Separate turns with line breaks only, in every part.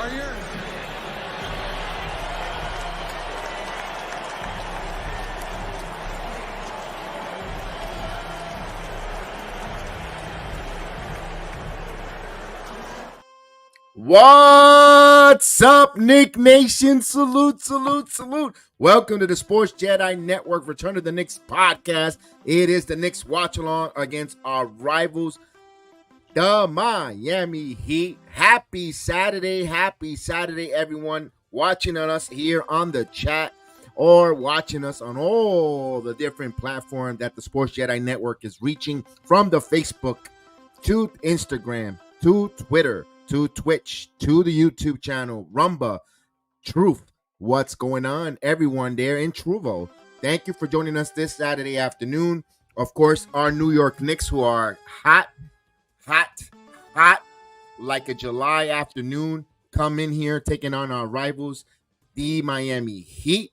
start here?
What's up, Knick Nation? Salute, salute, salute. Welcome to the Sports Jedi Network Return to the Knicks podcast. It is the Knicks watch-along against our rivals, the Miami Heat. Happy Saturday, everyone watching on us here on the chat or watching us on all the different platforms that the Sports Jedi Network is reaching, from the Facebook to Instagram to Twitter to Twitch, to the YouTube channel, Rumba, Truth. What's going on, everyone there in Truvo? Thank you for joining us this Saturday afternoon. Of course, our New York Knicks, who are hot like a July afternoon, come in here taking on our rivals, the Miami Heat.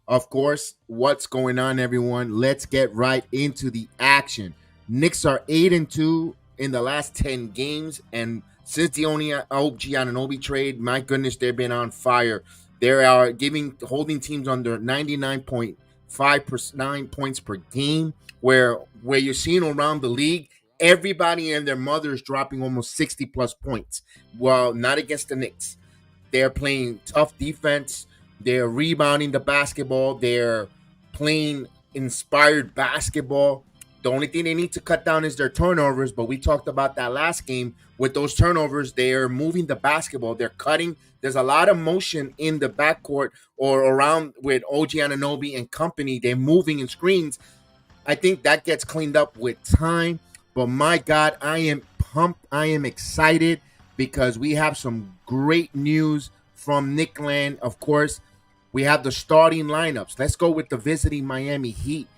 Of course, what's going on, everyone? Let's get right into the action. Knicks are 8-2 in the last 10 games, and since the only OG Anunoby trade, my goodness, they've been on fire. They are holding teams under 99.59 points per game, where you're seeing around the league, everybody and their mother is dropping almost 60-plus points. Well, not against the Knicks. They're playing tough defense. They're rebounding the basketball. They're playing inspired basketball. The only thing they need to cut down is their turnovers, but we talked about that last game. With those turnovers, they're moving the basketball. They're cutting. There's a lot of motion in the backcourt or around with OG Anunoby and company. They're moving in screens. I think that gets cleaned up with time. But my God, I am pumped. I am excited because we have some great news from Knick Land. Of course, we have the starting lineups. Let's go with the visiting Miami Heat.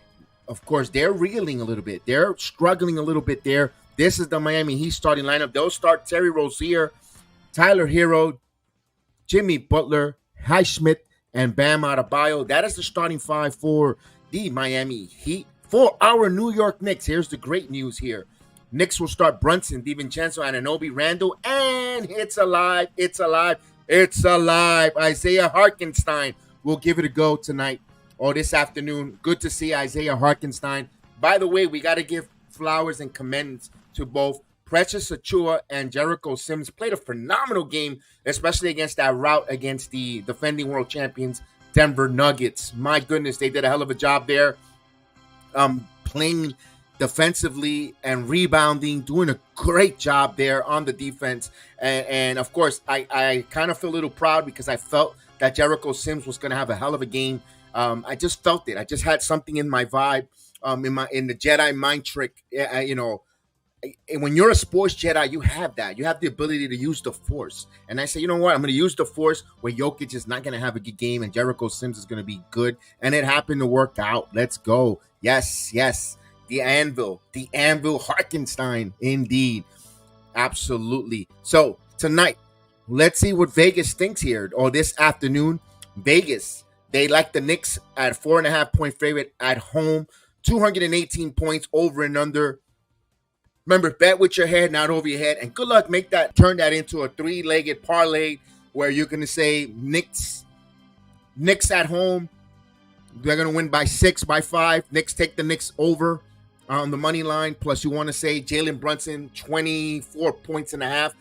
Of course, they're reeling a little bit. They're struggling a little bit there. This is the Miami Heat starting lineup. They'll start Terry Rozier, Tyler Hero, Jimmy Butler, Highsmith, and Bam Adebayo. That is the starting five for the Miami Heat. For our New York Knicks, here's the great news here. Knicks will start Brunson, DiVincenzo, Anunoby, Randall, and it's alive. Isaiah Hartenstein will give it a go tonight. This afternoon. Good to see Isaiah Hartenstein. By the way, we got to give flowers and commends to both Precious Achiuwa and Jericho Sims. Played a phenomenal game, especially against that rout against the defending world champions, Denver Nuggets. My goodness, they did a hell of a job there, playing defensively and rebounding, doing a great job there on the defense. And of course, I kind of feel a little proud because I felt that Jericho Sims was going to have a hell of a game. I just felt it. I just had something in my vibe, in the Jedi mind trick. When you're a sports Jedi, you have that. You have the ability to use the Force. And I say, you know what? I'm going to use the Force where Jokic is not going to have a good game and Jericho Sims is going to be good. And it happened to work out. Let's go. Yes. The Anvil, Hartenstein, indeed. Absolutely. So tonight, let's see what Vegas thinks here, or this afternoon. Vegas. They like the Knicks at 4.5-point favorite at home. 218 points over and under. Remember, bet with your head, not over your head. And good luck, turn that into a three-legged parlay where you're going to say Knicks at home. They're going to win by 6, by 5. Knicks take the Knicks over on the money line. Plus, you want to say Jalen Brunson, 24 points and a half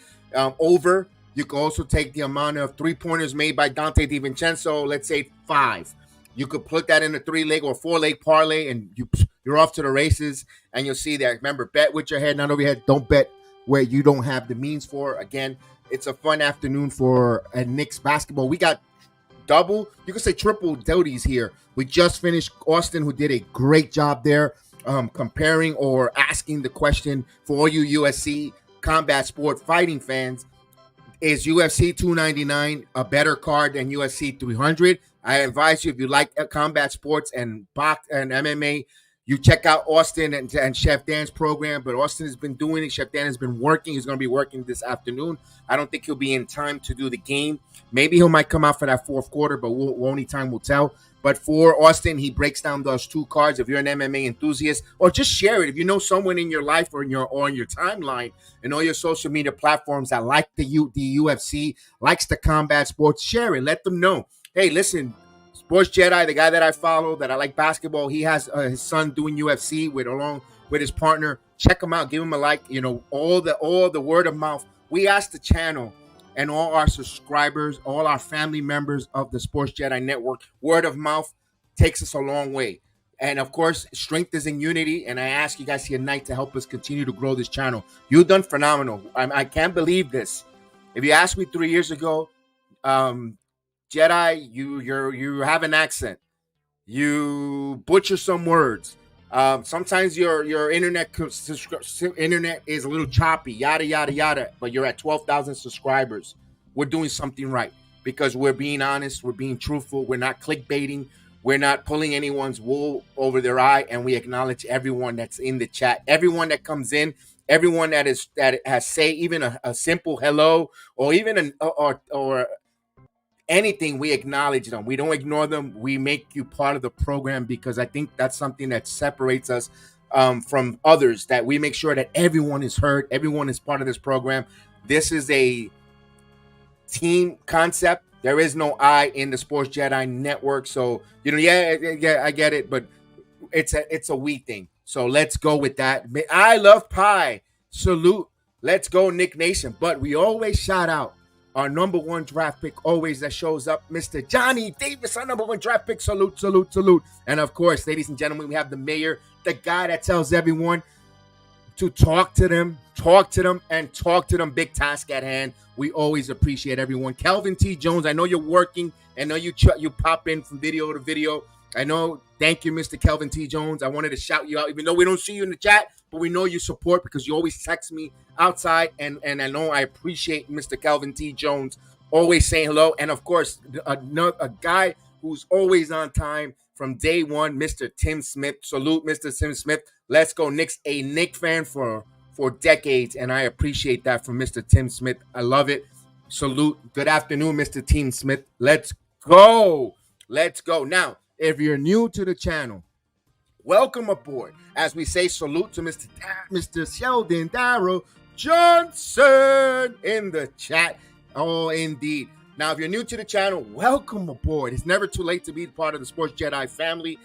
over. You can also take the amount of three-pointers made by Dante DiVincenzo, let's say 5. You could put that in a 3-leg or 4-leg parlay, and you're off to the races, and you'll see that. Remember, bet with your head, not over your head. Don't bet where you don't have the means for. Again, it's a fun afternoon for Knicks basketball. We got double, you could say triple duties here. We just finished Austin, who did a great job there, comparing or asking the question for all you USC combat sport fighting fans. Is UFC 299 a better card than UFC 300? I advise you, if you like combat sports and box and MMA, you check out Austin and Chef Dan's program. But Austin has been doing it. Chef Dan has been working. He's going to be working this afternoon. I don't think he'll be in time to do the game. Maybe he might come out for that fourth quarter, but only time will tell. But for Austin, he breaks down those two cards. If you're an MMA enthusiast, or just share it. If you know someone in your life or on your timeline and all your social media platforms that like the UFC, likes the combat sports, share it. Let them know. Hey, listen, Sports Jedi, the guy that I follow, that I like basketball, he has his son doing UFC along with his partner. Check him out. Give him a like. You know, all the word of mouth. We asked the channel and all our subscribers, all our family members of the Sports Jedi Network, word of mouth takes us a long way. And of course, strength is in unity. And I ask you guys here tonight to help us continue to grow this channel. You've done phenomenal. I can't believe this. If you asked me 3 years ago, Jedi, you have an accent. You butcher some words. Sometimes your internet is a little choppy, yada yada yada. But you're at 12,000 subscribers. We're doing something right because we're being honest. We're being truthful. We're not clickbaiting. We're not pulling anyone's wool over their eye, and we acknowledge everyone that's in the chat, everyone that comes in, everyone that has say even a simple hello or even or anything. We acknowledge them. We don't ignore them. We make you part of the program because I think that's something that separates us from others, that we make sure that everyone is heard, everyone is part of this program. This is a team concept. There is no I in the Sports Jedi Network. So, yeah, I get it, but it's a we thing. So let's go with that. I love pie. Salute. Let's go, Nick Nation. But we always shout out our number one draft pick, always that shows up, Mr. Johnny Davis, our number one draft pick. Salute, salute, salute. And of course, ladies and gentlemen, we have the mayor, the guy that tells everyone to talk to them, and talk to them. Big task at hand. We always appreciate everyone. Kelvin T. Jones, I know you're working. I know you pop in from video to video. I know. Thank you, Mr. Kelvin T. Jones. I wanted to shout you out, even though we don't see you in the chat, but we know you support because you always text me outside, and I know I appreciate Mr. Kelvin T. Jones always saying hello. And of course, a guy who's always on time from day one, Mr. Tim Smith. Salute, Mr. Tim Smith. Let's go, Knicks. A Knick fan for decades, and I appreciate that from Mr. Tim Smith. I love it. Salute. Good afternoon, Mr. Tim Smith. Let's go. Let's go. Now, if you're new to the channel, welcome aboard. As we say, salute to Mr. Sheldon Darrow Johnson in the chat. Oh, indeed. Now, if you're new to the channel, welcome aboard. It's never too late to be part of the Sports Jedi family.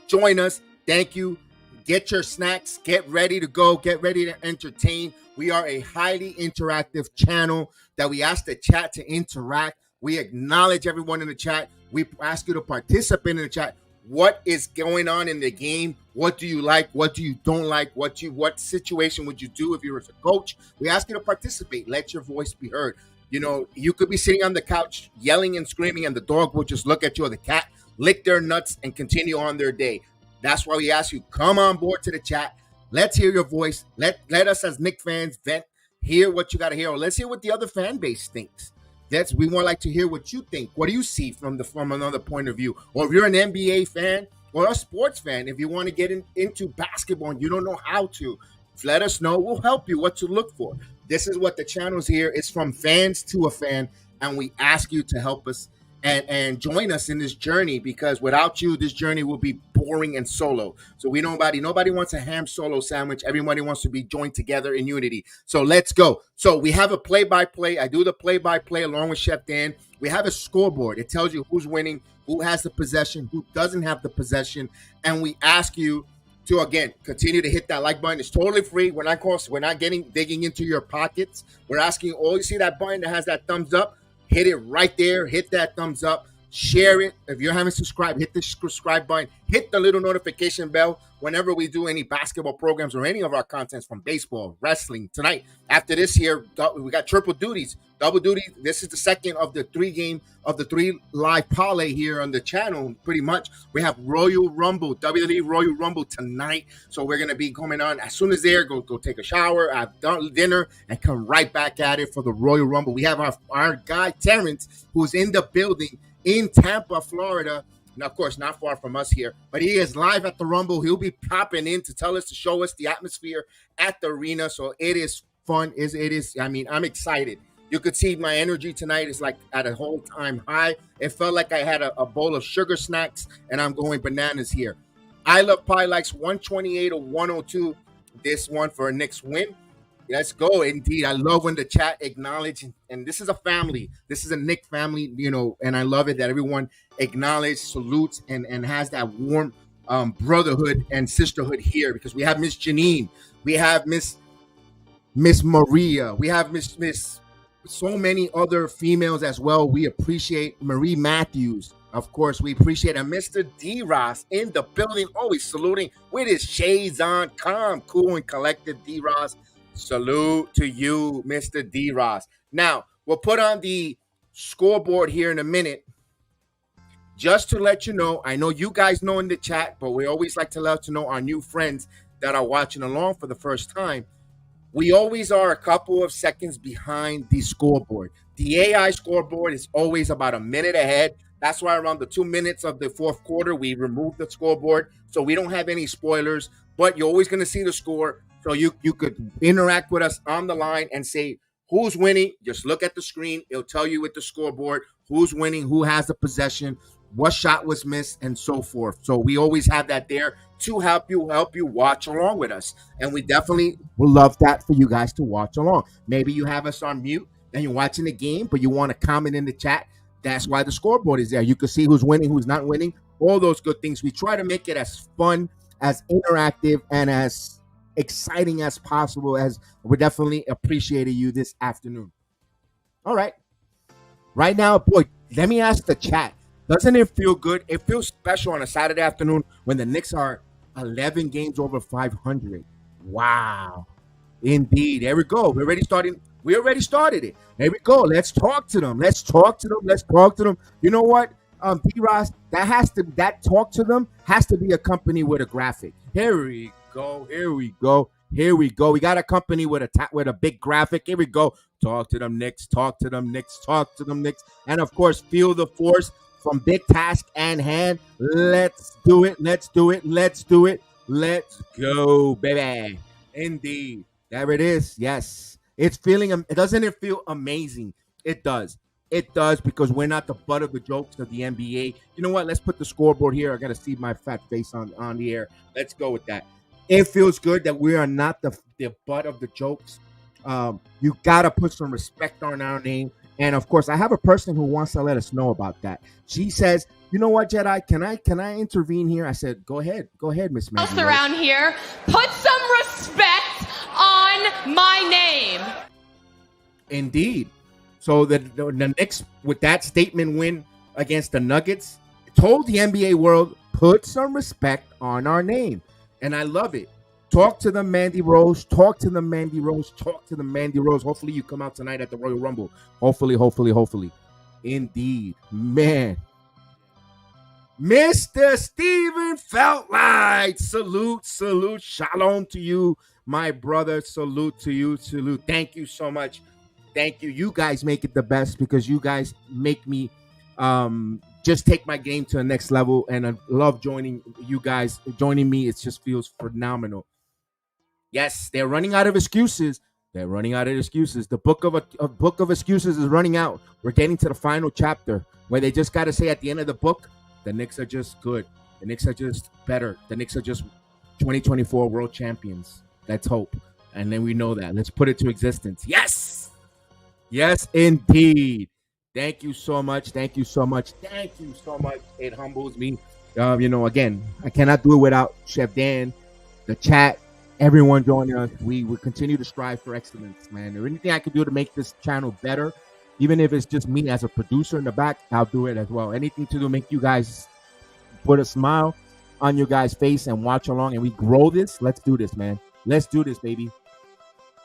Join us. Thank you. Get your snacks. Get ready to go. Get ready to entertain. We are a highly interactive channel that we ask the chat to interact. We acknowledge everyone in the chat. We ask you to participate in the chat. What is going on in the game? What do you like? What do you don't like? What situation would you do if you were a coach? We ask you to participate. Let your voice be heard. You know, you could be sitting on the couch yelling and screaming, and the dog will just look at you, or the cat, lick their nuts, and continue on their day. That's why we ask you, come on board to the chat. Let's hear your voice. Let us as Knick fans vent, hear what you got to hear, or let's hear what the other fan base thinks. We more like to hear what you think. What do you see from another point of view? Or if you're an NBA fan or a sports fan, if you want to get into basketball and you don't know how to, let us know. We'll help you what to look for. This is what the channel's here. It's from fans to a fan, and we ask you to help us and join us in this journey, because without you, this journey will be boring and solo. So nobody wants a ham solo sandwich. Everybody wants to be joined together in unity. So let's go. So we have a play-by-play. I do the play-by-play along with Chef Dan. We have a scoreboard. It tells you who's winning, who has the possession, who doesn't have the possession, and we ask you to, again, continue to hit that like button. It's totally free. We're not digging into your pockets. We're asking all. You see that button that has that thumbs up? Hit it right there. Hit that thumbs up. Share it. If you haven't subscribed, hit the subscribe button. Hit the little notification bell whenever we do any basketball programs or any of our contents from baseball, wrestling. Tonight, after this here, we got triple duties, double duty. This is the second of the three live parlay here on the channel. Pretty much, we have Royal Rumble, WWE Royal Rumble tonight. So we're gonna be coming on as soon as there. Go take a shower, have dinner, and come right back at it for the Royal Rumble. We have our guy Terrence, who's in the building in Tampa, Florida. Now, of course, not far from us here, but he is live at the Rumble. He'll be popping in to show us the atmosphere at the arena. So it is fun. I mean, I'm excited. You could see my energy tonight is like at a whole time high. It felt like I had a bowl of sugar snacks and I'm going bananas here. I Love Pie likes 128 or 102. This one for a Knicks win. Let's go. Indeed. I love when the chat acknowledge, and this is a family. This is a Nick family, and I love it that everyone acknowledges, salutes, and has that warm brotherhood and sisterhood here because we have Miss Janine, we have Miss Maria, we have Miss so many other females as well. We appreciate Marie Matthews. Of course, we appreciate Mr. D. Ross in the building, always saluting with his shades on. Calm, cool, and collected, D. Ross. Salute to you, Mr. D. Ross. Now, we'll put on the scoreboard here in a minute. Just to let you know, I know you guys know in the chat, but we always like to let you know our new friends that are watching along for the first time. We always are a couple of seconds behind the scoreboard. The AI scoreboard is always about a minute ahead. That's why around the 2 minutes of the fourth quarter, we remove the scoreboard. So we don't have any spoilers, but you're always going to see the score. So you could interact with us on the line and say, who's winning? Just look at the screen. It'll tell you with the scoreboard who's winning, who has the possession, what shot was missed, and so forth. So we always have that there to help you watch along with us. And we definitely would love that for you guys to watch along. Maybe you have us on mute and you're watching the game, but you want to comment in the chat. That's why the scoreboard is there. You can see who's winning, who's not winning, all those good things. We try to make it as fun, as interactive, and as exciting as possible, as we definitely appreciated you this afternoon. All right. Right now, boy, let me ask the chat. Doesn't it feel good? It feels special on a Saturday afternoon when the Knicks are 11 games over 500. Wow. Indeed. There we go. We already started it. There we go. Let's talk to them. You know what? D-Ross, that talk to them has to be accompanied with a graphic. Here we go. We got a company with a big graphic. Here we go. Talk to them, Knicks. And of course, feel the force from Big Task and Hand. Let's do it. Let's go, baby. Indeed. There it is. Yes. Doesn't it feel amazing? It does. It does, because we're not the butt of the jokes of the NBA. You know what? Let's put the scoreboard here. I got to see my fat face on the air. Let's go with that. It feels good that we are not the butt of the jokes. You got to put some respect on our name. And of course, I have a person who wants to let us know about that. She says, "You know what, Jedi? Can I intervene here?" I said, "Go ahead, Miss Mandy."
Around here, put some respect on my name.
Indeed. So the Knicks, with that statement win against the Nuggets, told the NBA world, put some respect on our name. And I love it. Talk to them, Mandy Rose. Hopefully you come out tonight at the Royal Rumble. Hopefully. Indeed. Man. Mr. Steven Feltlight. Salute. Shalom to you, my brother. Salute to you. Thank you so much. Thank you. You guys make it the best, because you guys make me just take my game to the next level. And I love joining you guys. Joining me, it just feels phenomenal. Yes, they're running out of excuses. The book of excuses is running out. We're getting to the final chapter where they just got to say at the end of the book, the Knicks are just good. The Knicks are just better. The Knicks are just 2024 world champions. Let's hope. And then we know that. Let's put it to existence. Yes, indeed. Thank you so much. It humbles me. Again, I cannot do it without Chef Dan, the chat, everyone joining us. We will continue to strive for excellence, man. Or anything I can do to make this channel better, even if it's just me as a producer in the back, I'll do it as well. Anything to do make you guys put a smile on your guys' face and watch along, and we grow this. Let's do this, man. Let's do this, baby.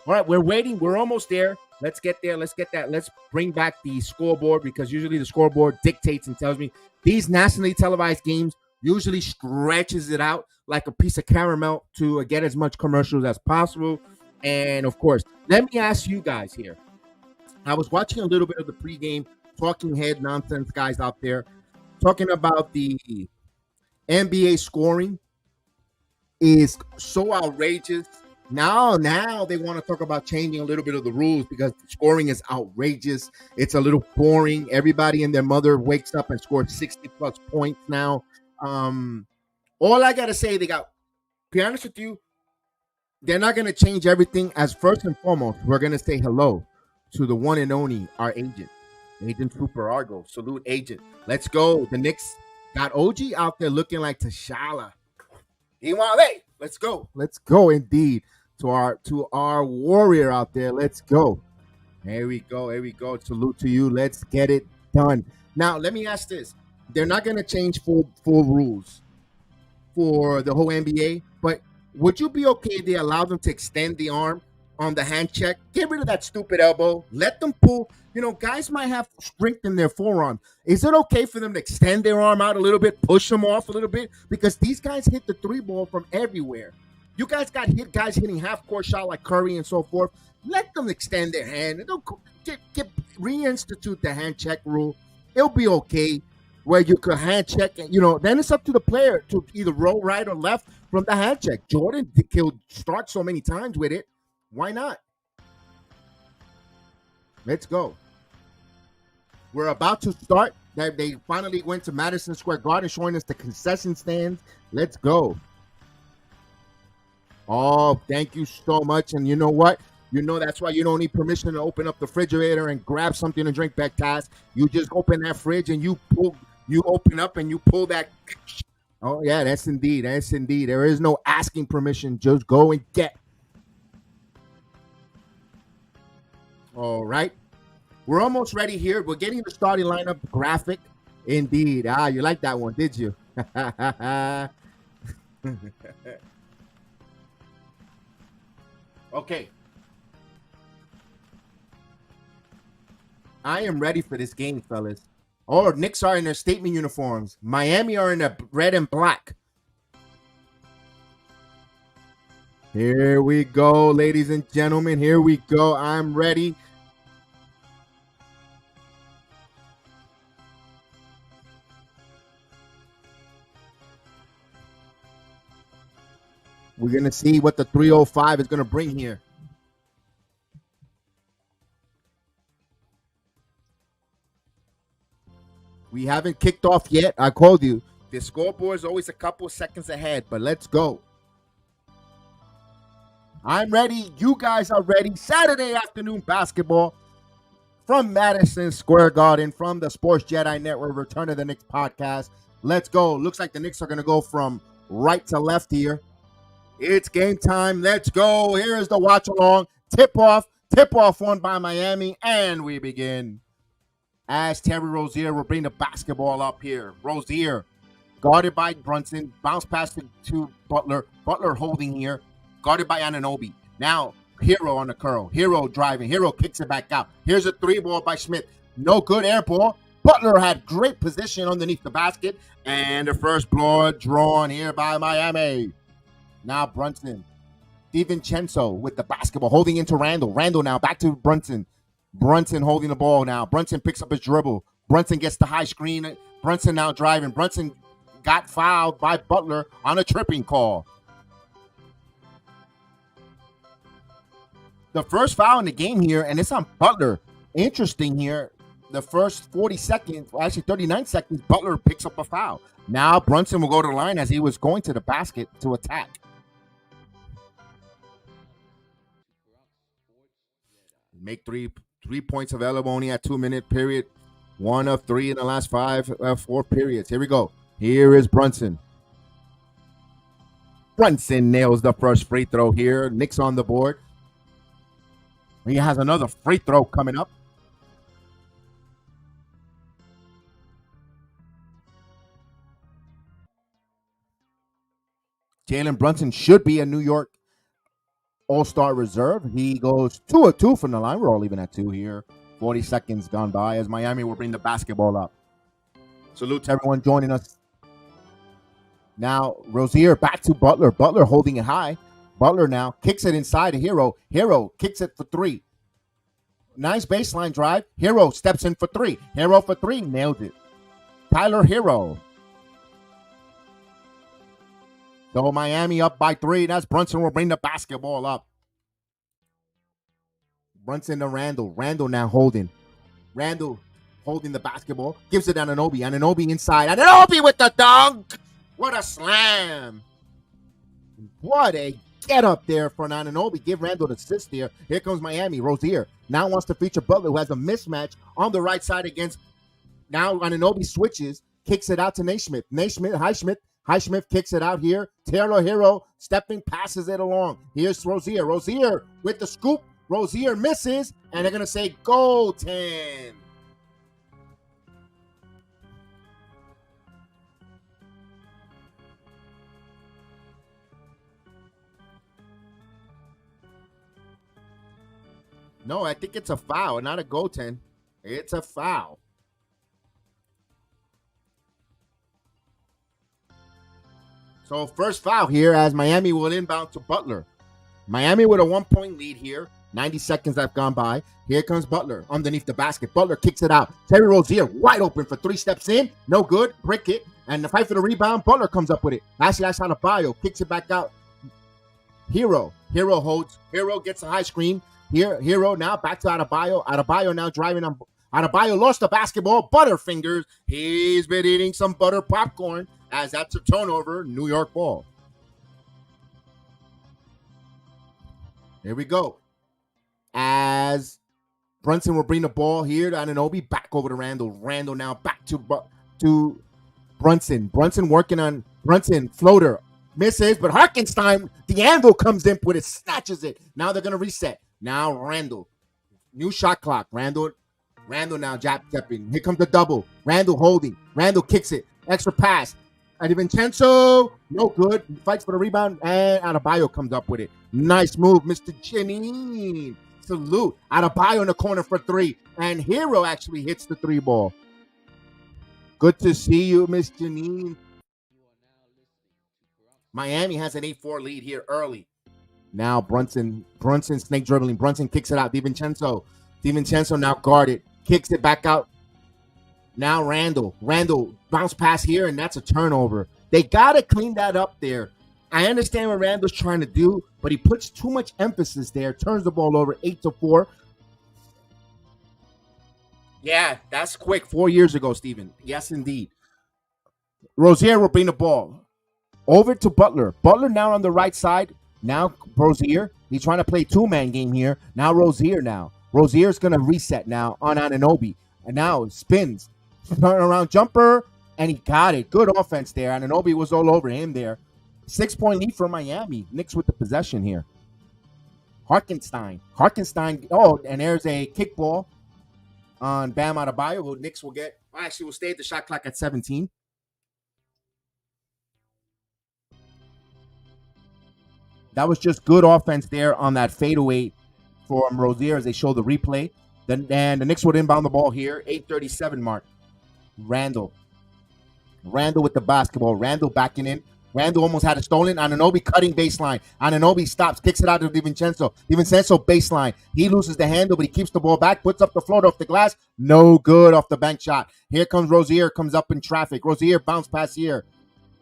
All right, we're waiting. We're almost there. Let's get there. Let's get that. Let's bring back the scoreboard, because usually the scoreboard dictates and tells me these nationally televised games usually stretches it out like a piece of caramel to get as much commercials as possible. And of course, let me ask you guys here. I was watching a little bit of the pregame talking head nonsense guys out there talking about the NBA scoring is so outrageous Now they want to talk about changing a little bit of the rules because the scoring is outrageous. It's a little boring. Everybody and their mother wakes up and scores 60 plus points now. Um, all I gotta say, to be honest with you, they're not gonna change everything. As first and foremost, we're gonna say hello to the one and only our agent, Agent Super Argo. Salute, agent. Let's go. The Knicks got OG out there looking like T'Challa. Hey, let's go. Let's go indeed. To our warrior out there. Let's go. Here we go. Here we go. Salute to you. Let's get it done. Now, let me ask this. They're not going to change full rules for the whole NBA, but would you be okay if they allow them to extend the arm on the hand check? Get rid of that stupid elbow. Let them pull. You know, guys might have strength in their forearm. Is it okay for them to extend their arm out a little bit, push them off a little bit? Because these guys hit the three ball from everywhere. You guys got guys hitting half-court shot like Curry and so forth. Let them extend their hand. Don't reinstitute the hand check rule. It'll be okay where you could hand check. And, then it's up to the player to either roll right or left from the hand check. Jordan killed Stark so many times with it. Why not? Let's go. We're about to start. They finally went to Madison Square Garden, showing us the concession stands. Let's go. Oh, thank you so much. And you know what? That's why you don't need permission to open up the refrigerator and grab something to drink back, Taz. You just open that fridge and you open up and you pull that. Oh, yeah, that's indeed. There is no asking permission. Just go and get. All right. We're almost ready here. We're getting the starting lineup graphic. Indeed. You like that one, did you? Okay. I am ready for this game, fellas. Oh, Knicks are in their statement uniforms. Miami are in the red and black. Here we go, ladies and gentlemen. Here we go. I'm ready. We're going to see what the 305 is going to bring here. We haven't kicked off yet. I called you. The scoreboard is always a couple seconds ahead, but let's go. I'm ready. You guys are ready. Saturday afternoon basketball from Madison Square Garden, from the Sports JEDI Network, Return of the Knicks podcast. Let's go. Looks like the Knicks are going to go from right to left here. It's game time. Let's go. Here is the watch along. Tip off won by Miami, and we begin. As Terry Rozier will bring the basketball up here. Rozier guarded by Brunson. Bounce pass to Butler. Butler holding here. Guarded by Anunoby. Now, Hero on the curl. Hero driving. Hero kicks it back out. Here's a three ball by Schmidt. No good air ball. Butler had great position underneath the basket. And the first blood drawn here by Miami. Now Brunson. DiVincenzo with the basketball, holding into Randall. Randall now back to Brunson. Brunson holding the ball now. Brunson picks up his dribble. Brunson gets the high screen. Brunson now driving. Brunson got fouled by Butler on a tripping call. The first foul in the game here, and it's on Butler. Interesting here. The first 40 seconds, well, actually 39 seconds, Butler picks up a foul. Now Brunson will go to the line as he was going to the basket to attack. Make three points available only at 2-minute period. 1 of 3 in the last 4 periods. Here we go. Here is Brunson. Brunson nails the first free throw here. Knicks on the board. He has another free throw coming up. Jalen Brunson should be a New York All-Star reserve. He goes 2 of 2 from the line. We're all even at 2 here. 40 seconds gone by as Miami will bring the basketball up. Salute to everyone joining us. Now, Rozier back to Butler. Butler holding it high. Butler now kicks it inside to Hero. Hero kicks it for 3. Nice baseline drive. Hero steps in for 3. Hero for 3. Nailed it. Tyler Hero. So Miami up by 3. That's Brunson will bring the basketball up. Brunson to Randall. Randall now holding. Randall holding the basketball. Gives it to Anunoby. Anunoby inside. Anunoby with the dunk. What a slam. What a get up there for Anunoby. Give Randall the assist here. Here comes Miami. Rozier now wants to feature Butler, who has a mismatch on the right side against. Now Anunoby switches. Kicks it out to Naismith. Highsmith kicks it out here. Taylor Hero stepping, passes it along. Here's Rozier. Rozier with the scoop. Rozier misses, and they're going to say goaltend. No, I think it's a foul, not a goaltend. It's a foul. So first foul here as Miami will inbound to Butler. Miami with a 1-point lead here. 90 seconds have gone by. Here comes Butler underneath the basket. Butler kicks it out. Terry Rozier wide open for 3 steps in. No good. Brick it. And the fight for the rebound. Butler comes up with it. Actually, that's Adebayo. Kicks it back out. Hero holds. Hero gets a high screen. Hero now back to Adebayo. Adebayo now driving on. Adebayo lost the basketball. Butterfingers. He's been eating some butter popcorn as that's a turnover. New York ball. Here we go. As Brunson will bring the ball here to Anunoby. Back over to Randall. Randall now back to Brunson. Brunson working on Brunson. Floater. Misses, but Hartenstein, the anvil comes in with it, snatches it. Now they're going to reset. Now Randall. New shot clock. Randall now jab stepping. Here comes the double. Randall holding. Randall kicks it. Extra pass. DiVincenzo, no good. Fights for the rebound, and Adebayo comes up with it. Nice move, Mr. Janine. Salute. Adebayo in the corner for 3. And Hero actually hits the 3 ball. Good to see you, Miss Janine. Miami has an 8-4 lead here early. Now Brunson snake dribbling. Brunson kicks it out. DiVincenzo now guarded. Kicks it back out. Now Randall bounce pass here, and that's a turnover. They got to clean that up there. I understand what Randall's trying to do, but he puts too much emphasis there. Turns the ball over 8-4. Yeah, that's quick. 4 years ago, Steven. Yes, indeed. Rozier will bring the ball over to Butler. Butler now on the right side. Now Rozier. He's trying to play 2-man game here. Now Rozier now. Rozier's going to reset now on Anunoby. And now spins. Turn around jumper, and he got it. Good offense there. Anunoby was all over him there. 6-point lead for Miami. Knicks with the possession here. Hartenstein. Oh, and there's a kickball on Bam Adebayo, who Knicks will get. Actually, will stay at the shot clock at 17. That was just good offense there on that fadeaway from Rozier as they show the replay. Then the Knicks would inbound the ball here. 8:37 mark. Randall with the basketball. Randall backing in. Randall almost had it stolen. Anunoby cutting baseline. Anunoby stops, kicks it out to DiVincenzo. DiVincenzo baseline. He loses the handle, but he keeps the ball back, puts up the floater off the glass. No good off the bank shot. Here comes Rozier, comes up in traffic. Rozier bounce pass here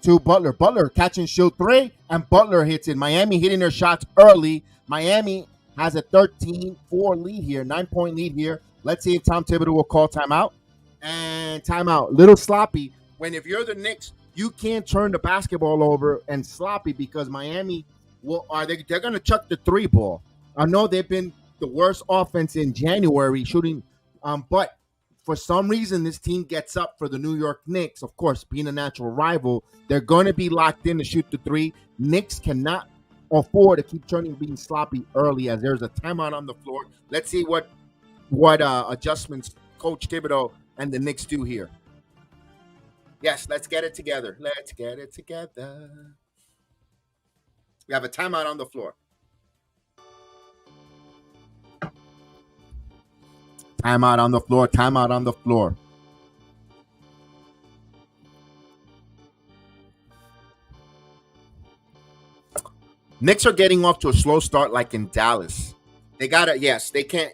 to Butler. Butler catch and shoot 3, and Butler hits it. Miami hitting their shots early. Miami has a 13-4 lead here, 9-point lead here. Let's see if Tom Thibodeau will call timeout. And timeout. Little sloppy. When if you're the Knicks, you can't turn the basketball over and sloppy because Miami they're going to chuck the 3 ball. I know they've been the worst offense in January shooting, but for some reason this team gets up for the New York Knicks. Of course, being a natural rival, they're going to be locked in to shoot the 3. Knicks cannot afford to keep being sloppy early as there's a timeout on the floor. Let's see what adjustments Coach Thibodeau and the Knicks do here. Yes, let's get it together. Let's get it together. We have a timeout on the floor. Timeout on the floor. Timeout on the floor. Knicks are getting off to a slow start like in Dallas. They got to, yes, they can't,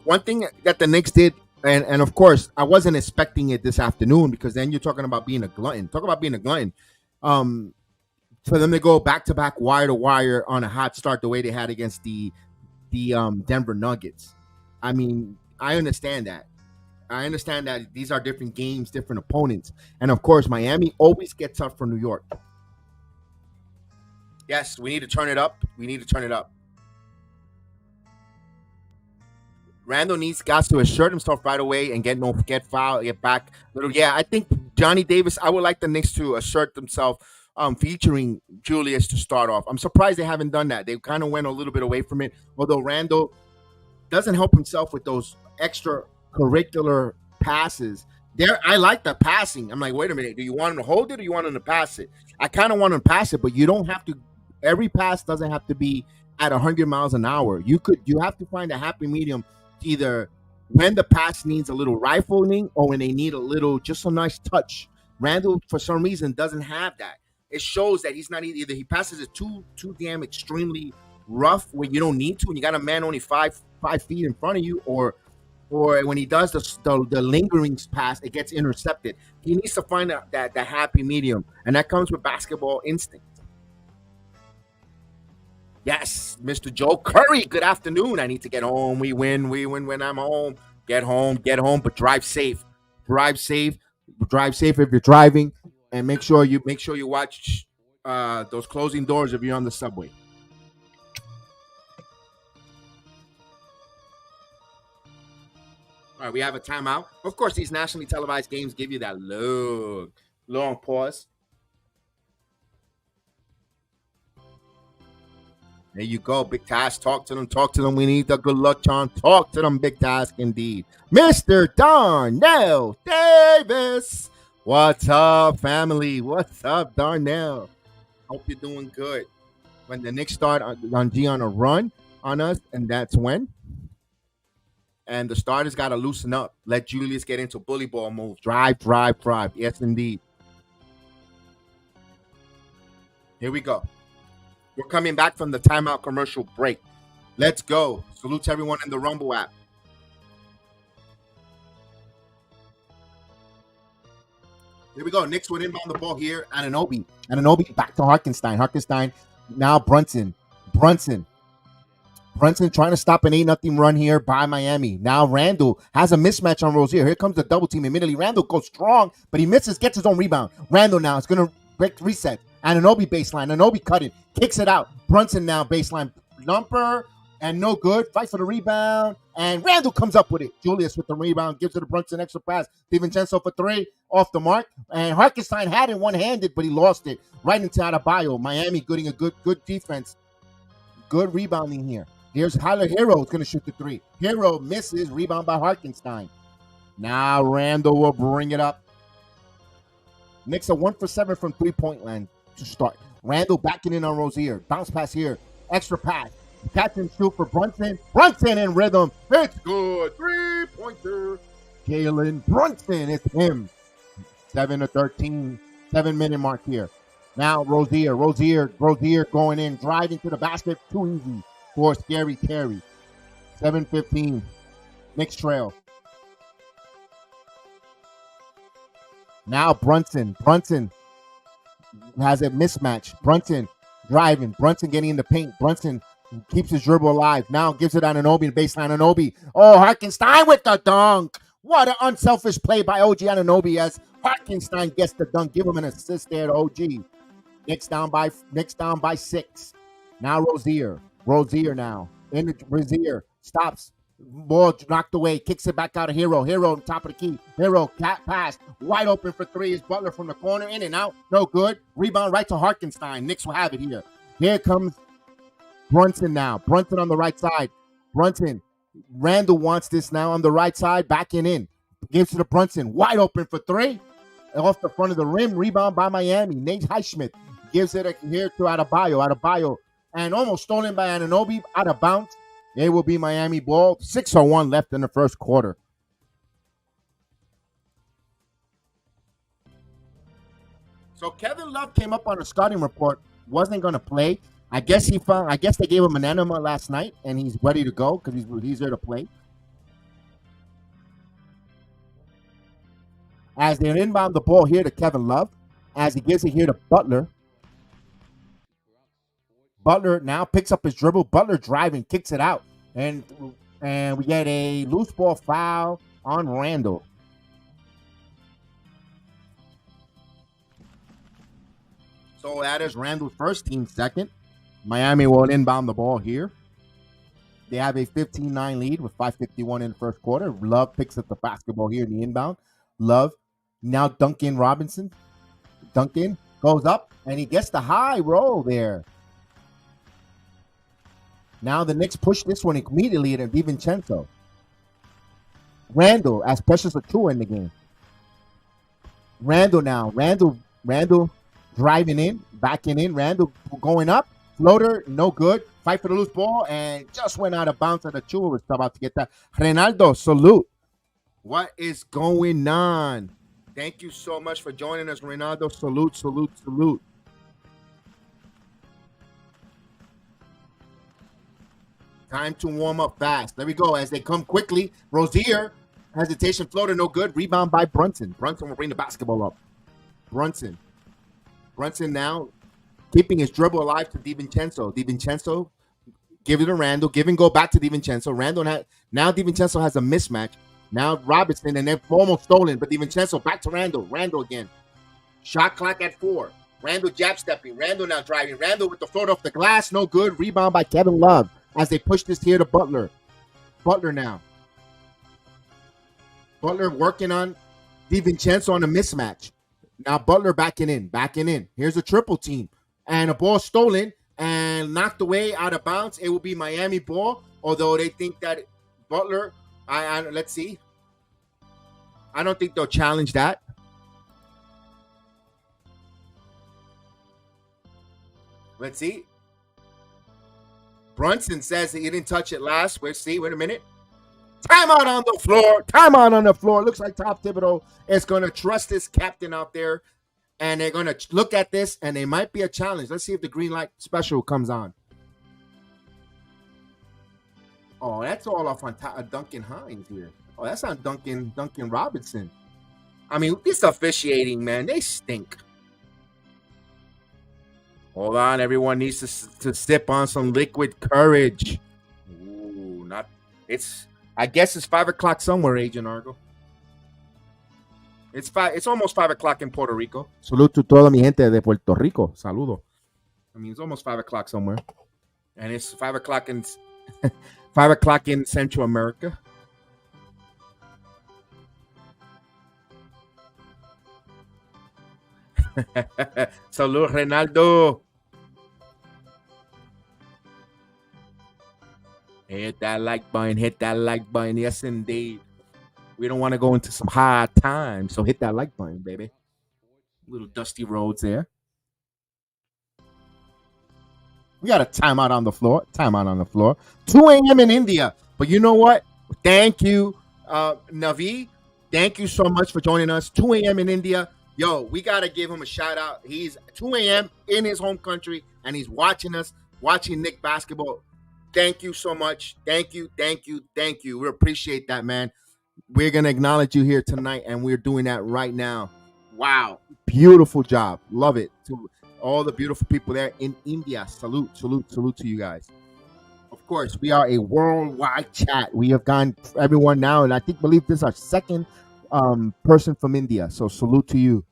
one thing that the Knicks did, and of course, I wasn't expecting it this afternoon because then you're talking about being a glutton. Talk about being a glutton. for them to go back to back, wire to wire on a hot start the way they had against the Denver Nuggets. I mean, I understand that. I understand that these are different games, different opponents, and of course, Miami always gets up for New York. Yes, we need to turn it up. We need to turn it up. Randall needs guys to assert himself right away and get foul, get back. Little, yeah, I think Johnny Davis. I would like the Knicks to assert themselves, featuring Julius to start off. I'm surprised they haven't done that. They kind of went a little bit away from it. Although Randall doesn't help himself with those extra curricular passes. There, I like the passing. I'm like, wait a minute, do you want him to hold it or do you want him to pass it? I kind of want him to pass it, but you don't have to. Every pass doesn't have to be at 100 miles an hour. You have to find a happy medium, either when the pass needs a little rifling or when they need a little, just a nice touch. Randall, for some reason, doesn't have that. It shows that he's not either. He passes it too damn extremely rough when you don't need to, and you got a man only 5 feet in front of you, or when he does the lingering pass, it gets intercepted. He needs to find that happy medium, and that comes with basketball instinct. Yes, Mr. Joe Curry. Good afternoon. I need to get home. We win when I'm home. Get home, but drive safe. Drive safe. Drive safe if you're driving, and make sure you watch those closing doors if you're on the subway. All right, we have a timeout. Of course, these nationally televised games give you that long pause. There you go, Big Task. Talk to them. Talk to them. We need the good luck charm. Talk to them, Big Task, indeed. Mr. Darnell Davis. What's up, family? What's up, Darnell? Hope you're doing good. When the Knicks start on a run on us, and that's when. And the starters got to loosen up. Let Julius get into bully ball moves. Drive. Yes, indeed. Here we go. We're coming back from the timeout commercial break. Let's go. Salute to everyone in the Rumble app. Here we go. Knicks would inbound the ball here. Anunoby back to Hartenstein. Hartenstein now Brunson trying to stop an 8-0 run here by Miami. Now Randall has a mismatch on Rozier. Here comes the double team. Immediately, Randall goes strong, but he misses, gets his own rebound. Randall now is going to reset. Anunoby baseline. Anunoby cutting. Kicks it out. Brunson now baseline. Lumper and no good. Fight for the rebound. And Randall comes up with it. Julius with the rebound. Gives it to Brunson. Extra pass. DiVincenzo for 3. Off the mark. And Hartenstein had it one-handed, but he lost it. Right into Adebayo. Miami getting a good defense. Good rebounding here. Here's Tyler Hero is going to shoot the 3. Hero misses. Rebound by Hartenstein. Now Randall will bring it up. Knicks are 1 for 7 from 3-point land to start. Randall backing in on Rozier. Bounce pass here. Extra pass. Catch and shoot for Brunson. Brunson in rhythm. It's good. 3-pointer. Jalen Brunson. It's him. 7-13. 7-minute mark here. Now Rozier going in. Driving to the basket. Too easy for Scary Terry. 7-15. Knicks trail. Now Brunson has a mismatch. Brunson driving. Brunson getting in the paint. Brunson keeps his dribble alive. Now gives it on Anunoby. Baseline Anunoby. Oh, Hartenstein with the dunk. What an unselfish play by OG Anunoby as Hartenstein gets the dunk. Give him an assist there to OG. Knicks down by 6. Now Rozier now. Rozier stops. Ball knocked away. Kicks it back out of Hero. Hero on top of the key. Hero cat pass. Wide open for 3 is Butler from the corner. In and out. No good. Rebound right to Hartenstein. Knicks will have it here. Here comes Brunson now. Brunson on the right side. Brunson. Randall wants this now on the right side. Backing in. Gives it to Brunson. Wide open for 3. Off the front of the rim. Rebound by Miami. Nate Highsmith gives it here to Adebayo. And almost stolen by Anunoby. Out of bounds. It will be Miami ball. 6:01 left in the first quarter. So Kevin Love came up on a scouting report. Wasn't going to play. I guess they gave him an enema last night, and he's ready to go because he's there to play. As they inbound the ball here to Kevin Love, as he gives it here to Butler. Butler now picks up his dribble. Butler driving, kicks it out. And we get a loose ball foul on Randall. So that is Randall's first, team second. Miami will inbound the ball here. They have a 15-9 lead with 5:51 in the first quarter. Love picks up the basketball here in the inbound. Love. Now Duncan Robinson. Duncan goes up, and he gets the high roll there. Now the Knicks push this one immediately to DiVincenzo. Randall as Precious Achiuwa in the game. Randall now. Randall driving in, backing in. Randall going up. Floater, no good. Fight for the loose ball, and just went out of bounds, and Achiuwa was about to get that. Reynaldo, salute. What is going on? Thank you so much for joining us, Reynaldo. Salute, salute, salute. Time to warm up fast. There we go. As they come quickly, Rozier, hesitation, floater, no good. Rebound by Brunson. Brunson will bring the basketball up. Brunson now keeping his dribble alive to DiVincenzo. DiVincenzo, give it to Randall. Give and go back to DiVincenzo. Now DiVincenzo has a mismatch. Now Robinson, and they're almost stolen, but DiVincenzo back to Randall. Randall again. Shot clock at 4. Randall jab stepping. Randall now driving. Randall with the float off the glass. No good. Rebound by Kevin Love as they push this here to Butler. Butler now. Butler working on DiVincenzo on a mismatch. Now Butler backing in. Here's a triple team. And a ball stolen and knocked away out of bounds. It will be Miami ball, although they think that Butler, let's see. I don't think they'll challenge that. Let's see. Brunson says that he didn't touch it last. Let's see. Wait a minute. Timeout on the floor. Looks like Top Thibodeau is going to trust his captain out there. And they're going to look at this, and they might be a challenge. Let's see if the green light special comes on. Oh, that's all off on Duncan Hines here. Oh, that's on Duncan Robinson. I mean, this officiating, man, they stink. Hold on, everyone needs to sip on some liquid courage. Ooh, I guess it's 5 o'clock somewhere, Agent Argo. It's almost 5 o'clock in Puerto Rico. Salud to toda mi gente de Puerto Rico. Saludo. I mean, it's almost 5 o'clock somewhere, and it's 5 o'clock in 5 o'clock in Central America. Salud, Reynaldo. Hit that like button. Yes, indeed. We don't want to go into some hard times, so hit that like button, baby. Little dusty roads there. We got a timeout on the floor. 2 a.m. in India. But you know what? Thank you, Navi. Thank you so much for joining us. 2 a.m. in India. Yo, we got to give him a shout out. He's 2 a.m. in his home country, and he's watching us, watching Knick basketball. Thank you so much. Thank you. We appreciate that, man. We're going to acknowledge you here tonight, and we're doing that right now. Wow. Beautiful job. Love it. To all the beautiful people there in India. Salute to you guys. Of course, we are a worldwide chat. We have gone everyone now, and I believe this is our second person from India. So salute to you.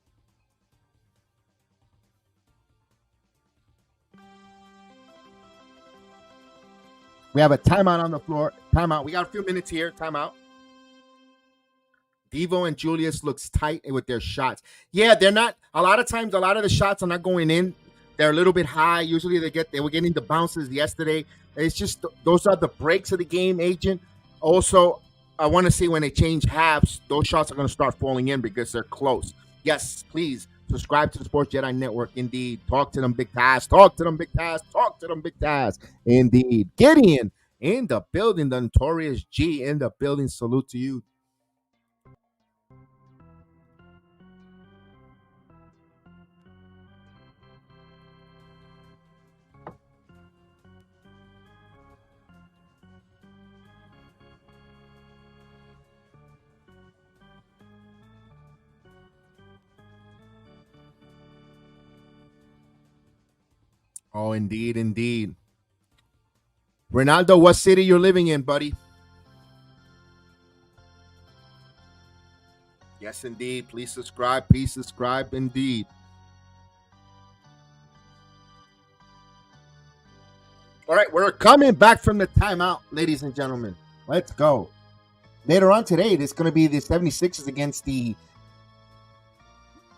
We have a timeout on the floor. Timeout. We got a few minutes here. Timeout. Devo and Julius looks tight with their shots. Yeah, they're not. A lot of times, a lot of the shots are not going in. They're a little bit high. Usually, they were getting the bounces yesterday. It's just those are the breaks of the game, Agent. Also, I want to see when they change halves, those shots are going to start falling in because they're close. Yes, please subscribe to the Sports Jedi Network. Indeed, talk to them, Big Taz. Talk to them, Big Taz. Indeed, Gideon in the building. The Notorious G in the building. Salute to you. Oh, indeed, indeed. Ronaldo, what city you're living in, buddy? Yes, indeed. Please subscribe. Please subscribe, indeed. All right, we're coming back from the timeout, ladies and gentlemen. Let's go. Later on today, it's going to be the 76ers against the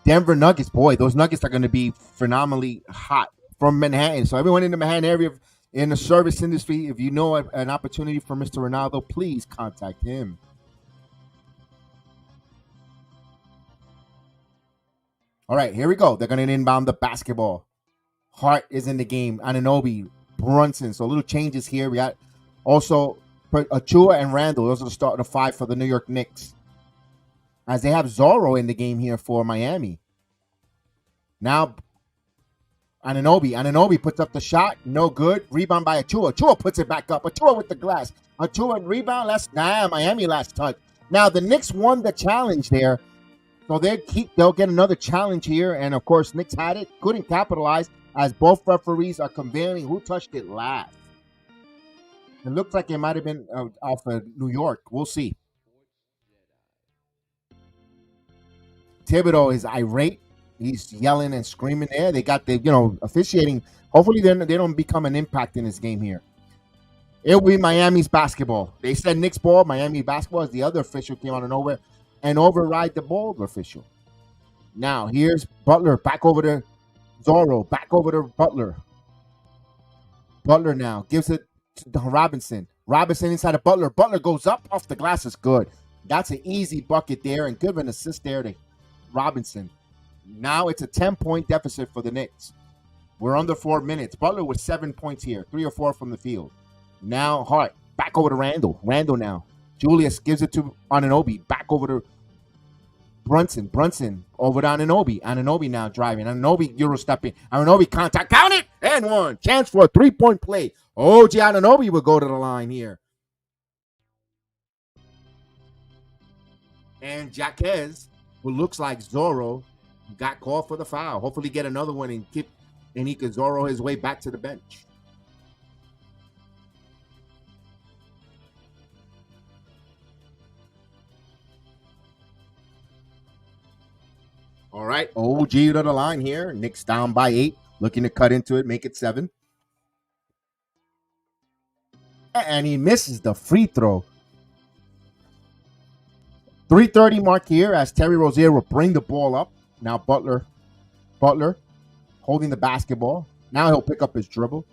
Denver Nuggets. Boy, those Nuggets are going to be phenomenally hot from Manhattan. So everyone in the Manhattan area, in the service industry, if you know an opportunity for Mr. Ronaldo, please contact him. All right, here we go. They're going to inbound the basketball. Hart is in the game. Anunoby, Brunson. So little changes here. We got also Achua and Randall. Those are the starting five for the New York Knicks. As they have Zorro in the game here for Miami. Now, Anunoby puts up the shot. No good. Rebound by Achua. Achua puts it back up. Achua with the glass. Achua and rebound. Miami last touch. Now, the Knicks won the challenge there. So they'll get another challenge here. And, of course, Knicks had it. Couldn't capitalize as both referees are conveying who touched it last. It looks like it might have been off of New York. We'll see. Thibodeau is irate. He's yelling and screaming there. They got the, officiating. Hopefully they don't become an impact in this game here. It'll be Miami's basketball. They said Knicks ball. Miami basketball as the other official came out of nowhere and override the ball official. Now, here's Butler back over to Zorro. Back over to Butler. Butler now gives it to Robinson. Robinson inside of Butler. Butler goes up off the glass. Is good. That's an easy bucket there and good of an assist there to Robinson. Now it's a 10-point deficit for the Knicks. We're under 4 minutes. Butler with 7 points here, 3 or 4 from the field. Now Hart back over to Randall. Randall now. Julius gives it to Anunoby. Back over to Brunson. Brunson over to Anunoby. Anunoby now driving. Anunoby Euro stepping. Anunoby contact. Count it! And one. Chance for a 3-point play. OG Anunoby will go to the line here. And Jaquez, who looks like Zorro, got called for the foul. Hopefully get another one and he can Zorro his way back to the bench. All right, OG to the line here. Knicks down by 8, looking to cut into it, make it 7. And he misses the free throw. 3:30 mark here as Terry Rozier will bring the ball up. Now Butler holding the basketball. Now he'll pick up his dribble.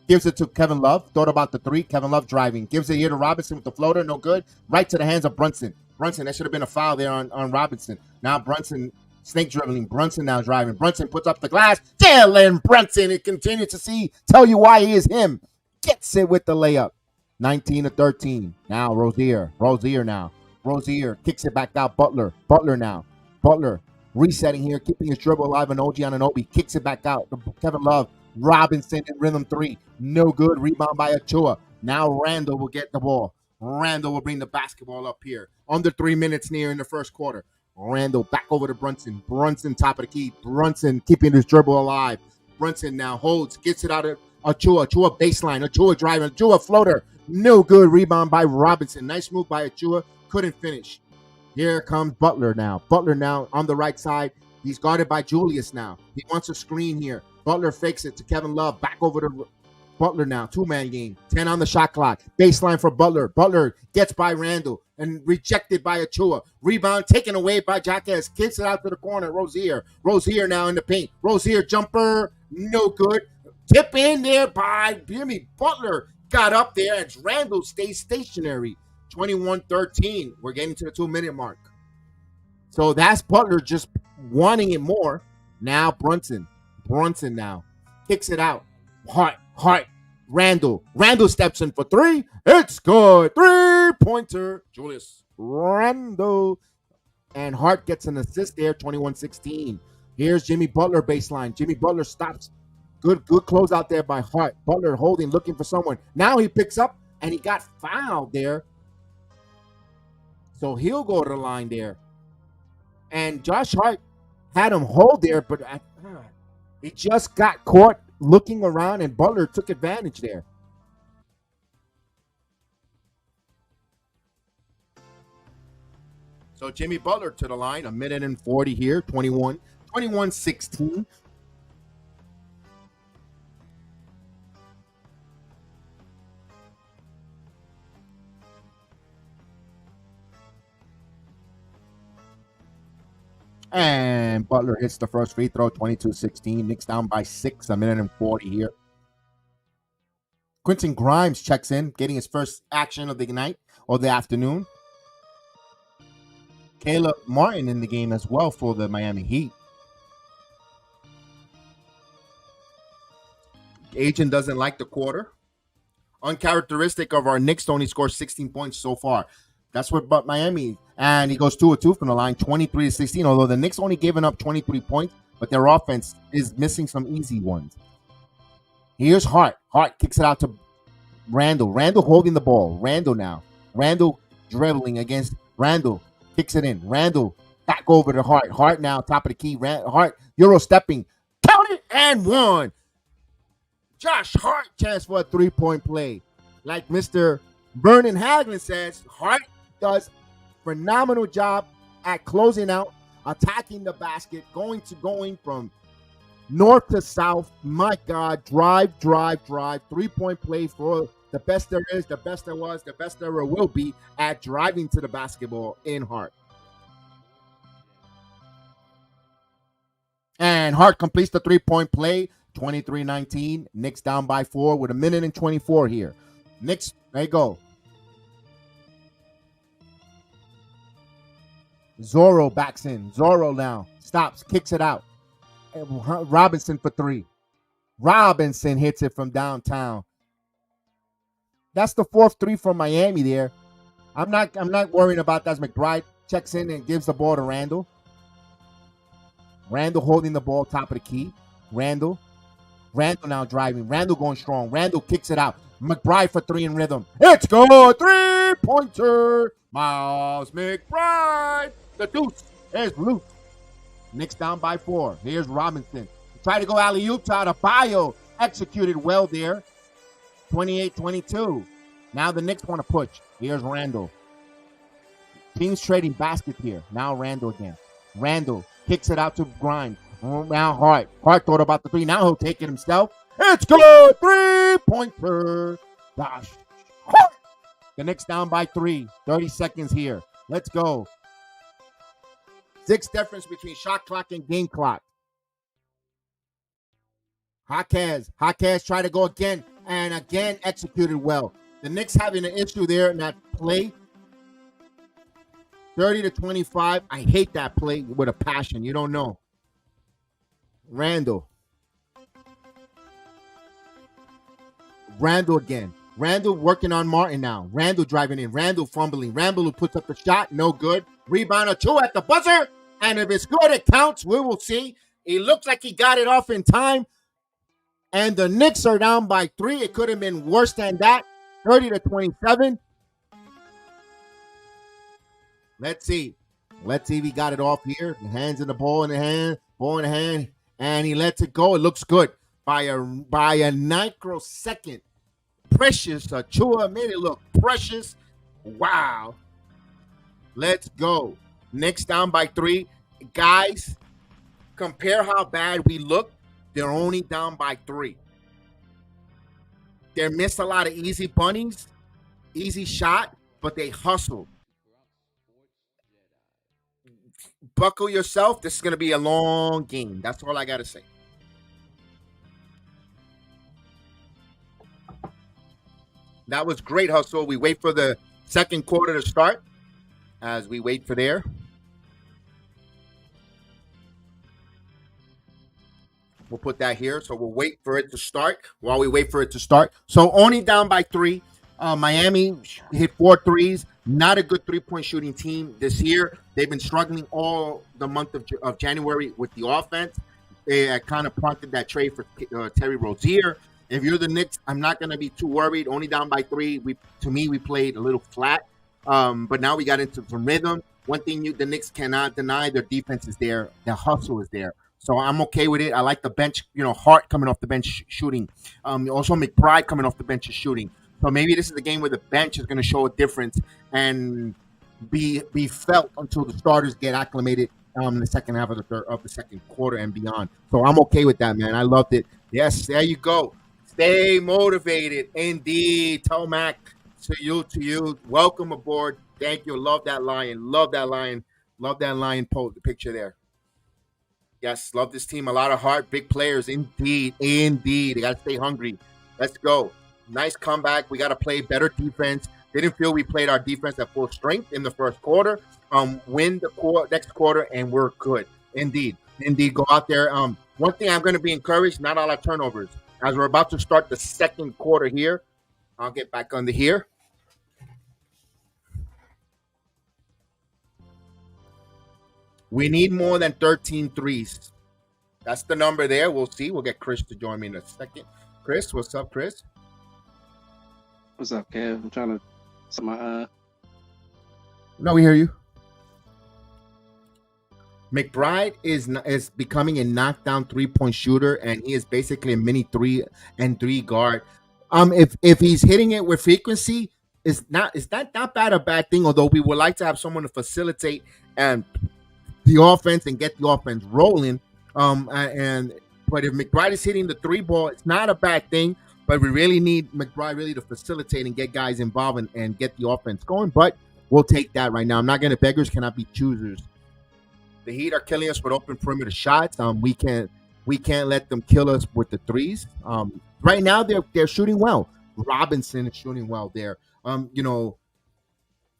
Gives it to Kevin Love. Thought about the 3. Kevin Love driving. Gives it here to Robinson with the floater. No good. Right to the hands of Brunson. Brunson, that should have been a foul there on Robinson. Now Brunson snake dribbling. Brunson now driving. Brunson puts up the glass. Jalen Brunson. It continues to tell you why he is him. Gets it with the layup. 19-13. Now Rozier. Rozier now. Rozier kicks it back out. Butler. Butler now. Butler resetting here, keeping his dribble alive. And OG Anunoby kicks it back out. Kevin Love. Robinson in rhythm 3. No good. Rebound by Achua. Now Randall will get the ball. Randall will bring the basketball up here. Under 3 minutes near in the first quarter. Randall back over to Brunson. Brunson top of the key. Brunson keeping his dribble alive. Brunson now holds. Gets it out of Achua. Achua baseline. Achua driving. Achua floater. No good. Rebound by Robinson. Nice move by Achua. Couldn't finish. Here comes Butler now. Butler now on the right side. He's guarded by Julius now. He wants a screen here. Butler fakes it to Kevin Love. Back over to Butler now. 2-man game. 10 on the shot clock. Baseline for Butler. Butler gets by Randall and rejected by Achua. Rebound taken away by Jaquez. Kicks it out to the corner. Rozier. Rozier now in the paint. Rozier jumper. No good. Tip in there by Jimmy Butler. Got up there as Randall stays stationary. 21-13. We're getting to the 2-minute mark. So that's Butler just wanting it more. Now Brunson. Brunson now kicks it out. Hart. Randall. Randall steps in for 3. It's good. 3-pointer. Julius Randall. And Hart gets an assist there. 21-16. Here's Jimmy Butler baseline. Jimmy Butler stops. Good close out there by Hart. Butler holding, looking for someone. Now he picks up and he got fouled there. So he'll go to the line there. And Josh Hart had him hold there, but he just got caught looking around, and Butler took advantage there. So Jimmy Butler to the line, 1:40 here, 21-16. And Butler hits the first free throw, 22-16. Knicks down by 6, 1:40 here. Quentin Grimes checks in, getting his first action of the night or the afternoon. Caleb Martin in the game as well for the Miami Heat. Agent doesn't like the quarter. Uncharacteristic of our Knicks, only scored 16 points so far. That's what Miami, and he goes 2 of 2 from the line, 23-16. Although the Knicks only given up 23 points, but their offense is missing some easy ones. Here's Hart. Hart kicks it out to Randall. Randall holding the ball. Randall now. Randall dribbling against Randall. Kicks it in. Randall back over to Hart. Hart now top of the key. Hart Euro stepping. Count it and one. Josh Hart chance for a 3-point play. Like Mr. Vernon Haglund says, Hart does phenomenal job at closing out, attacking the basket, going from north to south. My God, drive, 3-point play for the best there is, the best there was, the best there will be at driving to the basketball in Hart. And Hart completes the 3-point play, 23-19. Knicks down by 4 with 1:24 here. Knicks, there you go. Zorro backs in. Zorro now stops, kicks it out. Robinson for 3. Robinson hits it from downtown. That's the 4th 3 from Miami there. I'm not worrying about that. As McBride checks in and gives the ball to Randall. Randall holding the ball top of the key. Randall now driving. Randall going strong. Randall kicks it out. McBride for 3 in rhythm. It's good. 3-pointer. Miles McBride. The deuce is loose. Knicks down by 4. Here's Robinson. Try to go alley-oop to Adebayo. Executed well there. 28-22. Now the Knicks want to push. Here's Randall. Teams trading baskets here. Now Randall again. Randall kicks it out to Grimes. Now Hart. Hart thought about the 3. Now he'll take it himself. It's good. 3-pointer. Gosh. Hart. The Knicks down by 3. 30 seconds here. Let's go. 6 difference between shot clock and game clock. Jaquez try to go again and again executed well. The Knicks having an issue there in that play. 30-25. I hate that play with a passion. You don't know. Randall again. Randall working on Martin now. Randall driving in. Randall fumbling. Randall who puts up the shot. No good. Rebound or 2 at the buzzer. And if it's good, it counts. We will see. It looks like he got it off in time. And the Knicks are down by 3. It could have been worse than that. 30-27. Let's see. Let's see if he got it off here. The hands in the ball in the hand. Ball in the hand. And he lets it go. It looks good. By a microsecond. Precious Achua made it look precious. Wow. Let's go. Knicks down by 3. Guys, compare how bad we look. They're only down by 3. They missed a lot of easy bunnies, easy shot, but they hustled. Buckle yourself. This is going to be a long game. That's all I got to say. That was great hustle. We wait for the second quarter to start as we wait for there. We'll put that here. So we'll wait for it to start while we wait for it to start. So only down by 3. Miami hit 4 threes. Not a good 3-point shooting team this year. They've been struggling all the month of January with the offense. They kind of prompted that trade for Terry Rozier. If you're the Knicks, I'm not going to be too worried. Only down by 3. To me, we played a little flat. But now we got into some rhythm. One thing the Knicks cannot deny, their defense is there. Their hustle is there. So I'm okay with it. I like the bench, Hart coming off the bench shooting. Also McBride coming off the bench is shooting. So maybe this is a game where the bench is going to show a difference and be felt until the starters get acclimated in the second half of the second quarter and beyond. So I'm okay with that, man. I loved it. Yes, there you go. Stay motivated, indeed. Tomac, to you. Welcome aboard. Thank you. Love that lion. Love that lion. Love that lion pose. The picture there. Yes, love this team. A lot of heart, big players. Indeed. They got to stay hungry. Let's go. Nice comeback. We got to play better defense. Didn't feel we played our defense at full strength in the first quarter. Win the next quarter, and we're good. Indeed. Go out there. One thing I'm going to be encouraged, not all our turnovers. As we're about to start the second quarter here, I'll get back under here. We need more than 13 threes. That's the number there. We'll see. We'll get Chris to join me in a second. Chris, what's up, Chris?
What's up, Kev? I'm trying to set my
No, we hear you. McBride is becoming a knockdown 3-point shooter, and he is basically a mini 3-and-3 guard. If he's hitting it with frequency, it's not bad a bad thing. Although we would like to have someone to facilitate and the offense and get the offense rolling. But if McBride is hitting the 3 ball, it's not a bad thing. But we really need McBride really to facilitate and get guys involved and get the offense going. But we'll take that right now. I'm not going to beggars cannot be choosers. The Heat are killing us with open perimeter shots. We can't let them kill us with the threes. Right now they're shooting well. Robinson is shooting well there.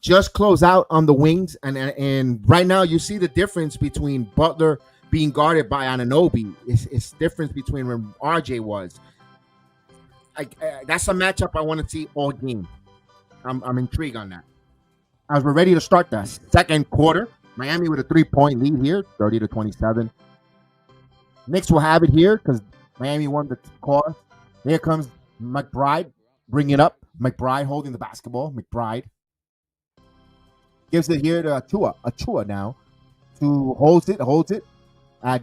Just close out on the wings, and right now you see the difference between Butler being guarded by Anunoby. It's difference between when RJ was. That's a matchup I want to see all game. I'm intrigued on that. As we're ready to start the second quarter, Miami with a 3-point lead here, 30-27. Knicks will have it here because Miami won the call. Here comes McBride, bring it up. McBride holding the basketball. McBride gives it here to Achua now. Who holds it.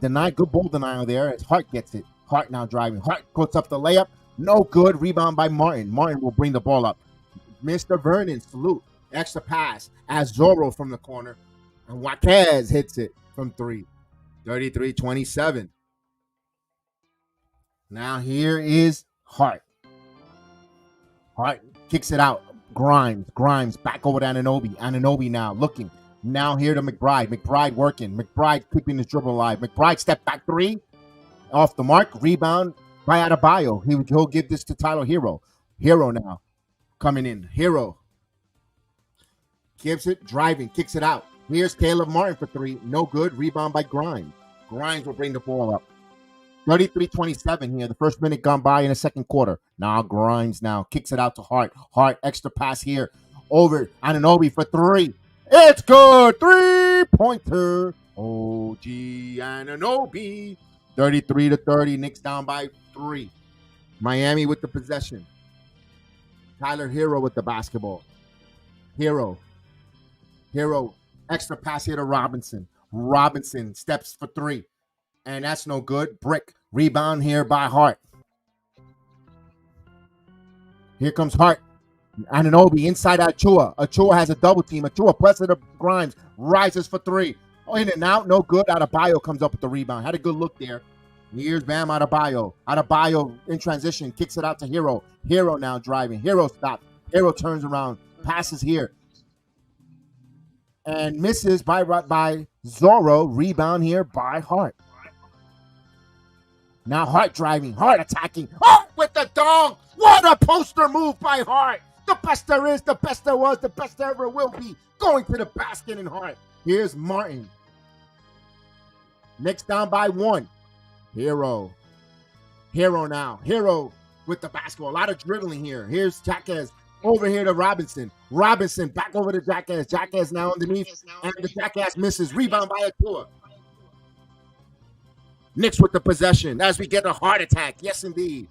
Denied, good ball denial there as Hart gets it. Hart now driving. Hart puts up the layup. No good. Rebound by Martin. Martin will bring the ball up. Mr. Vernon, salute. Extra pass as Zorro from the corner. And Jaquez hits it from 3. 33-27. Now here is Hart. Hart kicks it out. Grimes back over to Anunoby. Anunoby now looking. Now here to McBride. McBride working. McBride keeping his dribble alive. McBride step back 3. Off the mark. Rebound by Adebayo. He'll give this to Tyler Hero. Hero now coming in. Hero gives it, driving, kicks it out. Here's Caleb Martin for 3. No good. Rebound by Grimes. Grimes will bring the ball up. 33-27 here. The first minute gone by in the second quarter. Now Grimes now kicks it out to Hart. Hart, extra pass here. Over Anunoby for 3. It's good. 3-pointer. OG Anunoby. 33-30. Knicks down by 3. Miami with the possession. Tyler Hero with the basketball. Hero. Extra pass here to Robinson. Robinson steps for 3. And that's no good. Brick. Rebound here by Hart. Here comes Hart. Anunoby inside Achua. Achua has a double team. Achua presses to Grimes. Rises for 3. Oh, in and out. No good. Adebayo comes up with the rebound. Had a good look there. Here's Bam Adebayo. Adebayo in transition. Kicks it out to Hero. Hero now driving. Hero stops. Hero turns around. Passes here. And misses by Zorro. Rebound here by Hart. Now Hart driving. Hart attacking. Hart with the dunk. What a poster move by Hart. The best there is, the best there was, the best there ever will be. Going to the basket in Hart. Here's Martin. Knicks down by 1. Hero now. Hero with the basketball. A lot of dribbling here. Here's Jaquez. Over here to Robinson. Robinson back over to Jaquez. Jaquez now underneath. And the Jaquez misses. Rebound by Achua. Knicks with the possession as we get a heart attack. Yes, indeed.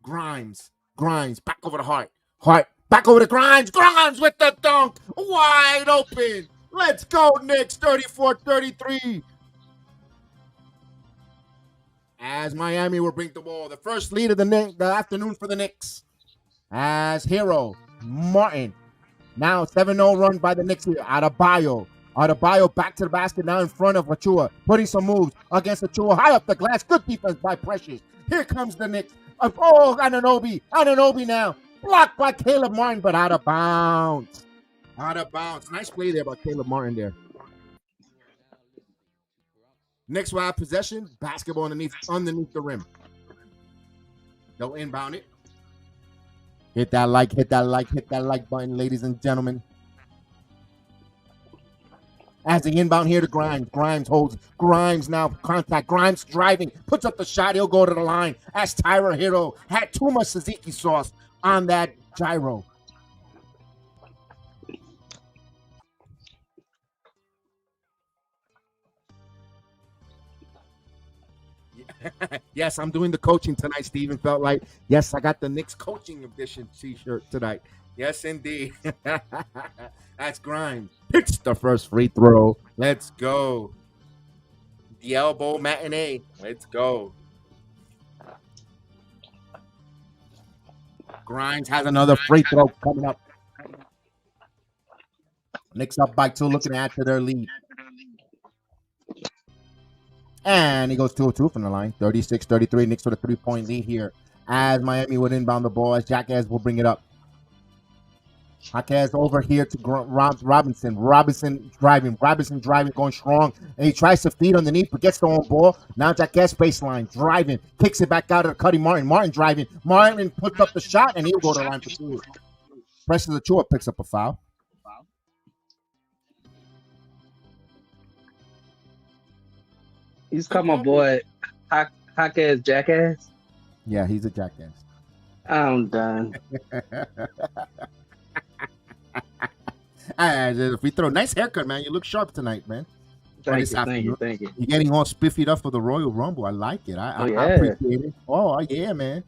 Grimes back over to Hart. Hart back over to Grimes. Grimes with the dunk. Wide open. Let's go, Knicks, 34-33. As Miami will bring the ball. The first lead of the afternoon for the Knicks. As Hero, Martin. Now 7-0 run by the Knicks here. Adebayo back to the basket now in front of Achua. Putting some moves against Achua. High up the glass. Good defense by Precious. Here comes the Knicks. Oh, Anunoby now. Blocked by Caleb Martin, but out of bounds. Out of bounds. Nice play there by Caleb Martin there. Knicks will have possession. Basketball underneath the rim. They'll inbound it. Hit that like button, ladies and gentlemen. As the inbound here to Grimes. Grimes holds. Grimes now contact. Grimes driving. Puts up the shot. He'll go to the line. As Tyra Hero had too much tzatziki sauce on that gyro. Yes, I'm doing the coaching tonight, Steven. Felt like, yes, I got the Knicks coaching edition t-shirt tonight. Yes, indeed. That's Grimes. Hits the first free throw. Let's go. The elbow matinee. Let's go. Grimes has another free throw coming up. Knicks up by 2, looking after their lead. And he goes 2-2 from the line. 36-33. Knicks with a 3-point lead here. As Miami would inbound the ball, as Jackass will bring it up. Jackass over here to Robinson. Robinson driving, going strong. And he tries to feed underneath, but gets the own ball. Now Jackass baseline, driving. Kicks it back out to Cuddy Martin. Martin driving. Martin puts up the shot, and he'll go to the line for 2. Precious Achua picks up a foul.
He's called my boy Hawk-ass Jackass.
Yeah, he's a jackass.
I'm done.
There's a free throw. Nice haircut, man. You look sharp tonight, man.
Thank you.
You're getting all spiffied up for the Royal Rumble. I like it. I appreciate it. Oh, yeah, man.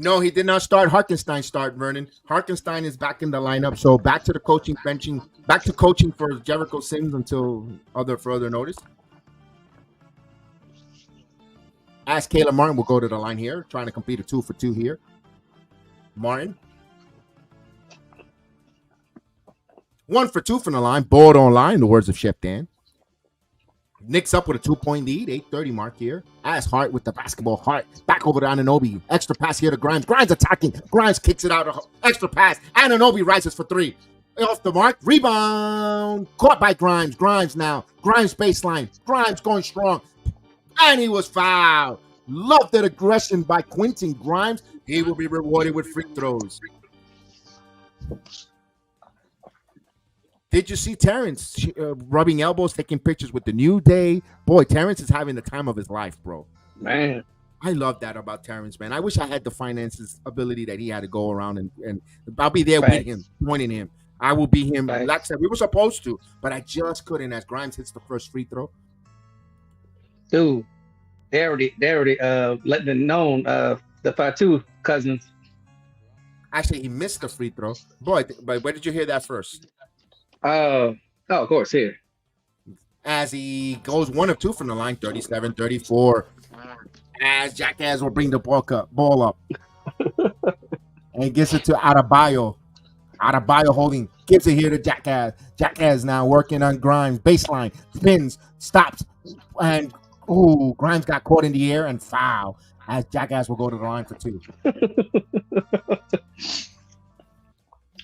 No, he did not start. Hartenstein start, Vernon. Hartenstein is back in the lineup. So back to the coaching benching. Back to coaching for Jericho Sims until further notice. As Caleb Martin will go to the line here, trying to complete a 2-for-2 here. Martin. 1-for-2 from the line. Board on line, in the words of Chef Dan. Knicks up with a 2-point lead, 8:30 mark here. As Hart with the basketball. Hart back over to Anunoby. Extra pass here to Grimes. Grimes attacking. Grimes kicks it out. Extra pass. Anunoby rises for 3. Off the mark. Rebound. Caught by Grimes. Grimes now. Grimes baseline. Grimes going strong. And he was fouled. Love that aggression by Quentin Grimes. He will be rewarded with free throws. Did you see Terrence rubbing elbows, taking pictures with the New Day? Boy, Terrence is having the time of his life, bro.
Man.
I love that about Terrence, man. I wish I had the finances ability that he had to go around and I'll be there with him, pointing him. I will be him. Like I said, we were supposed to, but I just couldn't as Grimes hits the first free throw.
Dude, they already let them known the Fatu cousins.
Actually, he missed the free throw. Boy, but where did you hear that first?
Oh, of course, here.
As he goes 1 of 2 from the line, 37-34. As Jackass will bring the ball up. And gets it to Adebayo. Adebayo holding, gives it here to Jackass. Jackass now working on Grimes. Baseline, spins, stops. And, Grimes got caught in the air and foul. As Jackass will go to the line for 2.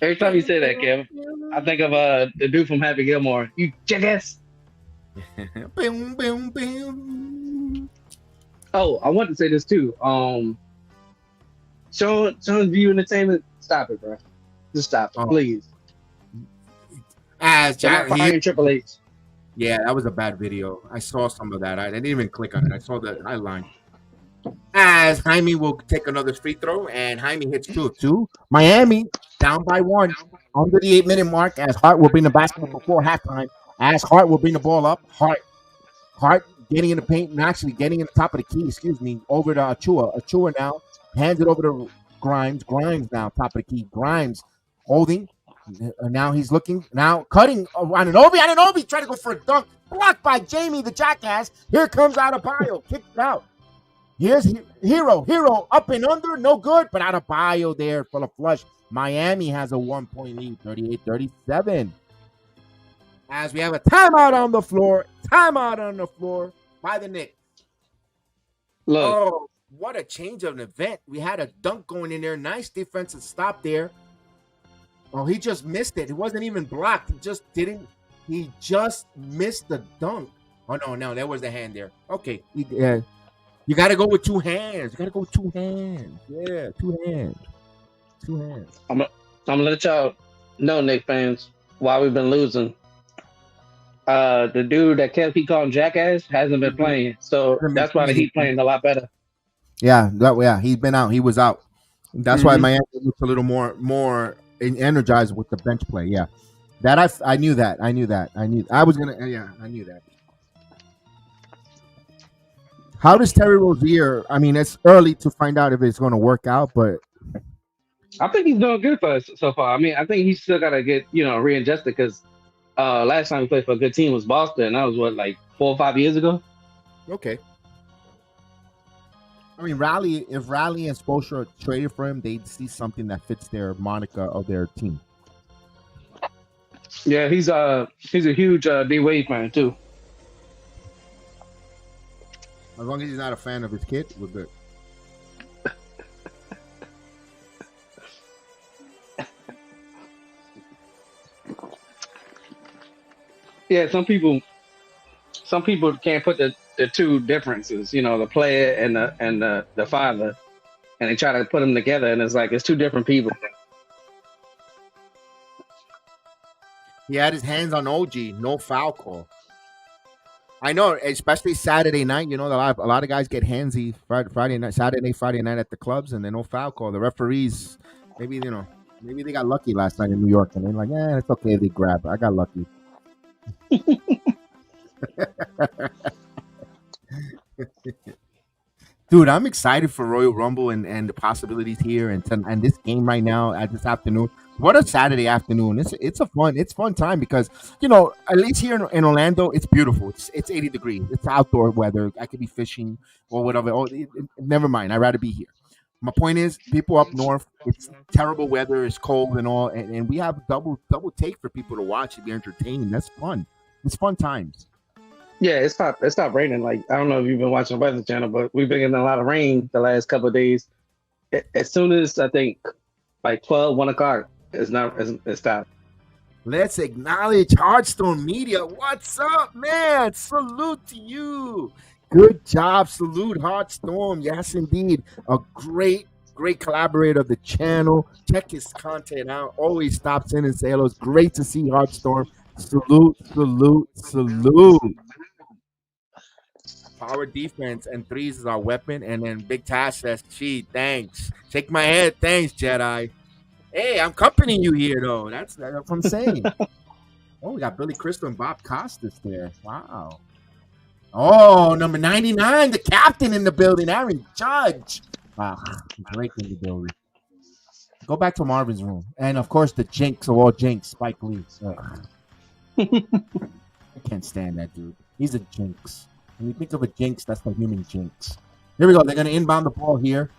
Every time you say that, Kevin, I think of the dude from Happy Gilmore. You jackass.
Boom, boom, boom.
Oh, I want to say this too. Showing View Entertainment, stop it, bro. Just stop it, please.
As
Triple H.
Yeah, that was a bad video. I saw some of that. I didn't even click on it. I saw the highline. As Jaime will take another free throw, and Jaime hits 2 of 2. Miami down by 1 under the 8-minute mark. As Hart will bring the basketball before halftime. As Hart will bring the ball up. Hart getting in the paint and actually getting in the top of the key. Over to Achua. Achua now hands it over to Grimes. Grimes now top of the key. Grimes holding. Now he's looking. Now cutting. Anunoby trying to go for a dunk. Blocked by Jamie, the jackass. Here comes Adebayo. Kicked out. Here's Hero up and under. No good. But Adebayo there for the flush. Miami has a 1-point lead, 38-37. As we have a timeout on the floor. Timeout on the floor by the Knicks.
Look,
Oh, what a change of an event. We had a dunk going in there. Nice defensive stop there. Oh, he just missed it. It wasn't even blocked. He just missed the dunk. Oh, no, there was the hand there. Okay. You got to go with two hands. Yeah, two hands.
I'm gonna let y'all know, Knicks fans, why we've been losing. The dude that keep calling jackass hasn't been playing, so that's why the Heat playing a lot better.
Yeah, he's been out. He was out. That's why Miami looks a little more energized with the bench play. Yeah, that I knew that. I knew that. I knew that. How does Terry Rozier? I mean, it's early to find out if it's going to work out, but
I think he's doing good for us so far. I mean, I think he's still got to get readjusted because last time he played for a good team was Boston. And that was like 4 or 5 years ago.
Okay. I mean, if Riley and Spoelstra traded for him, they'd see something that fits their moniker of their team.
Yeah, he's a huge D Wade fan too.
As long as he's not a fan of his kid, we're good.
Yeah, some people can't put the two differences, the player and the father, and they try to put them together, and it's like it's two different people.
He had his hands on OG, no foul call. I know, especially Saturday night. A lot of guys get handsy Friday night at the clubs, and then no foul call. The referees, maybe they got lucky last night in New York, and they're like, it's okay, they grab. I got lucky. Dude, I'm excited for Royal Rumble and the possibilities here and this game right now at this afternoon. What a Saturday afternoon! It's fun time because at least here in Orlando it's beautiful. It's 80 degrees. It's outdoor weather. I could be fishing or whatever. Never mind. I'd rather be here. My point is, people up north, it's terrible weather. It's cold and all, and we have double take for people to watch and be entertained. That's fun. It's fun times.
Yeah, it's stopped raining. Like, I don't know if you've been watching the Weather Channel, but we've been getting a lot of rain the last couple of days. As soon as I think like 1 o'clock, it's stopped.
Let's acknowledge Hearthstone Media. What's up, man? Salute to you. Good job. Salute Hearthstone. Yes, indeed. A great collaborator of the channel. Check his content out. Always stops in and say hello. It's great to see Hearthstone. Salute. Power defense and threes is our weapon. And then Big Tash says, gee, thanks. Shake my head. Thanks, Jedi. Hey, I'm accompanying you here, though. That's what I'm saying. Oh, we got Billy Crystal and Bob Costas there. Wow. Oh, number 99, the captain in the building, Aaron Judge. Wow, Drake in the building. Go back to Marvin's room. And, of course, the jinx of all jinx, Spike Lee. I can't stand that dude. He's a jinx. When you think of a jinx, that's the human jinx. Here we go. They're going to inbound the ball here.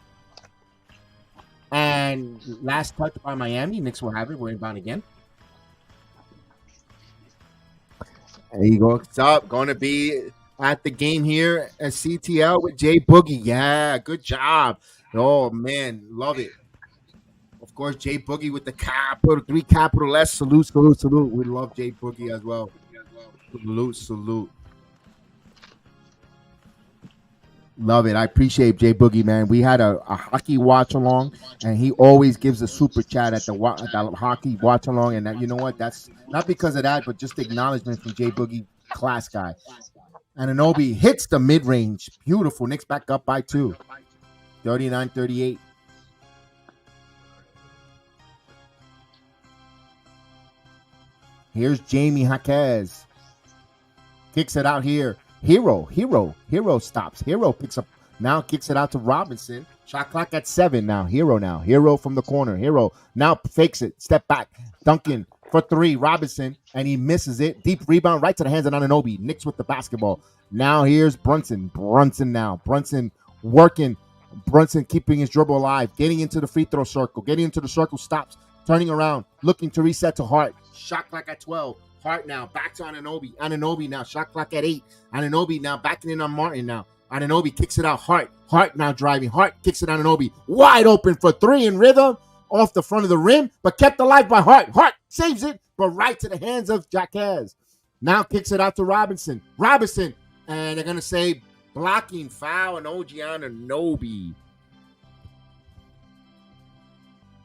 And last touch by Miami. Knicks will have it. We're inbound again. There you go. What's up? Going to be at the game here at CTL with Jay Boogie. Yeah, good job. Oh, man. Love it. Of course, Jay Boogie with the capital 3 capital S. Salute. We love Jay Boogie as well. Salute. Love it. I appreciate Jay Boogie, man. We had a hockey watch along, and he always gives a super chat at the hockey watch along. And you know what? That's not because of that, but just acknowledgement from Jay Boogie, class guy. And Anunoby hits the mid range. Beautiful. Knicks back up by 2. 39-38. Here's Jamie Jaquez. Kicks it out here. Hero stops. Hero picks up, now kicks it out to Robinson. Shot clock at 7 now. Hero from the corner. Hero now fakes it. Step back. Duncan for 3. Robinson, and he misses it. Deep rebound right to the hands of Anunoby. Knicks with the basketball. Now here's Brunson. Brunson working. Brunson keeping his dribble alive. Getting into the free throw circle. Getting into the circle. Stops. Turning around. Looking to reset to Hart. Shot clock at 12. Hart now. Back to Anunoby. Anunoby now. Shot clock at 8. Anunoby now backing in on Martin now. Anunoby kicks it out. Hart now driving. Hart kicks it out. Anunoby wide open for 3 in rhythm off the front of the rim, but kept alive by Hart. Hart saves it, but right to the hands of Jacquez. Now kicks it out to Robinson. And they're going to say blocking foul and OG Anunoby.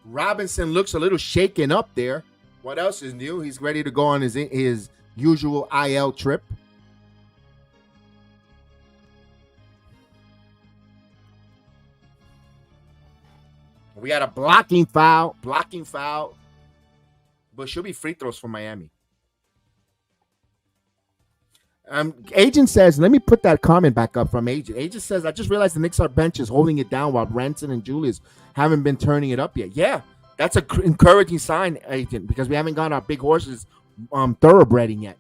Robinson looks a little shaken up there. What else is new? He's ready to go on his usual IL trip. We got a blocking foul, but should be free throws for Miami. Agent says, let me put that comment back up from Agent. Agent says, I just realized the Knicks are bench is holding it down while Ranson and Julius haven't been turning it up yet. Yeah, that's an encouraging sign, Agent, because we haven't got our big horses thoroughbreding yet.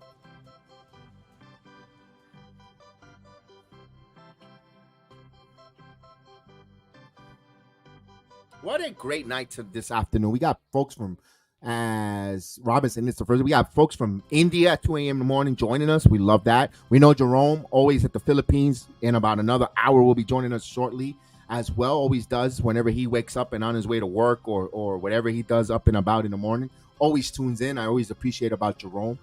What a great night this afternoon. We got folks from, as Robinson is the first, we got folks from India at 2 a.m. in the morning joining us. We love that. We know Jerome, always at the Philippines. In about another hour, will be joining us shortly as well. Always does whenever he wakes up and on his way to work or whatever he does up and about in the morning. Always tunes in. I always appreciate about Jerome.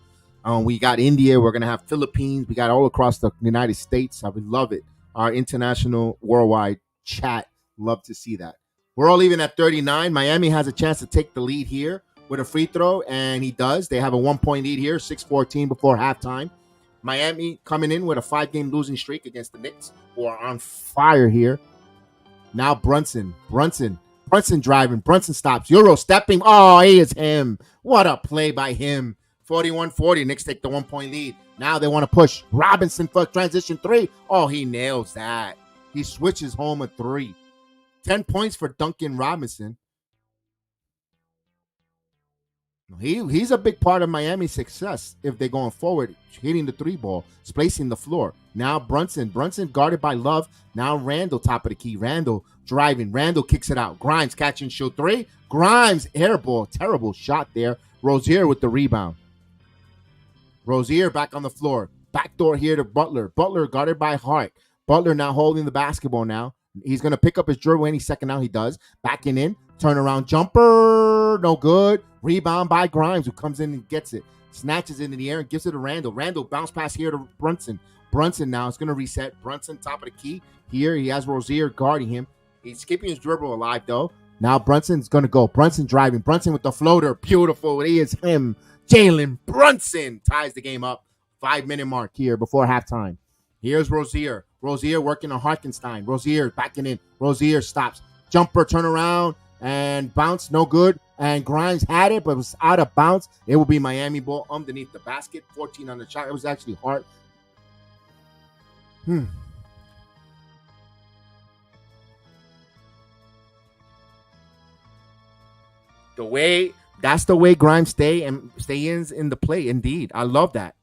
We got India. We're going to have Philippines. We got all across the United States. I would love it. Our international worldwide chat. Love to see that. We're all leaving at 39. Miami has a chance to take the lead here with a free throw, and he does. They have a 1-point lead here, 6:14 before halftime. Miami coming in with a 5-game losing streak against the Knicks, who are on fire here. Now Brunson driving. Brunson stops. Euro stepping. Oh, he is him. What a play by him. 41-40. Knicks take the 1-point lead. Now they want to push. Robinson for transition 3. Oh, he nails that. He switches home a 3. 10 points for Duncan Robinson. He's a big part of Miami's success if they're going forward, hitting the 3 ball, spacing the floor. Now Brunson guarded by Love. Now Randall, top of the key. Randall driving. Randall kicks it out. Grimes catch and shoot 3. Grimes air ball. Terrible shot there. Rozier with the rebound. Rozier back on the floor. Backdoor here to Butler. Butler guarded by Hart. Butler now holding the basketball now. He's going to pick up his dribble any second now. He does. Backing in. Turnaround jumper. No good. Rebound by Grimes, who comes in and gets it. Snatches it in the air and gives it to Randall. Randall bounce pass here to Brunson. Brunson now is going to reset. Brunson top of the key. Here he has Rozier guarding him. He's keeping his dribble alive, though. Now Brunson's going to go. Brunson driving. Brunson with the floater. Beautiful. He is him. Jalen Brunson ties the game up. 5-minute mark here before halftime. Here's Rozier. Rozier working on Hartenstein. Rozier backing in. Rozier stops. Jumper, turn around, and bounce. No good. And Grimes had it, but it was out of bounds. It will be Miami ball underneath the basket. 14 on the shot. It was actually hard. That's the way Grimes stays in the play. Indeed. I love that.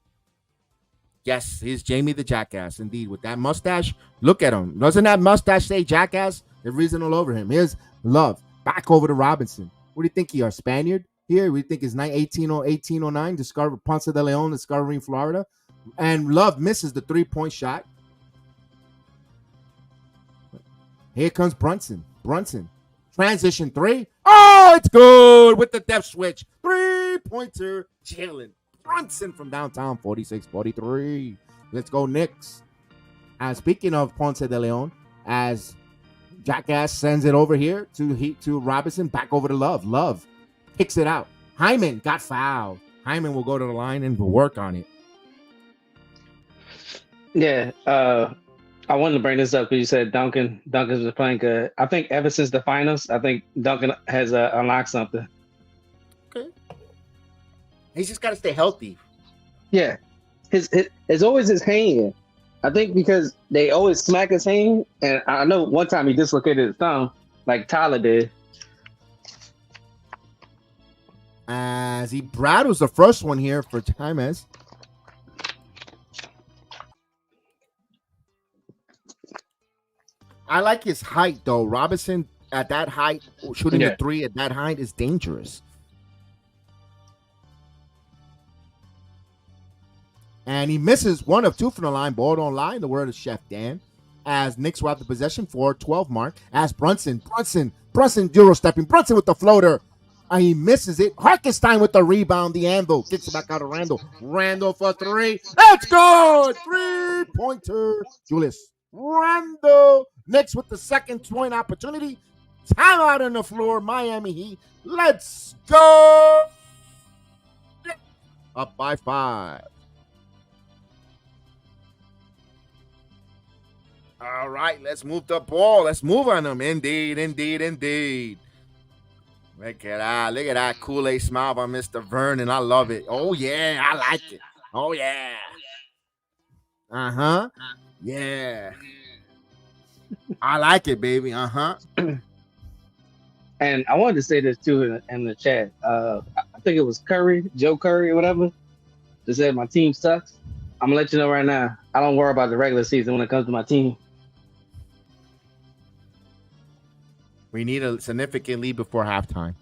Yes, he's Jamie the Jackass, indeed. With that mustache, look at him. Doesn't that mustache say Jackass? There's reason all over him. Here's Love. Back over to Robinson. What do you think he are, Spaniard? Here, we think is 1809, discovered Ponce de Leon, discovering Florida. And Love misses the 3-point shot. Here comes Brunson. Transition 3. Oh, it's good with the depth switch. 3-pointer, Jalen Brunson from downtown, 46-43. Let's go, Knicks. And speaking of Ponce de Leon, as Jackass sends it over here to Robinson, back over to Love. Love kicks it out. Hyman got fouled. Hyman will go to the line and will work on it.
Yeah, I wanted to bring this up because you said Duncan's been playing good. I think ever since the finals, I think Duncan has unlocked something.
Okay. He's just got to stay healthy.
Yeah. It's always his hand. I think because they always smack his hand, and I know one time he dislocated his thumb, like Tyler did.
As he brattles the first one here for James. I like his height, though. Robinson, at that height, shooting the three at that height is dangerous. And he misses 1 of 2 from the line. Ball on line, the word of Chef Dan. As Knicks will have the possession for 12 mark. As Brunson, Euro stepping. Brunson with the floater. He misses it. Hartenstein with the rebound. The anvil kicks it back out of Randall. Randall for 3. Let's go! 3-pointer. Julius Randall. Knicks with the second point opportunity. Timeout on the floor. Miami Heat. Let's go! Up by 5. All right, let's move the ball. Let's move on them. Indeed. Look at that Kool-Aid smile by Mr. Vernon. I love it. Oh, yeah, I like it. Oh, yeah. Uh-huh. Yeah. I like it, baby. Uh-huh.
And I wanted to say this, too, in the chat. I think it was Joe Curry or whatever, that said my team sucks. I'm going to let you know right now, I don't worry about the regular season when it comes to my team.
We need a significant lead before halftime.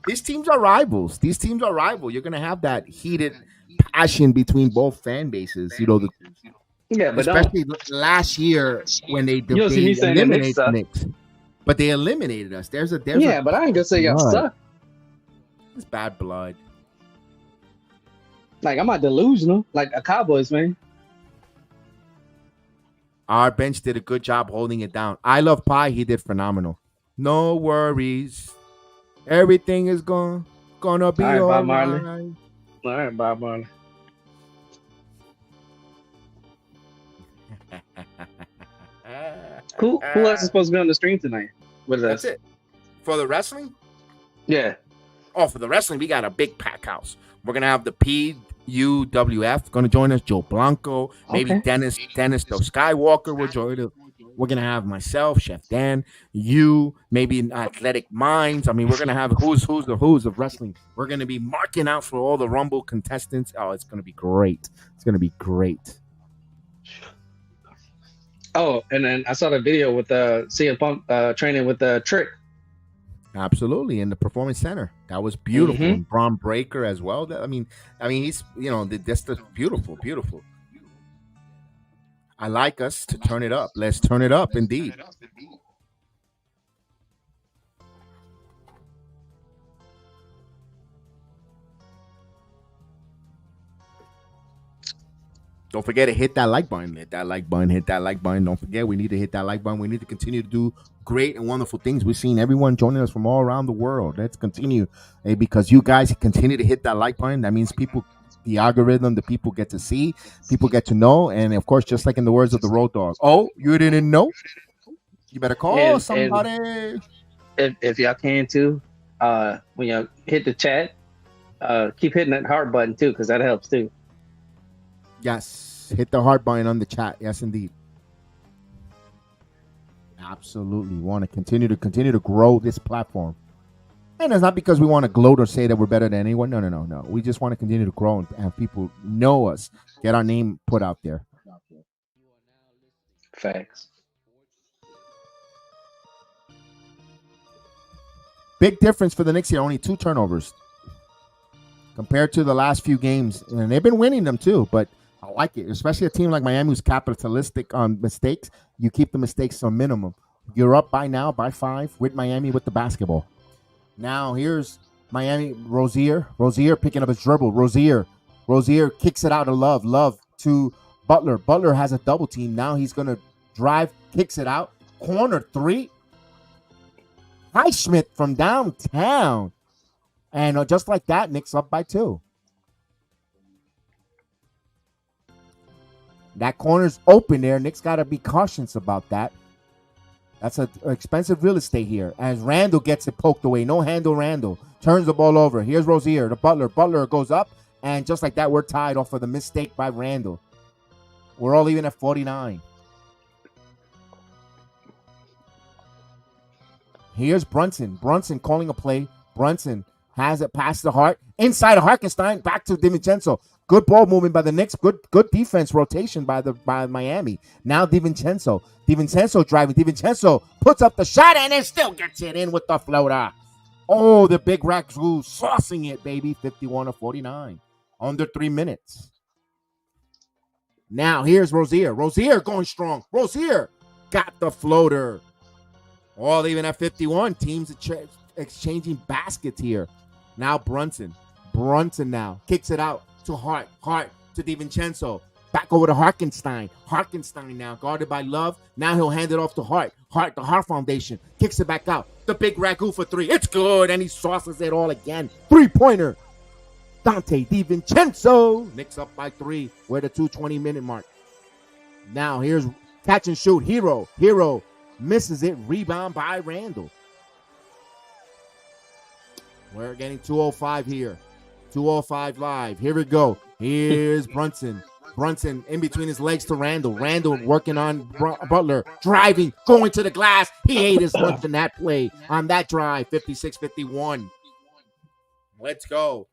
These teams are rivals. You're going to have that heated passion between both fan bases. But especially last year when they eliminated the Knicks. But they eliminated us. But I ain't
going to say y'all suck.
It's bad blood.
Like, I'm not delusional, like a Cowboys fan.
Our bench did a good job holding it down. I love Pie. He did phenomenal. No worries. Everything is gonna be all right.
Bob Marley. All right, Bob Marley. Who else is supposed to be on the stream tonight with us?
That's it. For the wrestling?
Yeah.
Oh, for the wrestling, we got a big pack house. We're going to have the PUWF going to join us, Joe Blanco, maybe Dennis the Skywalker will join us. We're going to have myself, Chef Dan, you, maybe Athletic Minds. I mean, we're going to have who's of wrestling. We're going to be marking out for all the Rumble contestants. Oh, it's going to be great.
Oh, and then I saw the video with CM Punk training with Trick.
Absolutely, in the Performance Center. That was beautiful. Mm-hmm. And Braun Breaker as well. I mean, he's, that's the beautiful. I like us to turn it up. Let's turn it up, indeed. Don't forget to hit that like button. Don't forget, we need to hit that like button. We need to continue to do great and wonderful things. We're seeing everyone joining us from all around the world. Let's continue, because you guys continue to hit that like button. That means the algorithm, the people get to see, people get to know. And of course, just like in the words of the Road Dog, oh, you didn't know? You better call somebody.
If y'all can too, when you hit the chat, keep hitting that heart button too, because that helps too.
Yes, hit the heart button on the chat. Yes, indeed. Absolutely, we want to continue to grow this platform, and it's not because we want to gloat or say that we're better than anyone. No. We just want to continue to grow and have people know us, get our name put out there.
Facts.
Big difference for the Knicks here. Only 2 turnovers compared to the last few games, and they've been winning them too. But I like it, especially a team like Miami who's capitalistic on mistakes. You keep the mistakes to a minimum. You're up by 5 with Miami with the basketball. Now here's Miami. Rozier picking up his dribble. Rozier kicks it out to Love to Butler. Butler has a double team. Now he's going to drive, kicks it out. Corner 3. Highsmith from downtown. And just like that, Knicks up by 2. That corner's open there. Knicks got to be cautious about that. That's an expensive real estate here. As Randall gets it poked away. No handle Randall. Turns the ball over. Here's Rozier to Butler. Butler goes up. And just like that, we're tied off of the mistake by Randall. We're all even at 49. Here's Brunson. Brunson calling a play. Brunson has it past the Hart. Inside of Harkenstein. Back to DiVincenzo. Good ball movement by the Knicks. Good defense rotation by Miami. Now DiVincenzo. DiVincenzo driving. DiVincenzo puts up the shot and then still gets it in with the floater. Oh, the big Ragu saucing it, baby. 51-49. Under 3 minutes. Now here's Rozier. Rozier going strong. Rozier got the floater. All even at 51. Teams exchanging baskets here. Now Brunson. Brunson now kicks it out to Hart. Hart to DiVincenzo. Back over to Harkenstein. Harkenstein now guarded by Love. Now he'll hand it off to Hart. Hart, the Hart Foundation. Kicks it back out. The big Ragu for 3. It's good. And he sauces it all again. 3-pointer. Dante DiVincenzo. Knicks up by 3. We're at the 2:20-minute mark. Now here's catch and shoot. Hero. Hero misses it. Rebound by Randall. We're getting 2:05 here. 2:05 live. Here we go. Here's Brunson. Brunson in between his legs to Randall. Randall working on Butler. Driving. Going to the glass. He ate his lunch in that play. On that drive. 56-51. Let's go.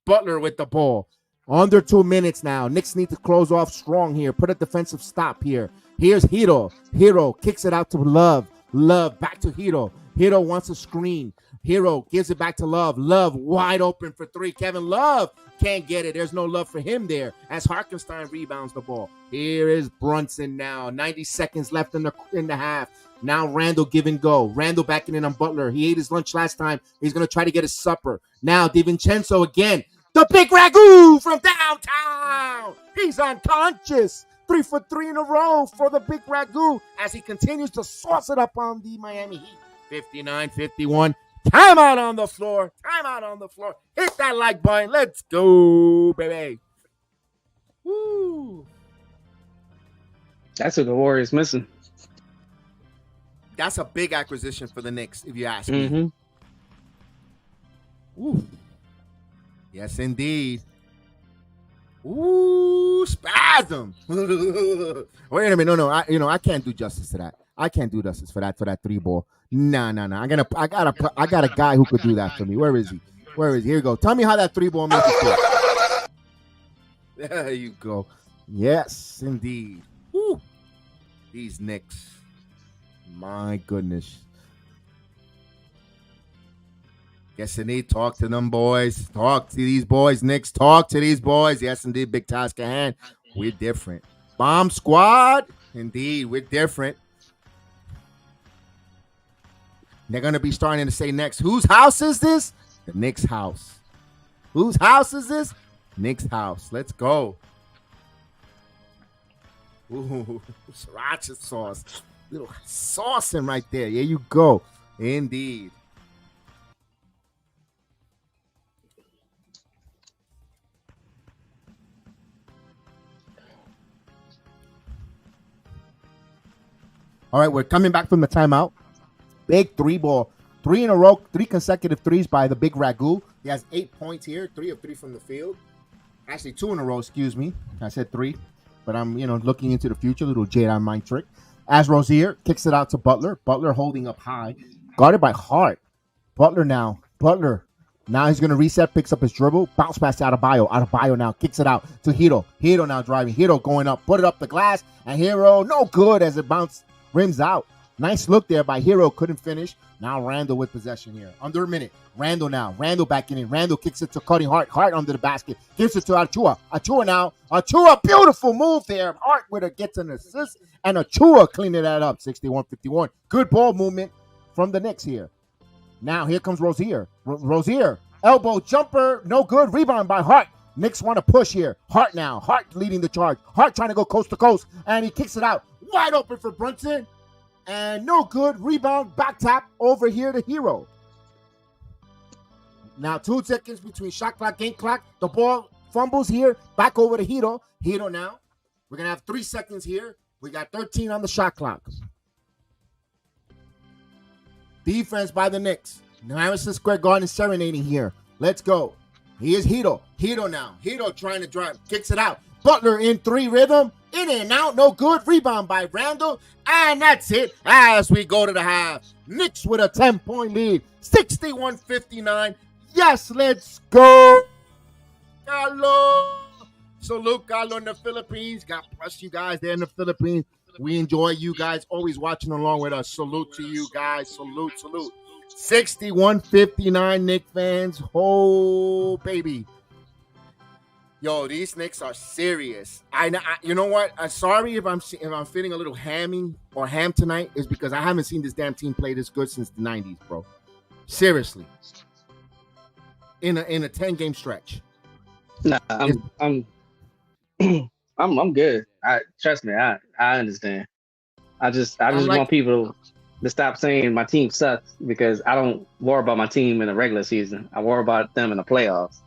Butler with the ball. Under 2 minutes now. Knicks need to close off strong here. Put a defensive stop here. Here's Hero. Hero kicks it out to Love. Love back to Hero. Hero wants a screen. Hero gives it back to Love. Love wide open for 3. Kevin Love can't get it. There's no love for him there as Harkenstein rebounds the ball. Here is Brunson now. 90 seconds left in the half. Now Randall give and go. Randall backing in on Butler. He ate his lunch last time. He's going to try to get his supper. Now DiVincenzo again. The big Ragu from downtown. He's unconscious. 3 for 3 in a row for the big Ragu as he continues to sauce it up on the Miami Heat. 59-51. Timeout on the floor. Timeout on the floor. Hit that like button. Let's go, baby. Woo.
That's what the Warriors missing.
That's a big acquisition for the Knicks, if you ask me. Ooh. Yes, indeed. Ooh, spasm. Wait a minute. No. I can't do justice to that. I can't do justice for that 3-ball. No. I got a guy who could do that for me. Where is he? Here you go. Tell me how that 3-ball makes you feel. There you go. Yes, indeed. Woo. These Knicks. My goodness. Yes, indeed. Talk to them boys. Talk to these boys, Knicks. Talk to these boys. Yes, indeed. Big task at hand. We're different. Bomb squad. Indeed, we're different. They're going to be starting to say next, whose house is this? The Knicks' house. Whose house is this? Knicks' house. Let's go. Ooh, sriracha sauce. Little saucing right there. There you go. Indeed. All right, we're coming back from the timeout. Big 3-ball. 3 in a row, 3 consecutive threes by the big Ragu. He has 8 points here, 3 of 3 from the field. Actually, 2 in a row, excuse me. I said 3, but I'm, looking into the future, little JEDI mind trick. As Rozier kicks it out to Butler. Butler holding up high, guarded by Hart. Butler now he's going to reset, picks up his dribble, bounce pass to Adebayo. Adebayo now kicks it out to Hero. Hero now driving. Hero going up, put it up the glass, and Hero, no good as it rims out. Nice look there by Hero, couldn't finish. Now Randall with possession here. Under a minute. Randall now. Randall backing in. Randall kicks it to Cutting Hart. Hart under the basket. Gives it to Achua. Achua now. Achua, beautiful move there. Hart with her gets an assist. And Achua cleaning that up. 61-51. Good ball movement from the Knicks here. Now here comes Rozier. Rozier. Elbow jumper. No good. Rebound by Hart. Knicks want to push here. Hart now. Hart leading the charge. Hart trying to go coast to coast. And he kicks it out. Wide open for Brunson. And no good. Rebound, back tap over here to Hero. Now 2 seconds between shot clock, game clock. The ball fumbles here. Back over to Hero. Hero now. We're going to have 3 seconds here. We got 13 on the shot clock. Defense by the Knicks. Madison Square Garden serenading here. Let's go. Here's Hero. Hero now. Hero trying to drive. Kicks it out. Butler in 3 rhythm. In and out, no good. Rebound by Randall. And that's it as we go to the half. Knicks with a 10-point lead. 61-59. Yes, let's go. Carlo. Salute Carlo in the Philippines. God bless you guys there in the Philippines. We enjoy you guys always watching along with us. Salute to you guys. Salute. 61-59 Knicks fans. Oh, baby. Yo, these Knicks are serious. You know what? I'm sorry if I'm feeling a little ham tonight. Is because I haven't seen this damn team play this good since the 90s, bro. Seriously. In a 10-game stretch.
Nah, I'm good. Trust me, I understand. I just want people to stop saying my team sucks, because I don't worry about my team in the regular season. I worry about them in the playoffs.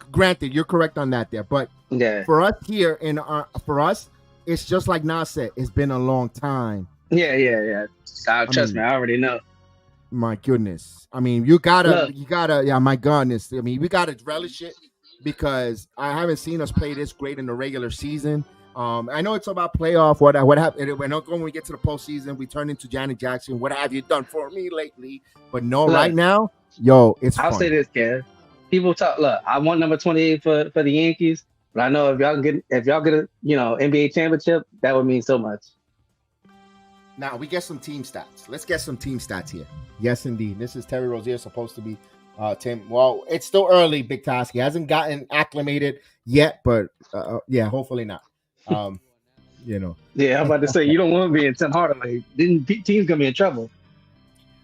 Granted, you're correct on that there, but
yeah,
for us here for us, it's just like Nas said. It's been a long time.
Yeah. Trust me, I already know.
My goodness, I mean, you gotta. Yeah, my goodness. I mean, we gotta relish it, because I haven't seen us play this great in the regular season. I know it's about playoff. What happened? When we get to the postseason, we turn into Janet Jackson. What have you done for me lately? But no, right now, yo, it's.
I'll say this, Kev. People talk. Look, I want number 28 for the Yankees, but I know if y'all get a NBA championship, that would mean so much.
Now we get some team stats. Let's get some team stats here. Yes, indeed. This is Terry Rozier supposed to be Tim. Well, it's still early, Big Task. He hasn't gotten acclimated yet, but yeah, hopefully not.
Yeah, I'm about to say, you don't want to be in Tim Hardaway. Then team's gonna be in trouble.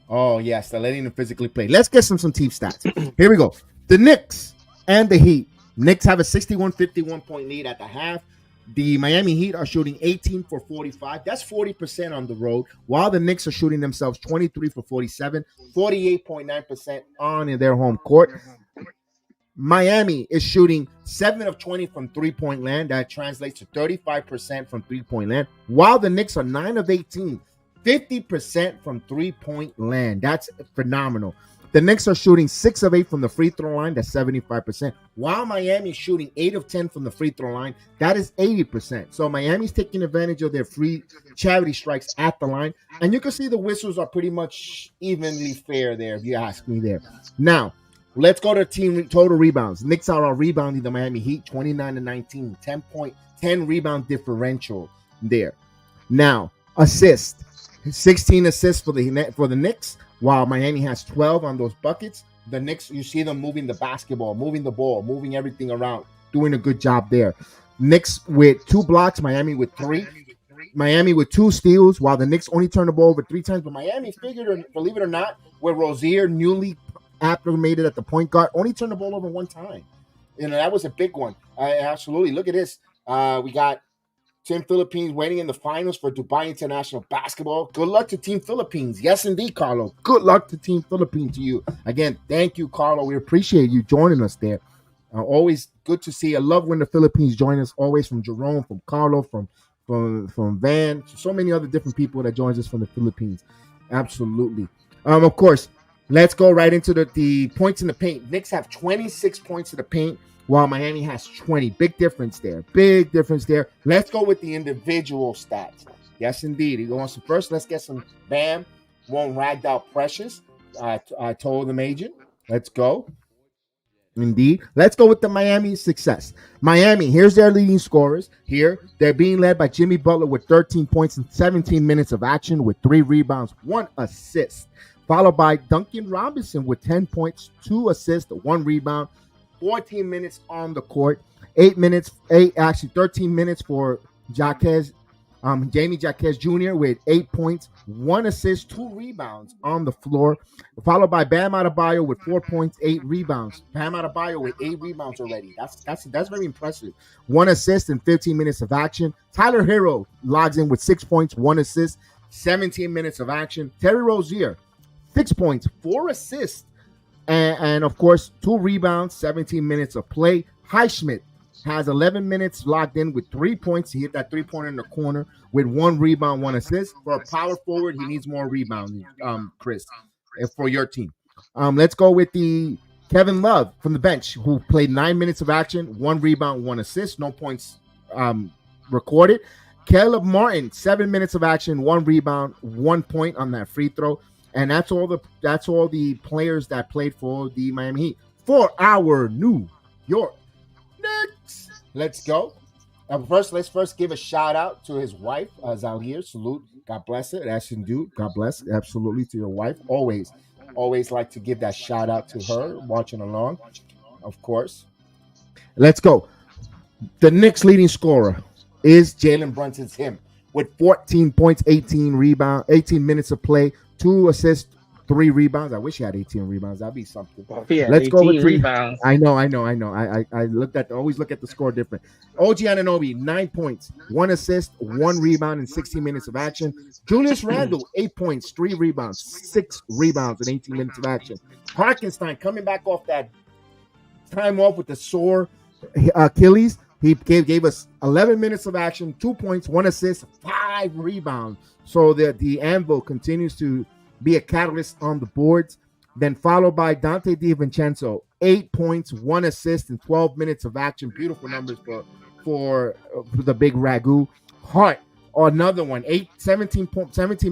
Oh yes, they're letting him physically play. Let's get some team stats. Here we go. The Knicks and the Heat. Knicks have a 61-51 point lead at the half. The Miami Heat are shooting 18 for 45. That's 40% on the road, while the Knicks are shooting themselves 23 for 47, 48.9% on their home court. Miami is shooting 7 of 20 from three-point land. That translates to 35% from three-point land, while the Knicks are 9 of 18, 50% from three-point land. That's phenomenal. The Knicks are shooting 6 of 8 from the free throw line. That's 75%. While Miami is shooting 8 of 10 from the free throw line. That is 80%. So Miami's taking advantage of their free charity strikes at the line. And you can see the whistles are pretty much evenly fair there, if you ask me there. Now, let's go to team total rebounds. Knicks are rebounding the Miami Heat 29-19. 10 rebound differential there. Now, assist. 16 assists for the Knicks. While Miami has 12 on those buckets, the Knicks, you see them moving the basketball, moving the ball, moving everything around, doing a good job there. Knicks with 2 blocks, Miami with 3. Miami with 2 steals, while the Knicks only turned the ball over 3 times. But Miami, believe it or not, with Rozier newly acclimated at the point guard, only turned the ball over 1 time. That was a big one. Absolutely. Look at this. We got Team Philippines waiting in the finals for Dubai International Basketball. Good luck to Team Philippines. Yes, indeed, Carlo. Good luck to Team Philippines to you. Again, thank you, Carlo. We appreciate you joining us there. Always good to see. I love when the Philippines join us. Always from Jerome, from Carlo, from Van. So many other different people that joins us from the Philippines. Absolutely. Of course, let's go right into the points in the paint. Knicks have 26 points in the paint, while Miami has 20. Big difference there. Let's go with the individual stats. Yes, indeed. He wants to first. Let's get some Bam. Won't ragged out Precious. I told the agent. Let's go. Indeed. Let's go with the Miami success. Miami, here's their leading scorers. Here, they're being led by Jimmy Butler with 13 points in 17 minutes of action with 3 rebounds, 1 assist. Followed by Duncan Robinson with 10 points, 2 assists, 1 rebound. 14 minutes on the court, 13 minutes for Jamie Jaquez Jr. with 8 points, 1 assist, 2 rebounds on the floor, followed by Bam Adebayo with 4 points, 8 rebounds. Bam Adebayo with 8 rebounds already. That's very impressive. 1 assist in 15 minutes of action. Tyler Hero logs in with 6 points, 1 assist, 17 minutes of action. Terry Rozier, 6 points, 4 assists. And of course, 2 rebounds, 17 minutes of play. Highsmith has 11 minutes logged in with 3 points. He hit that 3-pointer in the corner with 1 rebound, 1 assist. For a power forward, he needs more rebounds, Chris, for your team. Let's go with the Kevin Love from the bench, who played 9 minutes of action, 1 rebound, 1 assist, no points recorded. Caleb Martin, 7 minutes of action, 1 rebound, 1 point on that free throw. And that's all the players that played for the Miami Heat. For our New York Knicks. Let's go. Let's first give a shout out to his wife, Zalir. Salute. God bless it. That's indeed. God bless. Absolutely to your wife. Always like to give that shout out to her watching along, of course. Let's go. The Knicks leading scorer is Jalen Brunson's him with 14 points, 18 minutes of play, 2 assists, 3 rebounds. I wish he had 18 rebounds. That'd be something.
Let's go with rebounds.
I know. I always look at the score different. OG Anunoby, 9 points, 1 assist, 1 rebound in 16 minutes of action. Julius Randle, 8 points, 3 rebounds, 6 rebounds in 18 minutes of action. Hartenstein coming back off that time off with the sore Achilles. He gave us 11 minutes of action, 2 points, 1 assist, 5 rebounds. So the Anvil continues to be a catalyst on the boards. Then followed by Dante DiVincenzo, 8 points, 1 assist, and 12 minutes of action. Beautiful numbers for the big Ragu. Hart, another one, 17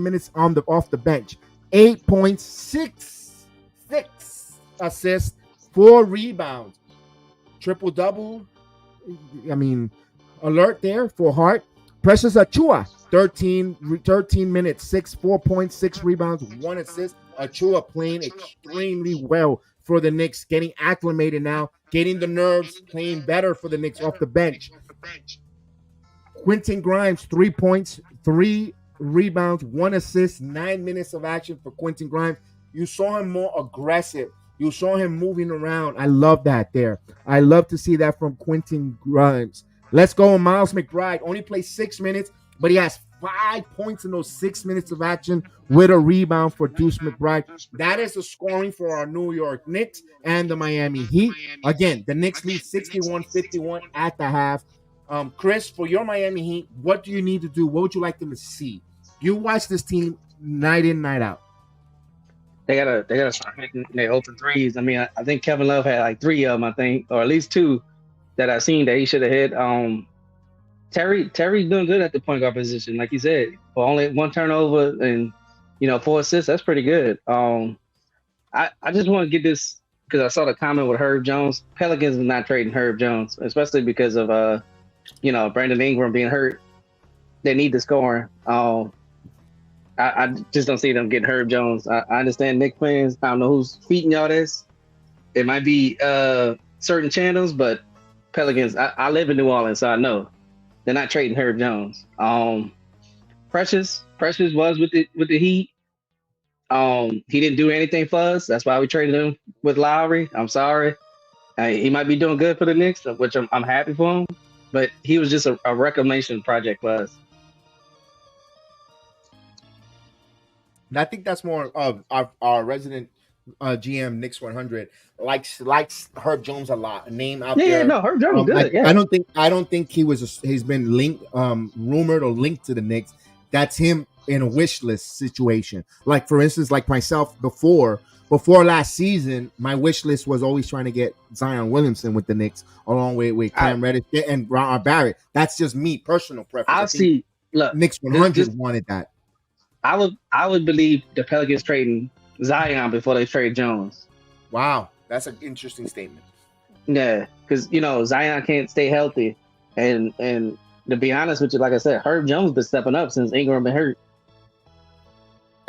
minutes off the bench, 8 points, 6 assists, 4 rebounds, triple double. I mean, alert there for Hart. Precious Achua, 13 minutes, 4 points, 6 rebounds, 1 assist. Achua playing extremely well for the Knicks, getting acclimated now, getting the nerves, playing better for the Knicks off the bench. Quentin Grimes, 3 points, 3 rebounds, 1 assist, 9 minutes of action for Quentin Grimes. You saw him more aggressive. You saw him moving around. I love that there. I love to see that from Quentin Grimes. Let's go. Miles McBride only plays 6 minutes, but he has 5 points in those 6 minutes of action with a rebound for Deuce McBride. That is the scoring for our New York Knicks and the Miami Heat. Again, the Knicks lead 61-51 at the half. Chris, for your Miami Heat, what do you need to do? What would you like them to see? You watch this team night in, night out.
They gotta start hitting their open threes. I mean, I think Kevin Love had like 3 of them, I think, or at least 2 that I seen that he should have hit. Terry's doing good at the point guard position, like you said. For only 1 turnover and 4 assists, that's pretty good. I just want to get this because I saw the comment with Herb Jones. Pelicans is not trading Herb Jones, especially because of Brandon Ingram being hurt. They need the scoring. I just don't see them getting Herb Jones. I understand Knicks fans. I don't know who's feeding y'all this. It might be certain channels, but Pelicans. I live in New Orleans, so I know they're not trading Herb Jones. Precious was with the Heat. He didn't do anything for us. That's why we traded him with Lowry. I'm sorry. He might be doing good for the Knicks, which I'm happy for him. But he was just a reclamation project for us.
And I think that's more of our resident GM Knicks 100 likes Herb Jones a lot. A name out there.
Yeah, no, Herb Jones good. Yeah.
I don't think he's been linked, rumored or linked to the Knicks. That's him in a wish list situation. Like for instance, like myself before last season, my wish list was always trying to get Zion Williamson with the Knicks, along with Cam Reddish and Ron Barrett. That's just me, personal preference.
Look,
Knicks 100 wanted that.
I would believe the Pelicans trading Zion before they trade Jones.
Wow, that's an interesting statement.
Yeah, because Zion can't stay healthy, and to be honest with you, like I said, Herb Jones been stepping up since Ingram been hurt.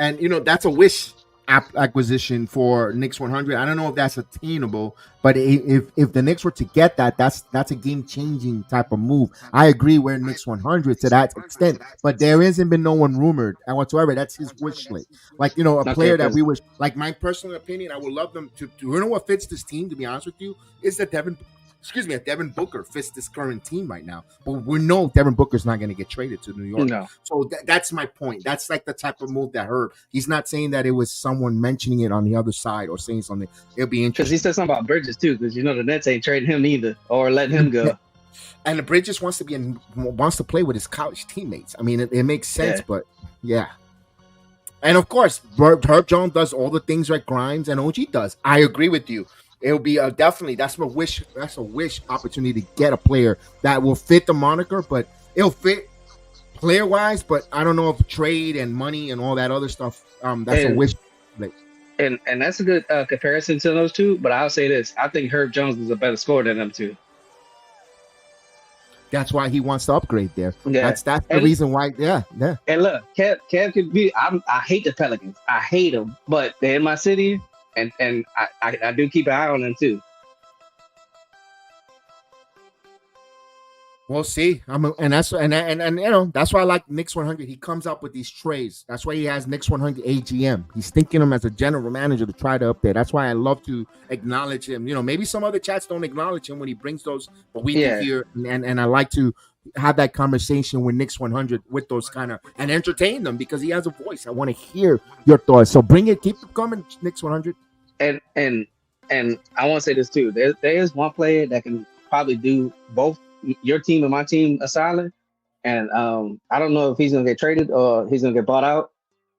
And that's a wish acquisition for Knicks 100. I don't know if that's attainable, but if the Knicks were to get that, that's a game changing type of move. I agree we're Knicks 100 to that extent, but there hasn't been no one rumored and whatsoever. That's his wish list. Like a player that we wish. Like my personal opinion, I would love them to. What fits this team? To be honest with you, is that Devin Booker fits this current team right now. But we know Devin Booker's not going to get traded to New York.
No.
So that's my point. That's like the type of move that hurt. He's not saying that it was someone mentioning it on the other side or saying something. It'll be interesting.
Because he said something about Bridges too, because the Nets ain't trading him either or letting him go.
And the Bridges wants to play with his college teammates. I mean, it makes sense, but yeah. And of course, Herb Jones does all the things like Grimes and OG does. I agree with you. It'll be definitely that's a wish. That's a wish opportunity to get a player that will fit the moniker, but it'll fit player wise. But I don't know if trade and money and all that other stuff. That's a wish.
And that's a good comparison to those two. But I'll say this: I think Herb Jones is a better scorer than them two.
That's why he wants to upgrade there. Yeah. That's the reason why. Yeah.
And look, Kev could be. I hate the Pelicans. I hate them, but they're in my city, and I do keep an eye on them too.
We'll see. And that's you know that's why I like Knicks 100. He comes up with these trades. That's why he has Knicks 100 AGM. He's thinking him as a general manager to try to up there. That's why I love to acknowledge him. You know, maybe some other chats don't acknowledge him when he brings those, but we do here. And I like to have that conversation with Knicks 100 with those kind of and entertain them because he has a voice. I want to hear your thoughts. So bring it, keep it coming, Knicks 100.
And I want to say this too. There is one player that can probably do both your team and my team a solid, and I don't know if he's gonna get traded or he's gonna get bought out,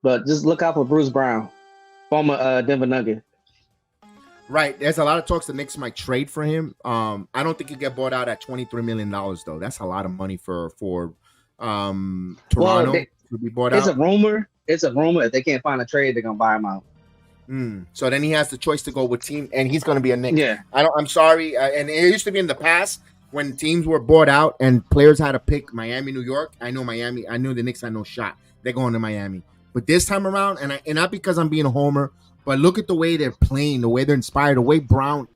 but just look out for Bruce Brown, former Denver Nugget.
Right, there's a lot of talks the Knicks might trade for him. I don't think he'll get bought out at $23 million though. That's a lot of money for Toronto to be bought out.
It's a rumor. If they can't find a trade, they're gonna buy him out.
So then he has the choice to go with team, and he's gonna be a Knicks.
Yeah,
I'm sorry, and it used to be in the past. When teams were bought out and players had to pick Miami, New York, I know the Knicks had no shot. They're going to Miami. But this time around, and not because I'm being a homer, but look at the way they're playing, the way they're inspired, the way Brown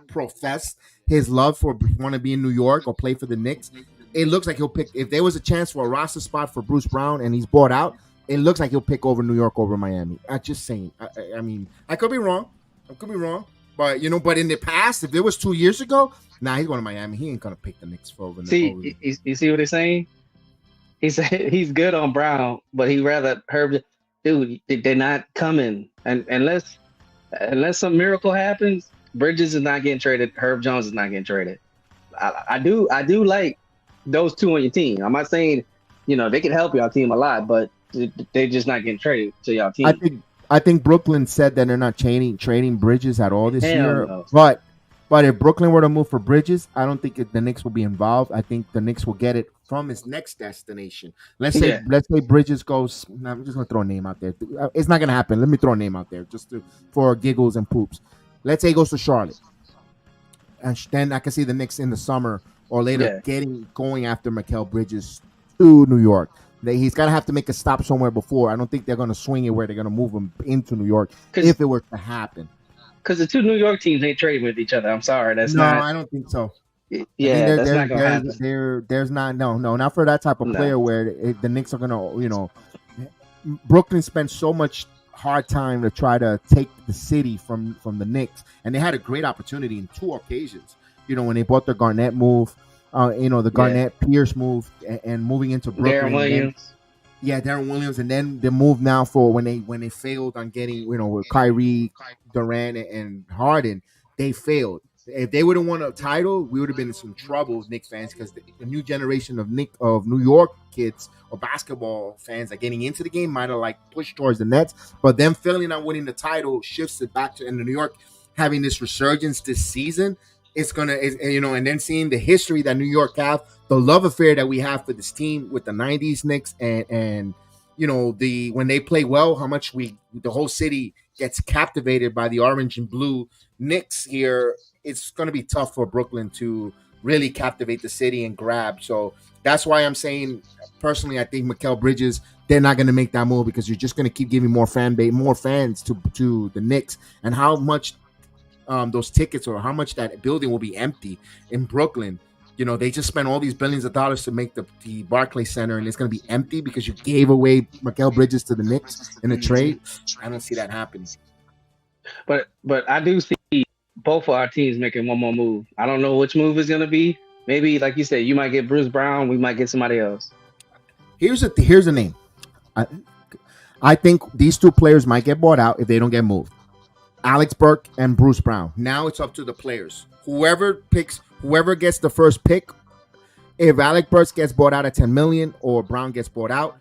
professed his love for want to be in New York or play for the Knicks. It looks like he'll pick, if there was a chance for a roster spot for Bruce Brown and he's bought out, it looks like he'll pick over New York over Miami. I'm just saying. I mean, I could be wrong. But, but in the past, if it was 2 years ago, he's going to Miami. He ain't going to pick the Knicks for over.
See, you see what they're saying? He said he's good on Brown, but he'd rather Herb. Dude, they're not coming. And unless some miracle happens, Bridges is not getting traded. Herb Jones is not getting traded. I do like those two on your team. I'm not saying, they can help y'all team a lot, but they're just not getting traded to y'all team.
I think Brooklyn said that they're not trading Bridges at all this year.
No.
But if Brooklyn were to move for Bridges, I don't think the Knicks will be involved. I think the Knicks will get it from his next destination. Let's say Bridges goes. I'm just gonna throw a name out there. It's not gonna happen. Let me throw a name out there just for giggles and poops. Let's say he goes to Charlotte, and then I can see the Knicks in the summer or later going after Mikal Bridges to New York. He's gonna have to make a stop somewhere before. I don't think they're gonna swing it where they're gonna move him into New York if it were to happen.
Because the two New York teams ain't trading with each other. I'm sorry,
I don't think so.
Yeah, that's not gonna happen.
There's not for that type of player where the Knicks are gonna, Brooklyn spent so much hard time to try to take the city from the Knicks, and they had a great opportunity in two occasions. When they bought the Garnett move, the Garnett Pierce move, and moving into Brooklyn.
Darren Williams.
Darren Williams, and then the move now for when they failed on getting with Kyrie, Durant, and Harden, they failed. If they would have won a title, we would have been in some trouble, Knicks fans, because the new generation of New York kids or basketball fans that getting into the game might have pushed towards the Nets, but them failing on winning the title shifts it back to in New York having this resurgence this season. It's gonna, and then seeing the history that New York have, the love affair that we have for this team with the '90s Knicks, and when they play well, how much the whole city gets captivated by the orange and blue Knicks here. It's gonna be tough for Brooklyn to really captivate the city and grab. So that's why I'm saying, personally, I think Mikal Bridges, they're not gonna make that move because you're just gonna keep giving more fans to the Knicks, and how much. Those tickets or how much that building will be empty in Brooklyn. They just spent all these billions of dollars to make the Barclays Center, and it's going to be empty because you gave away Mikal Bridges to the Knicks in a trade. I don't see that happening.
But I do see both of our teams making one more move. I don't know which move is going to be. Maybe, like you said, you might get Bruce Brown. We might get somebody else.
Here's the name. I think these two players might get bought out if they don't get moved. Alex Burke and Bruce Brown. Now it's up to the players. Whoever gets the first pick, if Alex Burke gets bought out at $10 million or Brown gets bought out,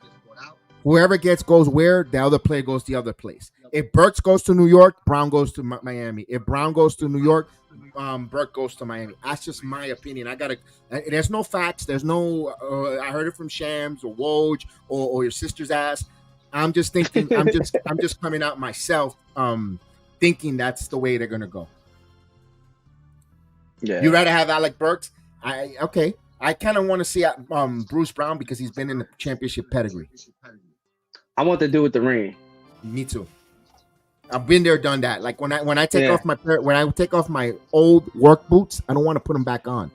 Whoever goes where, the other player goes the other place. If Burks goes to New York, Brown goes to Miami. If Brown goes to New York, Burke goes to Miami. That's just my opinion. There's no facts. There's no. I heard it from Shams or Woj or your sister's ass. I'm just thinking. I'm just coming out myself. Thinking that's the way they're gonna go.
Yeah.
You rather have Alec Burks? Okay. I kind of want to see Bruce Brown because he's been in the championship pedigree.
I want to do with the ring.
Me too. I've been there, done that. Like when I take off my old work boots, I don't want to put them back on.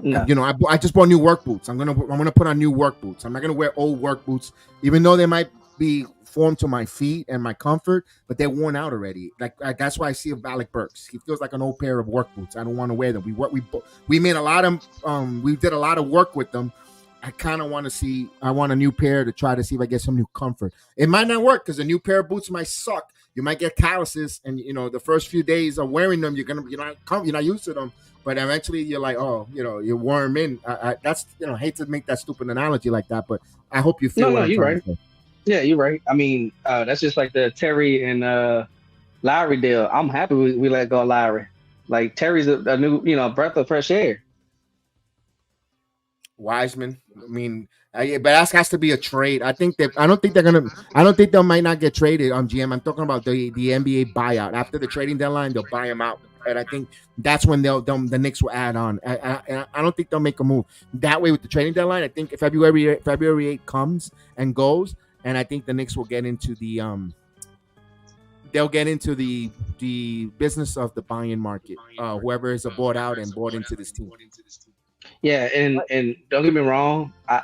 No.
You know, I just bought new work boots. I'm gonna put on new work boots. I'm not gonna wear old work boots, even though they might be formed to my feet and my comfort, but they're worn out already. Like that's why I see Alec Burks. He feels like an old pair of work boots. I don't want to wear them. We made a lot of we did a lot of work with them. I kind of want to see. I want a new pair to try to see if I get some new comfort. It might not work because a new pair of boots might suck. You might get calluses, and you know the first few days of wearing them, you're not used to them. But eventually, you're like, oh, you know, you worm in. That's I hate to make that stupid analogy like that, but I hope you feel.
No, you're right. Yeah, you're right. I mean, that's just like the Terry and Lowry deal. I'm happy we let go of Lowry. Like Terry's a new, breath of fresh air.
Wiseman. I mean, but that has to be a trade. I don't think they might not get traded on GM. I'm talking about the NBA buyout. After the trading deadline, they'll buy him out. And I think that's when the Knicks will add on. I don't think they'll make a move that way with the trading deadline. I think February 8th comes and goes, and I think the Knicks will get into the the business of the buying market. Whoever is bought out and bought into this team.
Yeah, and don't get me wrong, I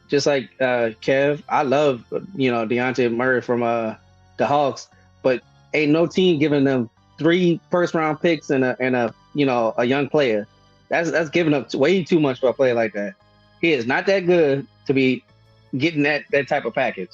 just like Kev, I love Dejounte Murray from the Hawks, but ain't no team giving them 3 first-round picks and a young player. That's giving up way too much for a player like that. He is not that good to be getting that type of package.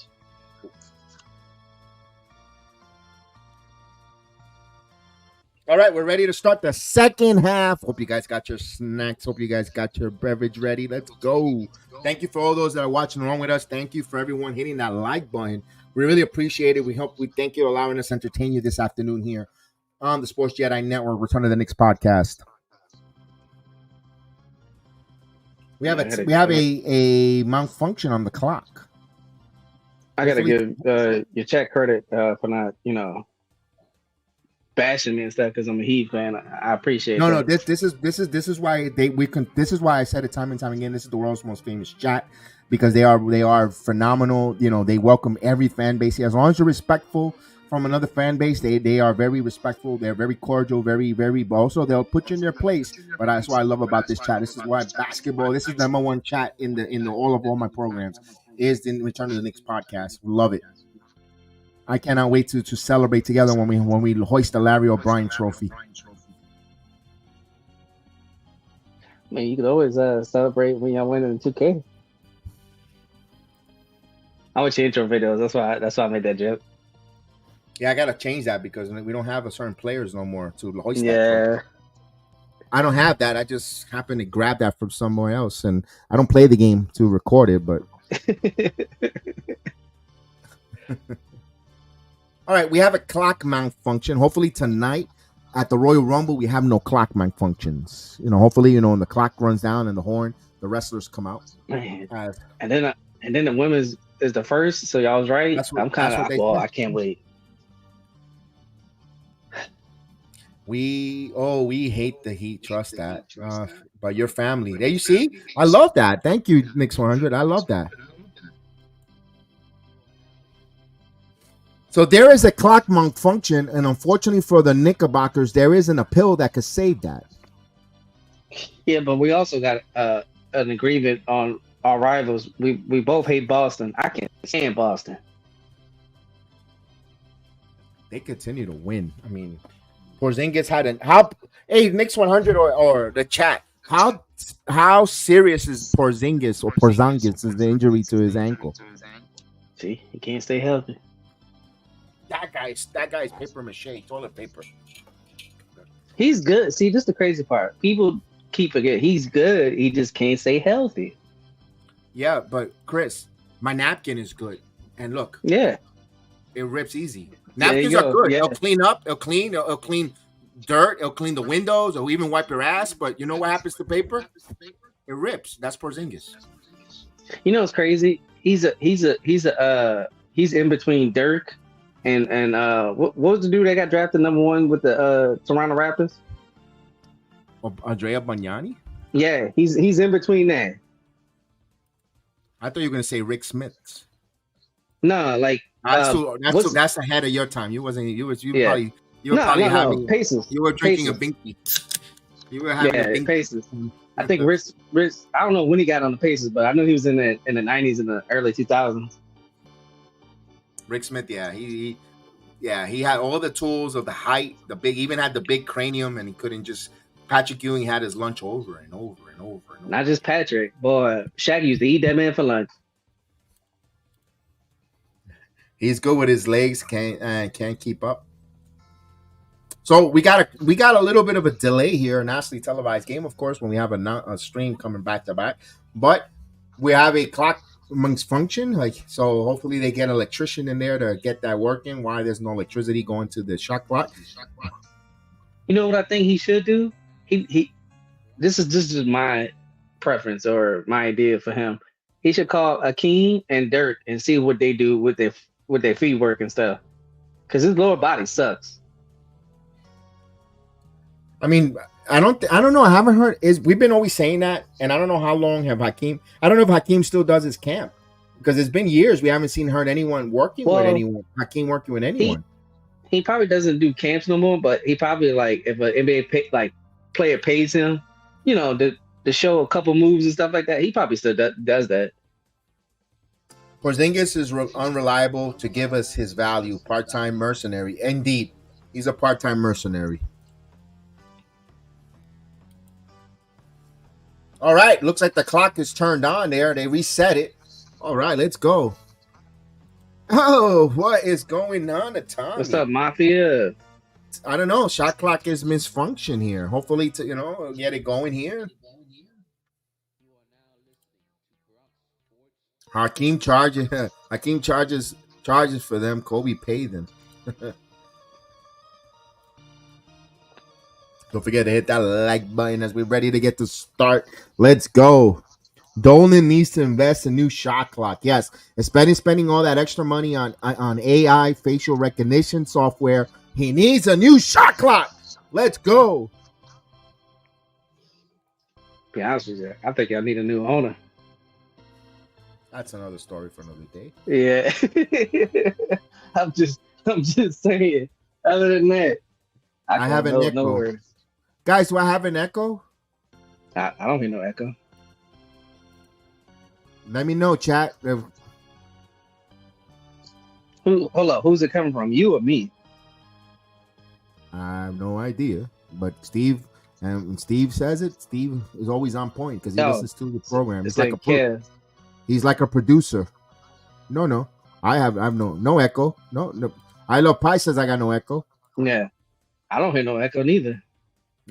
All right, we're ready to start the second half. Hope you guys got your snacks. Hope you guys got your beverage ready. Let's go. Thank you for all those that are watching along with us. Thank you for everyone hitting that like button. We really appreciate it. We thank you for allowing us to entertain you this afternoon here on the Sports Jedi Network, Return of the Knicks podcast. We have a malfunction on the clock.
I gotta give your Chat credit for not bashing me and stuff because I'm a Heat fan. I appreciate it.
No, this is why this is why I said it time and time again. This is the world's most famous chat because they are phenomenal. They welcome every fan base here. As long as you're respectful from another fan base, they are very respectful. They're very cordial, very, very. But also they'll put you in their place. But that's what I love about this chat. This is why basketball. This is the #1 chat in all my programs. Is the Return to the Knicks podcast. Love it. I cannot wait to celebrate together when we hoist the Larry O'Brien trophy.
Man, you could always celebrate when y'all win in 2K. I watch your intro videos. That's why I made that joke.
Yeah, I gotta change that because we don't have a certain players no more to hoist that trophy. I don't have that. I just happened to grab that from somewhere else, and I don't play the game to record it, but. All right, we have a clock malfunction. Hopefully tonight at the Royal Rumble, we have no clock malfunctions. Hopefully, when the clock runs down and the horn, the wrestlers come out.
Man. And then the women's is the first, so y'all was right. I'm kind of I can't wait.
We hate the Heat. Trust that. But your family, there you see. I love that. Thank you, Knicks 100. I love that. So there is a clock malfunction, and unfortunately for the Knickerbockers, there isn't a pill that could save that.
Yeah, but we also got an agreement on our rivals. We both hate Boston. I can't stand Boston.
They continue to win. I mean, Porzingis had hey, Knicks 100 or the chat. How serious is Porzingis or Porzingis is the injury to his ankle?
See, he can't stay healthy.
That guy's paper mache, toilet paper.
He's good. See, this is the crazy part. People keep forgetting he's good. He just can't stay healthy.
Yeah, but Chris, my napkin is good. And look,
Yeah.
it rips easy.
There you
Napkins are
go.
good.
Yeah.
It'll clean up. It'll clean dirt. It'll clean the windows. It'll even wipe your ass. But you know what happens to paper? It rips. That's Porzingis.
You know what's crazy? He's in between Dirk and what was the dude that got drafted #1 with the Toronto Raptors?
Andrea Bargnani?
Yeah, he's in between that.
I thought you were gonna say Rick Smith.
No, like
that's ahead of your time. You wasn't. You probably having
Pacers.
You were drinking a binky. You were having a binky.
Pacers. I think Rick. I don't know when he got on the Pacers, but I know he was in the '90s and the early 2000s.
Rick Smith, he had all the tools of the height, even had the big cranium, and he couldn't just. Patrick Ewing had his lunch over and over and over and over.
Not just Patrick, boy. Shaq used to eat that man for lunch.
He's good with his legs, can't keep up. So we got a little bit of a delay here, a nationally televised game, of course, when we have a stream coming back to back. But we have a clock amongst function, so hopefully they get an electrician in there to get that working. Why there's no electricity going to the shot clock?
You know what I think he should do? This is my preference or my idea for him. He should call Akeem and Dirk and see what they do with their feet work and stuff. Because his lower body sucks.
I mean, I don't know. I haven't heard. We've been always saying that, and I don't know how long have Hakeem. I don't know if Hakeem still does his heard because it's been years we haven't heard anyone working with anyone. Hakeem working with anyone.
He probably doesn't do camps no more, but he probably if an NBA player pays him, to show a couple moves and stuff like that, he probably still does that.
Porzingis is unreliable to give us his value. Part-time mercenary. Indeed, he's a part-time mercenary. All right, looks like the clock is turned on there. They reset it. All right, let's go. Oh, what is going on at Tommy?
What's up, Mafia?
I don't know. Shot clock is misfunction here. Hopefully, get it going here. Hakeem charges for them. Kobe paid them. Don't forget to hit that like button as we're ready to get to start. Let's go. Dolan needs to invest in new shot clock. Yes, spending all that extra money on AI facial recognition software. He needs a new shot clock. Let's go.
Be honest with you, I think y'all need a new owner.
That's another story for another day.
Yeah, I'm just saying. Other than that,
I have an echo. No words. Guys, do I have an echo?
I don't hear no echo.
Let me know, chat.
Hold up, who's it coming from? You or me?
I have no idea. But Steve, and when Steve says it, Steve is always on point because he listens to the program. It's like he's like a producer. No. I have no echo. No. I love Pi says I got no echo.
Yeah. I don't hear no echo neither.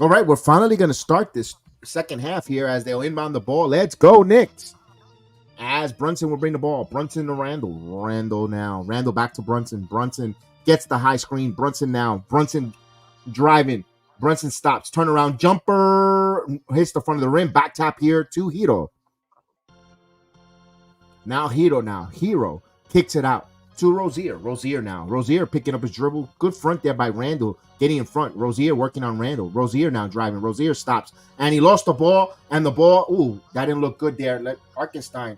All right, we're finally going to start this second half here as they'll inbound the ball. Let's go, Knicks. As Brunson will bring the ball. Brunson to Randall. Randall now. Randall back to Brunson. Brunson gets the high screen. Brunson now. Brunson driving. Brunson stops. Turnaround jumper. Hits the front of the rim. Back tap here to Hero. Hero kicks it out to Rozier. Rozier now. Rozier picking up his dribble. Good front there by Randall. Getting in front. Rozier working on Randall. Rozier now driving. Rozier stops. And he lost the ball. And the ball, that didn't look good there. Let Hartenstein.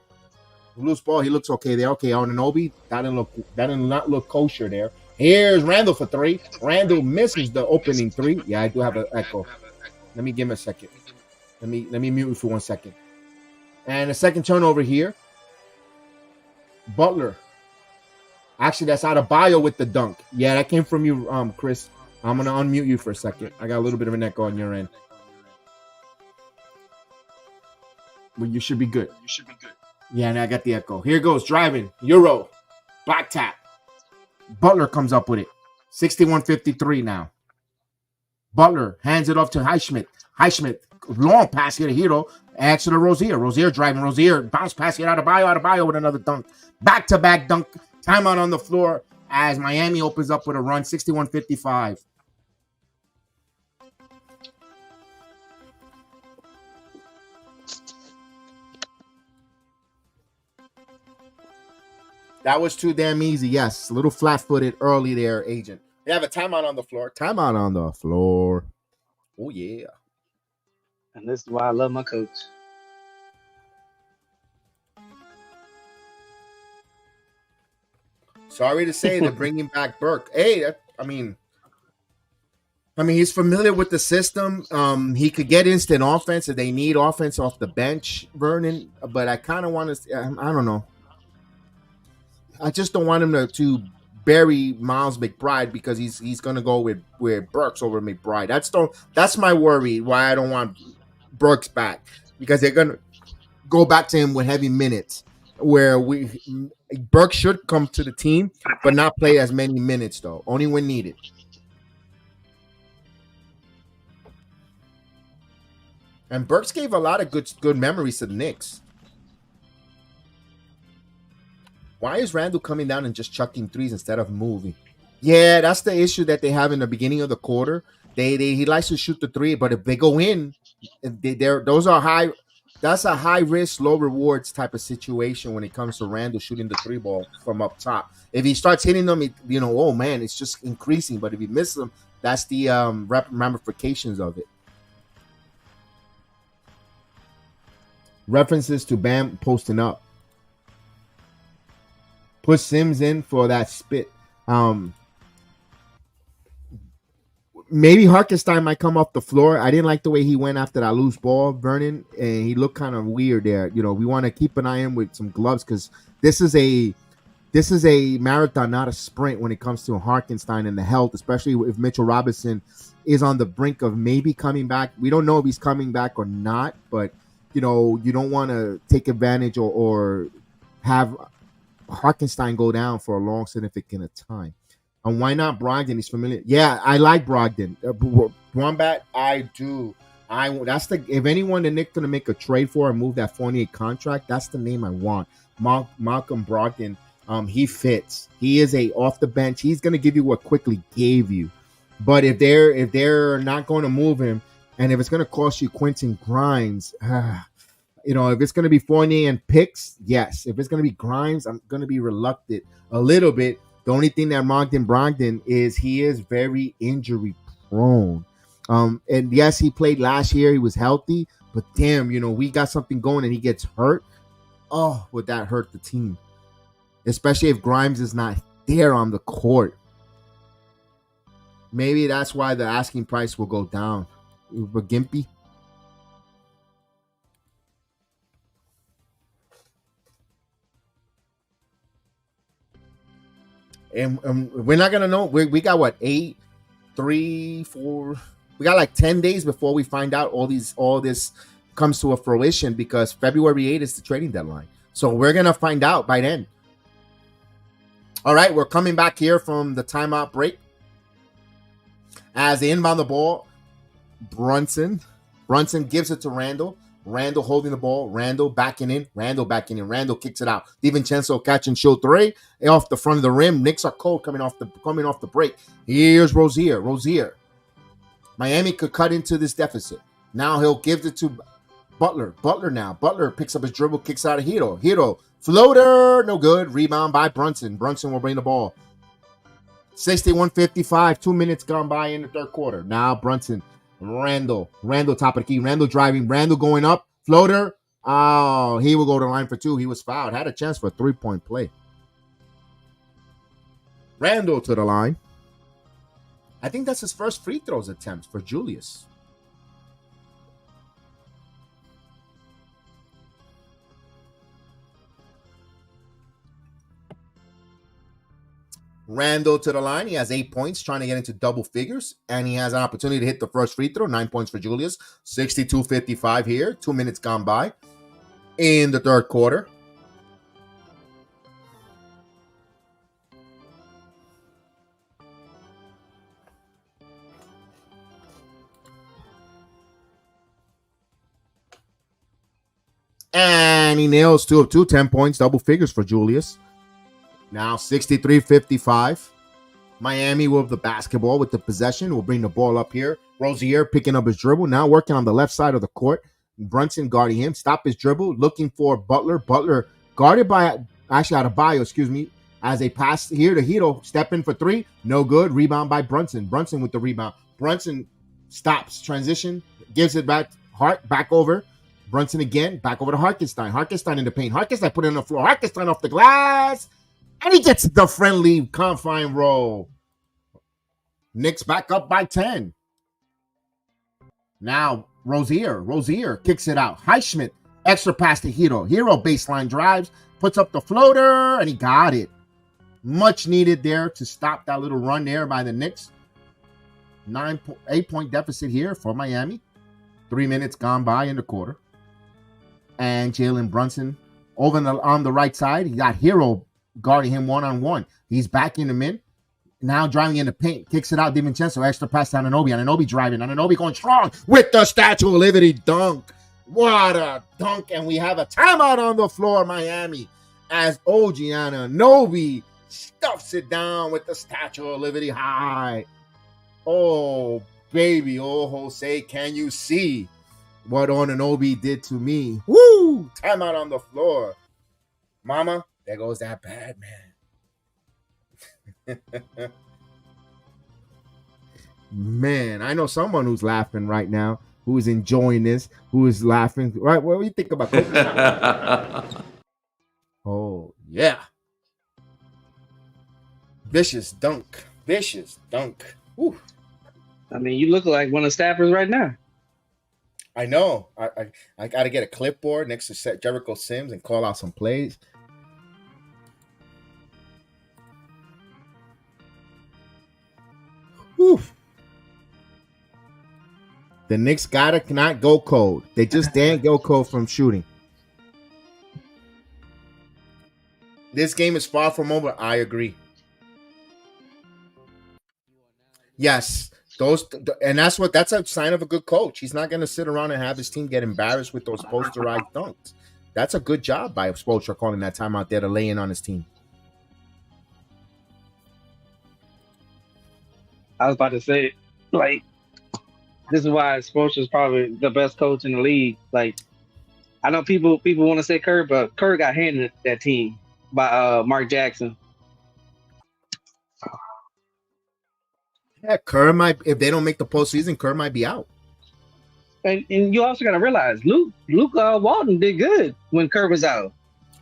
Loose ball. He looks okay there. Okay, Anunoby. That did not look kosher there. Here's Randall for three. Randall misses the opening three. Yeah, I do have an echo. Let me give him a second. Let me mute you for 1 second. And a second turnover here. Butler. Actually, that's out of bio with the dunk. Yeah, that came from you, Chris. I'm going to unmute you for a second. I got a little bit of an echo on your end. But you should be good. Yeah, and I got the echo. Here goes, driving. Euro. Back tap. Butler comes up with it. 61-53 now. Butler hands it off to Highsmith. Highsmith, long pass here to Hero. Answer to Rozier. Rozier driving. Rozier bounce pass here out of bio with another dunk. Back-to-back dunk. Timeout on the floor as Miami opens up with a run, 61-55. That was too damn easy. Yes, a little flat-footed early there, agent. They have a timeout on the floor. Timeout on the floor. Oh, yeah.
And this is why I love my coach.
Sorry to say, they're bringing back Burke. Hey, I mean, he's familiar with the system. He could get instant offense if they need offense off the bench, Vernon. But I kind of want to. I don't know. I just don't want him to bury Miles McBride because he's going to go with Burks over McBride. That's my worry. Why I don't want Burks back, because they're going to go back to him with heavy minutes, where Burks should come to the team but not play as many minutes though, only when needed. And Burks gave a lot of good memories to the Knicks. Why is Randall coming down and just chucking threes instead of moving? Yeah, that's the issue that they have in the beginning of the quarter. He likes to shoot the three, but if they go in, those are high. That's a high risk, low rewards type of situation when it comes to Randall shooting the three ball from up top. If he starts hitting them, oh man, it's just increasing. But if he misses them, that's the ramifications of it. References to Bam posting up. Put Sims in for that spit. Maybe Hartenstein might come off the floor. I didn't like the way he went after that loose ball, Vernon, and he looked kind of weird there. We want to keep an eye on with some gloves because this is a marathon, not a sprint when it comes to Hartenstein and the health, especially if Mitchell Robinson is on the brink of maybe coming back. We don't know if he's coming back or not, but you don't want to take advantage or have Hartenstein go down for a long significant time. And why not Brogdon? He's familiar. Yeah, I like Brogdon. Wombat, I do. If anyone the Knicks gonna make a trade for and move that Fournier contract, that's the name I want. Malcolm Brogdon. He fits. He is a off the bench. He's gonna give you what Quickly gave you. But if they're not going to move him, and if it's gonna cost you Quentin Grimes, if it's going to be Fournier and picks, yes. If it's going to be Grimes, I'm going to be reluctant a little bit. The only thing that Brogdon is he is very injury prone. And yes, he played last year. He was healthy, but damn, we got something going and he gets hurt. Oh, would that hurt the team? Especially if Grimes is not there on the court. Maybe that's why the asking price will go down. But Gimpy. And we're not gonna know. We got what 8, 3, 4. We got like 10 days before we find out all this comes to a fruition because February 8th is the trading deadline. So we're gonna find out by then. All right, we're coming back here from the timeout break. As they inbound the ball, Brunson gives it to Randall. Randall holding the ball. Randall backing in. Randall kicks it out. DiVincenzo catch and shoot three off the front of the rim. Knicks are cold coming off the break. Here's Rozier. Miami could cut into this deficit. Now he'll give it to Butler. Butler picks up his dribble, kicks out of Hero. Floater, no good. Rebound by Brunson. Brunson will bring the ball. 61-55. 2 minutes gone by in the third quarter. Now Brunson. Randall top of the key. Randall driving. Randall going up. Floater. Oh, he will go to the line for two. He was fouled. Had a chance for a 3-point play. Randall to the line. I think that's his first free throws attempt for Julius. Randall to the line. He has 8 points, trying to get into double figures, and he has an opportunity to hit the first free throw. 9 points for Julius. 62-55 here. 2 minutes gone by in the third quarter. And he nails 2 of 2, 10 points, double figures for Julius. Now 63-55. Miami with the basketball with the possession. Will bring the ball up here. Rozier picking up his dribble. Now working on the left side of the court. Brunson guarding him. Stop his dribble. Looking for Butler. Butler guarded by, actually Adebayo, excuse me. As a pass here to Hito. Step in for three. No good. Rebound by Brunson. Brunson with the rebound. Brunson stops. Transition. Gives it back. Hart back over. Brunson again. Back over to Hartenstein. Hartenstein in the paint. Hartenstein put it on the floor. Hartenstein off the glass. And he gets the friendly confine roll. Knicks back up by 10. Now Rozier kicks it out. Highsmith, extra pass to Hero. Hero baseline drives, puts up the floater, and he got it. Much needed there to stop that little run there by the Knicks. 8-point deficit here for Miami. 3 minutes gone by in the quarter. And Jalen Brunson over on the right side. He got Hero guarding him one-on-one. He's backing him in. Now driving in the paint. Kicks it out. DiVincenzo. Extra pass to Anunoby. Anunoby driving. Anunoby going strong with the Statue of Liberty dunk. What a dunk. And we have a timeout on the floor, Miami. As OG Anunoby stuffs it down with the Statue of Liberty high. Oh, baby. Oh, Jose, can you see what Anunoby did to me? Woo! Timeout on the floor. Mama, there goes that bad man. Man, I know someone who's laughing right now, who is enjoying this, who is laughing. Right? What do you think about that? Oh, yeah. Vicious dunk. Vicious dunk. Whew.
I mean, you look like one of the staffers right now.
I know. I got to get a clipboard next to Jericho Sims and call out some plays. Whew. The Knicks cannot go cold. They just can't go cold from shooting. This game is far from over. I agree. Yes, that's a sign of a good coach. He's not going to sit around and have his team get embarrassed with those posterized dunks. That's a good job by Spoelstra calling that time out there to lay in on his team.
I was about to say, like, this is why Spoelstra is probably the best coach in the league. Like, I know people want to say Kerr, but Kerr got handed that team by Mark Jackson.
Yeah, Kerr might, if they don't make the postseason, Kerr might be out.
And you also got to realize Luke Walton did good when Kerr was out.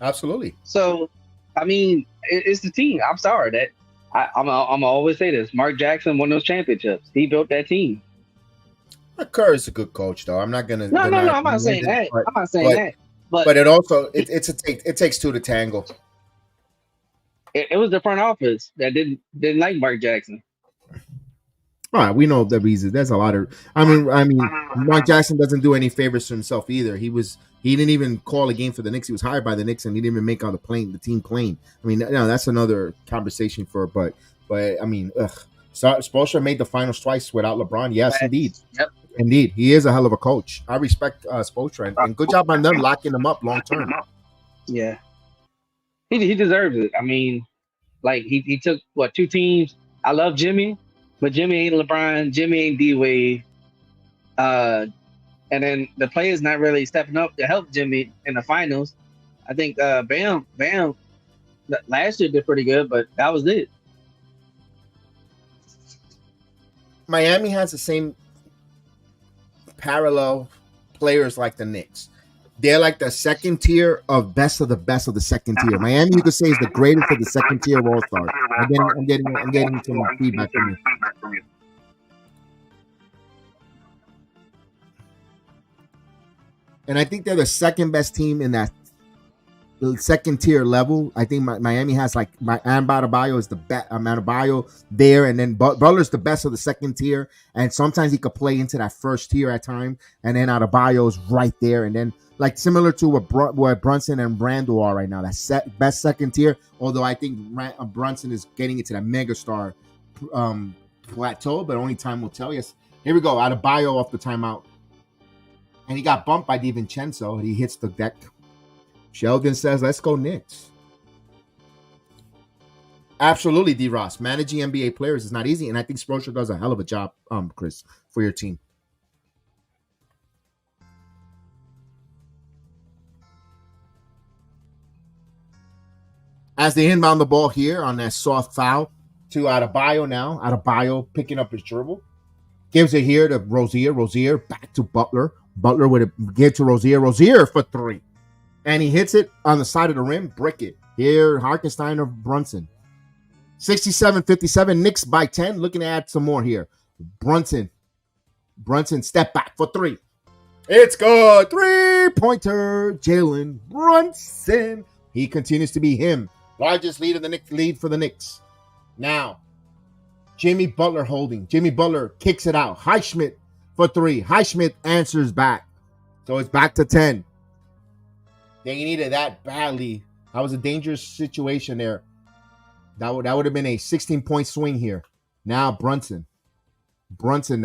Absolutely.
So, I mean, it's the team. I'm sorry that I'm gonna always say this. Mark Jackson won those championships. He built that team.
Kerr is a good coach, though. I'm not gonna.
No. I'm not saying that. I'm not saying that. But
it also it takes two to tangle.
It was the front office that didn't like Mark Jackson.
All right, we know the reason. There's a lot of. I mean, Mark Jackson doesn't do any favors to himself either. He didn't even call a game for the Knicks. He was hired by the Knicks, and he didn't even make out the team plane. I mean, that's another conversation but I mean, Spoelstra made the finals twice without LeBron. Yes, indeed.
Yep.
Indeed, he is a hell of a coach. I respect Spoelstra, and good job on them locking him up long term.
Yeah, he deserves it. I mean, like he took two teams. I love Jimmy. But Jimmy ain't LeBron, Jimmy ain't D-Wade. And then the players not really stepping up to help Jimmy in the finals. I think Bam last year did pretty good, but that was it.
Miami has the same parallel players like the Knicks. They're like the second tier of the best of the second tier. Miami, you could say, is the greatest of the second tier of all-stars. I'm getting some feedback from you. And I think they're the second best team in that second tier level. I think Miami has Adebayo is the best. Adebayo there, and then Butler's the best of the second tier. And sometimes he could play into that first tier at times. And then Adebayo's right there, and then. Like similar to what Brunson and Brando are right now, that best second tier. Although I think Brunson is getting into that megastar plateau, but only time will tell. Yes, here we go. Adebayo off the timeout, and he got bumped by DiVincenzo. And he hits the deck. Sheldon says, "Let's go Knicks." Absolutely, D. Ross. Managing NBA players is not easy, and I think Spoelstra does a hell of a job, Chris, for your team. As they inbound the ball here on that soft foul to Adebayo now. Adebayo picking up his dribble. Gives it here to Rozier. Rozier back to Butler. Butler would get to Rozier. Rozier for 3. And he hits it on the side of the rim. Brick it. Here, Hartenstein or Brunson. 67-57. Knicks by 10. Looking to add some more here. Brunson step back for 3. It's good. 3-pointer. Jalen Brunson. He continues to be him. Largest lead for the Knicks. Now, Jimmy Butler holding. Jimmy Butler kicks it out. Highsmith for 3. Highsmith answers back. So it's back to 10. They needed that badly. That was a dangerous situation there. That would have been a 16-point swing here. Now Brunson. Brunson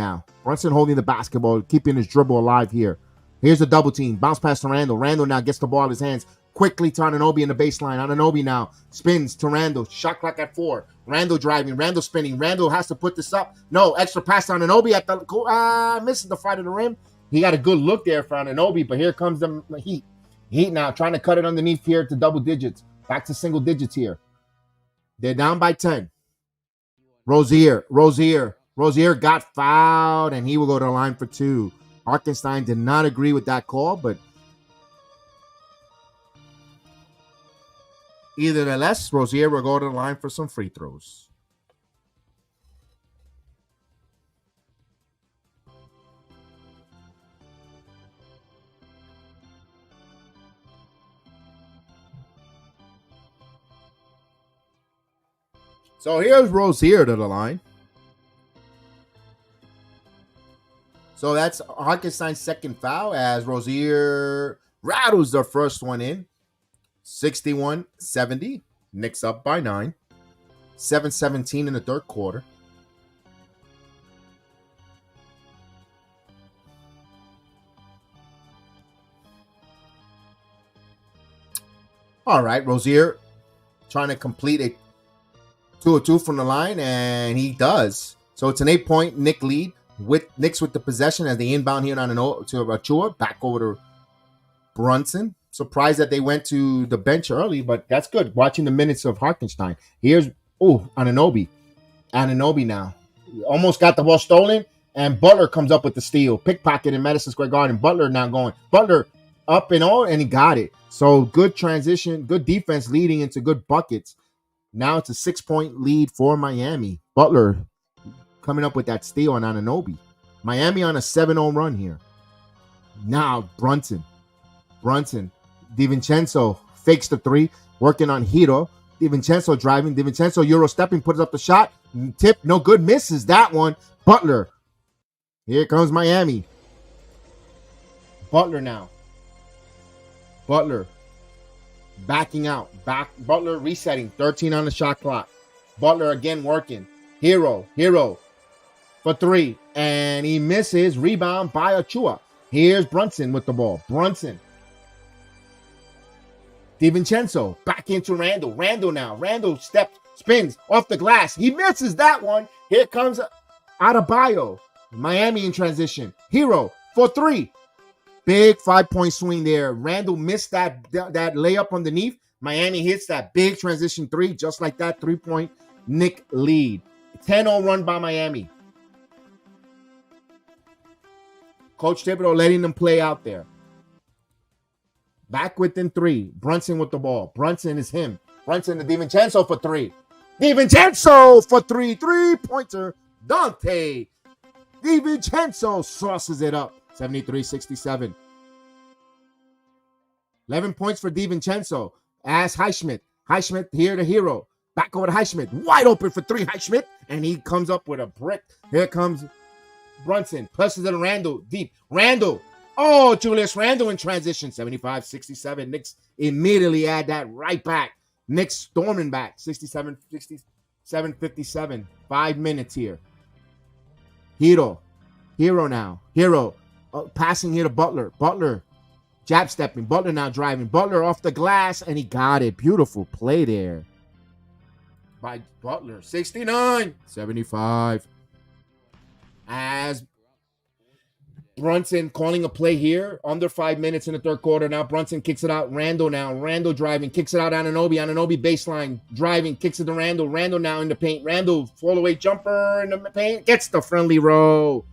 holding the basketball, keeping his dribble alive here. Here's a double team. Bounce pass to Randall. Randall now gets the ball in his hands. Quickly to Anunoby in the baseline. Anunoby now spins to Randall. Shot clock at 4. Randall driving. Randall spinning. Randall has to put this up. No, extra pass to Anunoby at the misses the fight of the rim. He got a good look there for Anunoby, but here comes the Heat. Heat now trying to cut it underneath here to double digits. Back to single digits here. They're down by 10. Rozier got fouled, and he will go to the line for 2. Hartenstein did not agree with that call, but either the less, Rozier will go to the line for some free throws. So here's Rozier to the line. So that's Hartenstein's second foul as Rozier rattles the first one in. 61-70. Knicks up by 9. 7-17 in the third quarter. All right, Rozier trying to complete a 2-2 from the line, and he does. So it's an 8-point Knicks lead. Knicks with the possession as they inbound here on to Achua. Back over to Brunson. Surprised that they went to the bench early, but that's good. Watching the minutes of Hartenstein. Here's Anunoby. Anunoby now. Almost got the ball stolen, and Butler comes up with the steal. Pickpocket in Madison Square Garden. Butler now going. Butler up and on, and he got it. So good transition, good defense leading into good buckets. Now it's a 6-point lead for Miami. Butler coming up with that steal on Anunoby. Miami on a 7-0 run here. Now Brunson. DiVincenzo fakes the 3, working on Hero. DiVincenzo driving. DiVincenzo Euro stepping, puts up the shot. Tip, no good, misses that one. Butler. Here comes Miami. Butler now. Butler backing out. Butler resetting. 13 on the shot clock. Butler again working. Hero for 3. And he misses. Rebound by Achua. Here's Brunson with the ball. DiVincenzo back into Randall. Randall now. Randall spins off the glass. He misses that one. Here comes Adebayo. Miami in transition. Hero for 3. Big 5-point swing there. Randall missed that layup underneath. Miami hits that big transition 3, just like that. 3-point Knicks lead. 10-0 run by Miami. Coach Thibodeau letting them play out there. Back within 3. Brunson with the ball. Brunson is him. Brunson to DiVincenzo for 3. DiVincenzo for 3. 3-pointer. Dante. DiVincenzo sauces it up. 73-67. 11 points for DiVincenzo. As Highsmith. Highsmith here to Hero. Back over to Highsmith. Wide open for 3. Highsmith. And he comes up with a brick. Here comes Brunson. Presses it to Randall. Deep. Randall. Oh, Julius Randall in transition. 75-67. Knicks immediately add that right back. Knicks storming back. 67-57. 5 minutes here. Hero now. Passing here to Butler. Butler jab stepping. Butler now driving. Butler off the glass, and he got it. Beautiful play there by Butler. 69-75. As Brunson calling a play here. Under 5 minutes in the third quarter. Now Brunson kicks it out. Randall now. Randall driving. Kicks it out. Anunoby. Anunoby baseline. Driving. Kicks it to Randall. Randall now in the paint. Randall fall away jumper in the paint. Gets the friendly roll.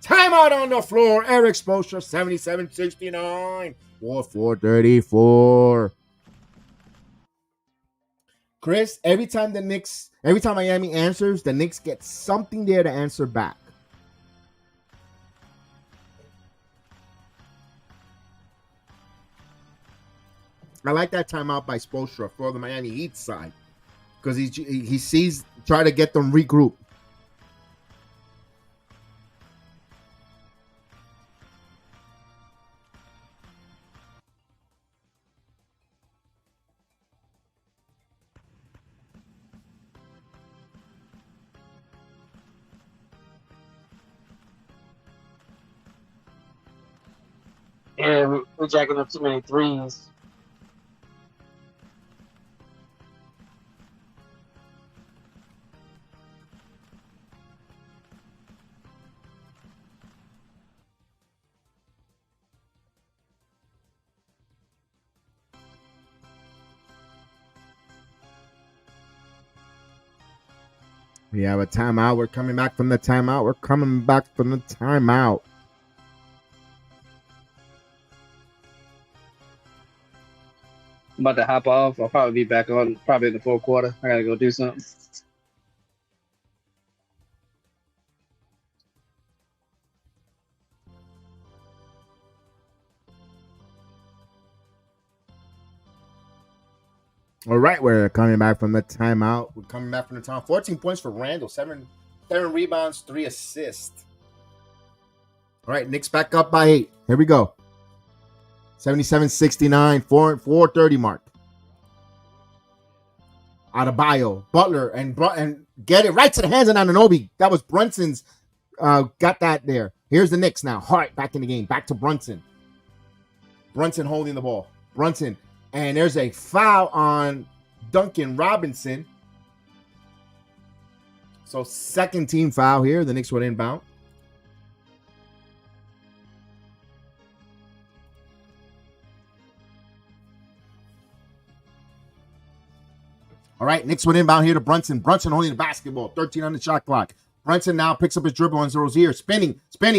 Timeout on the floor. Eric Spoelstra. 77-69. 4-4-34. Chris, every time Miami answers, the Knicks get something there to answer back. I like that timeout by Spoelstra for the Miami Heat side because he sees try to get them regroup.
Yeah, we're jacking up too many threes.
We have a timeout. We're coming back from the timeout.
I'm about to hop off. I'll probably be back on probably in the fourth quarter. I gotta go do something.
All right, we're coming back from the timeout. 14 points for Randall, 7 rebounds, 3 assists. All right, Knicks back up by 8. Here we go. 77-69, 4:30 mark. Adebayo, Butler, and get it right to the hands of Anunoby. That was Brunson's. Got that there. Here's the Knicks now. Hart back in the game. Back to Brunson. Brunson holding the ball. Brunson. And there's a foul on Duncan Robinson. So second team foul here. The Knicks would inbound. All right, Knicks would inbound here to Brunson. Brunson holding the basketball. 13 on the shot clock. Brunson now picks up his dribble on Rozier. Spinning,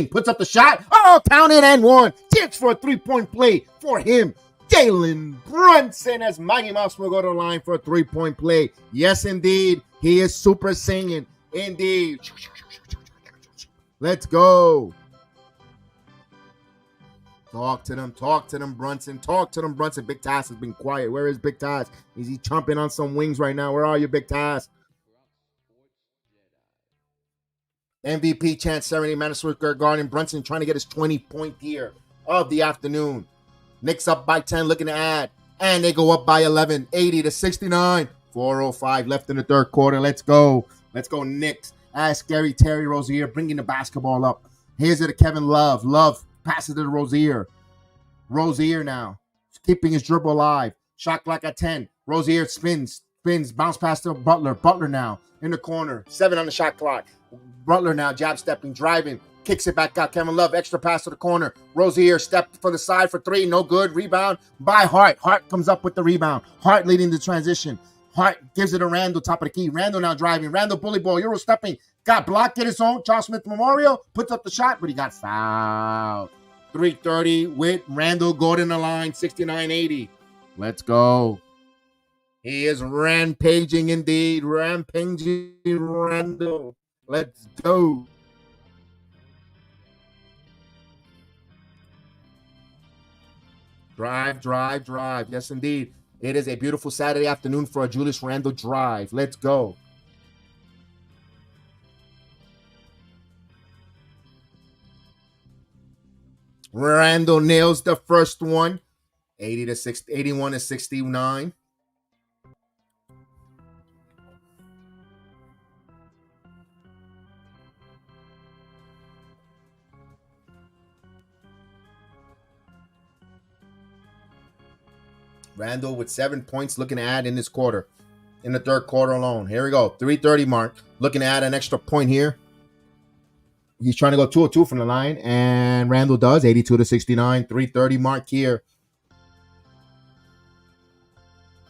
puts up the shot. Oh, counted and one. Tips for a three-point play for him. Jalen Brunson as Mighty Mouse will go to the line for a three-point play. Yes, indeed. He is Super Saiyan. Indeed. Let's go. Talk to them, Brunson. Talk to them, Brunson. Big Taz has been quiet. Where is Big Taz? Is he chomping on some wings right now? Where are you, Big Taz? MVP chance serenity, Madison Square Garden. Brunson trying to get his 20-point year of the afternoon. Knicks up by 10, looking to add. And they go up by 11, 80-69. 4:05 left in the third quarter. Let's go. Let's go, Knicks. As Scary Terry Rozier bringing the basketball up. Here's it to Kevin Love. Love passes it to Rozier. Rozier now. Keeping his dribble alive. Shot clock at 10. Rozier spins. Bounce pass to Butler. Butler now in the corner. 7 on the shot clock. Butler now jab stepping, driving. Kicks it back out. Kevin Love, extra pass to the corner. Rozier stepped for the side for 3. No good. Rebound by Hart. Hart comes up with the rebound. Hart leading the transition. Hart gives it to Randall, top of the key. Randall now driving. Randall bully ball. Euro stepping. Got blocked at his own. Charles Smith Memorial puts up the shot, but he got fouled. 3:30 with Randall Gordon the line. 69-80. Let's go. He is rampaging indeed. Rampaging Randall. Let's go. Drive. Yes, indeed. It is a beautiful Saturday afternoon for a Julius Randle drive. Let's go. Randle nails the first one. 81-69. Randall with 7 points looking to add in this quarter. in the third quarter alone. Here we go. 3:30 mark. Looking to add an extra point here. He's trying to go 2-2 from the line, and Randall does. 82-69. 3:30 mark here.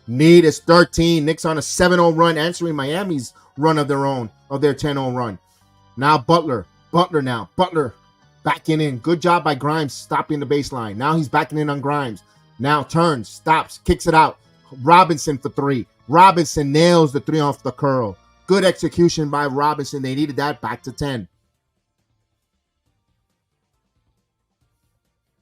Need is 13. Knicks on a 7-0 run, answering Miami's run of their own, of their 10-0 run. Now Butler. Butler now. Butler backing in. Good job by Grimes stopping the baseline. Now he's backing in on Grimes. Now turns, stops, kicks it out. Robinson for three. Robinson nails the three off the curl. Good execution by Robinson. They needed that. Back to 10.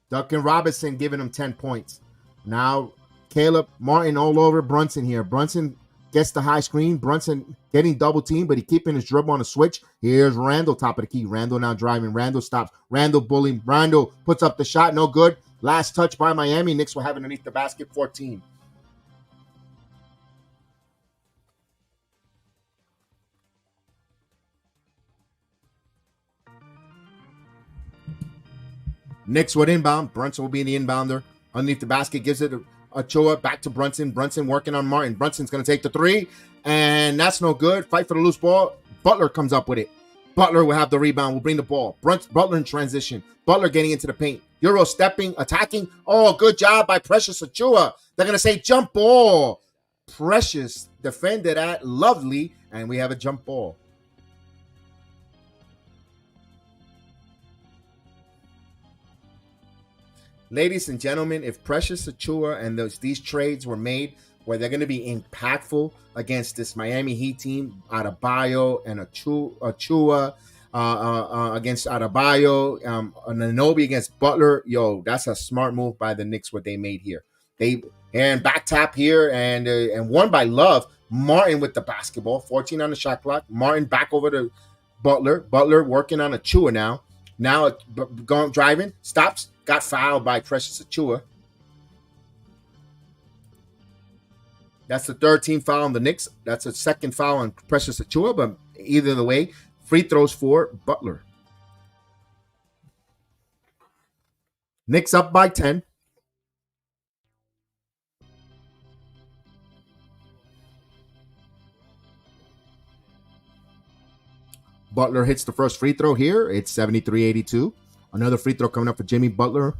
Duncan Robinson giving him 10 points. Now Caleb Martin all over Brunson here. Brunson gets the high screen. Brunson getting double teamed, but he keeping his dribble on the switch. Here's Randall, top of the key. Randall now driving. Randall stops. Randall bullying. Randall puts up the shot. No good. Last touch by Miami. Knicks will have underneath the basket. 14. Knicks would inbound. Brunson will be the inbounder. Underneath the basket, gives it Ochoa back to Brunson. Brunson working on Martin. Brunson's going to take the three, and that's no good. Fight for the loose ball. Butler comes up with it. Butler will have the rebound. Will bring the ball. Butler in transition. Butler getting into the paint. Euro stepping, attacking. Oh, good job by Precious Ochoa. They're going to say jump ball. Precious defended that lovely, and we have a jump ball. Ladies and gentlemen, if Precious Achiuwa and these trades were made where they're going to be impactful against this Miami Heat team, Adebayo and Achiuwa against Adebayo, Anunoby against Butler, yo, that's a smart move by the Knicks what they made here. And back tap here and won by Love. Martin with the basketball, 14 on the shot clock. Martin back over to Butler. Butler working on Achiuwa now. Now going driving, stops. Got fouled by Precious Achiuwa. That's the third team foul on the Knicks. That's a second foul on Precious Achiuwa, but either the way, free throws for Butler. Knicks up by 10. Butler hits the first free throw here. It's 73-82. Another free throw coming up for Jimmy Butler.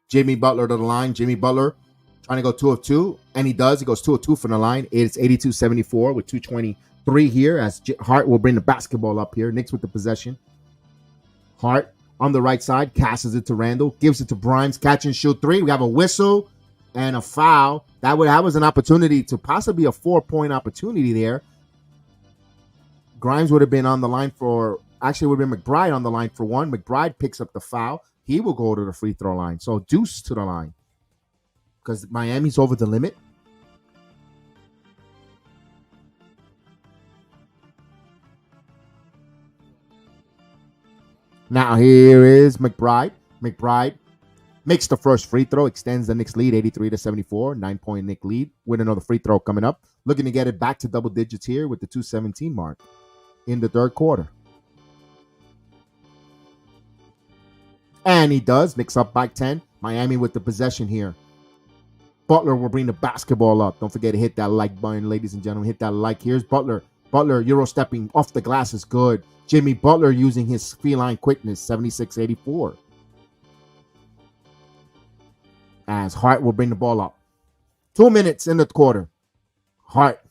Jimmy Butler to the line. Jimmy Butler trying to go 2 of 2, and he does. He goes 2 of 2 from the line. It's 82-74 with 2:23 here as Hart will bring the basketball up here. Knicks with the possession. Hart on the right side, passes it to Randall, gives it to Grimes, catch and shoot three. We have a whistle and a foul. That was an opportunity to possibly a 4-point opportunity there. Grimes would have been on the line for, actually would have been McBride on the line for one. McBride picks up the foul. He will go to the free throw line. So Deuce to the line because Miami's over the limit. Now here is McBride. McBride makes the first free throw, extends the Knicks lead 83-74, 9-point Knicks lead with another free throw coming up. Looking to get it back to double digits here with the 2:17 mark in the third quarter. And he does. Knicks up by 10. Miami with the possession here. Butler will bring the basketball up. Don't forget to hit that like button, ladies and gentlemen. Hit that like. Here's Butler. Butler Euro stepping off the glass is good. Jimmy Butler using his feline quickness, 76-84. As Hart will bring the ball up. 2 minutes in the quarter. Hart.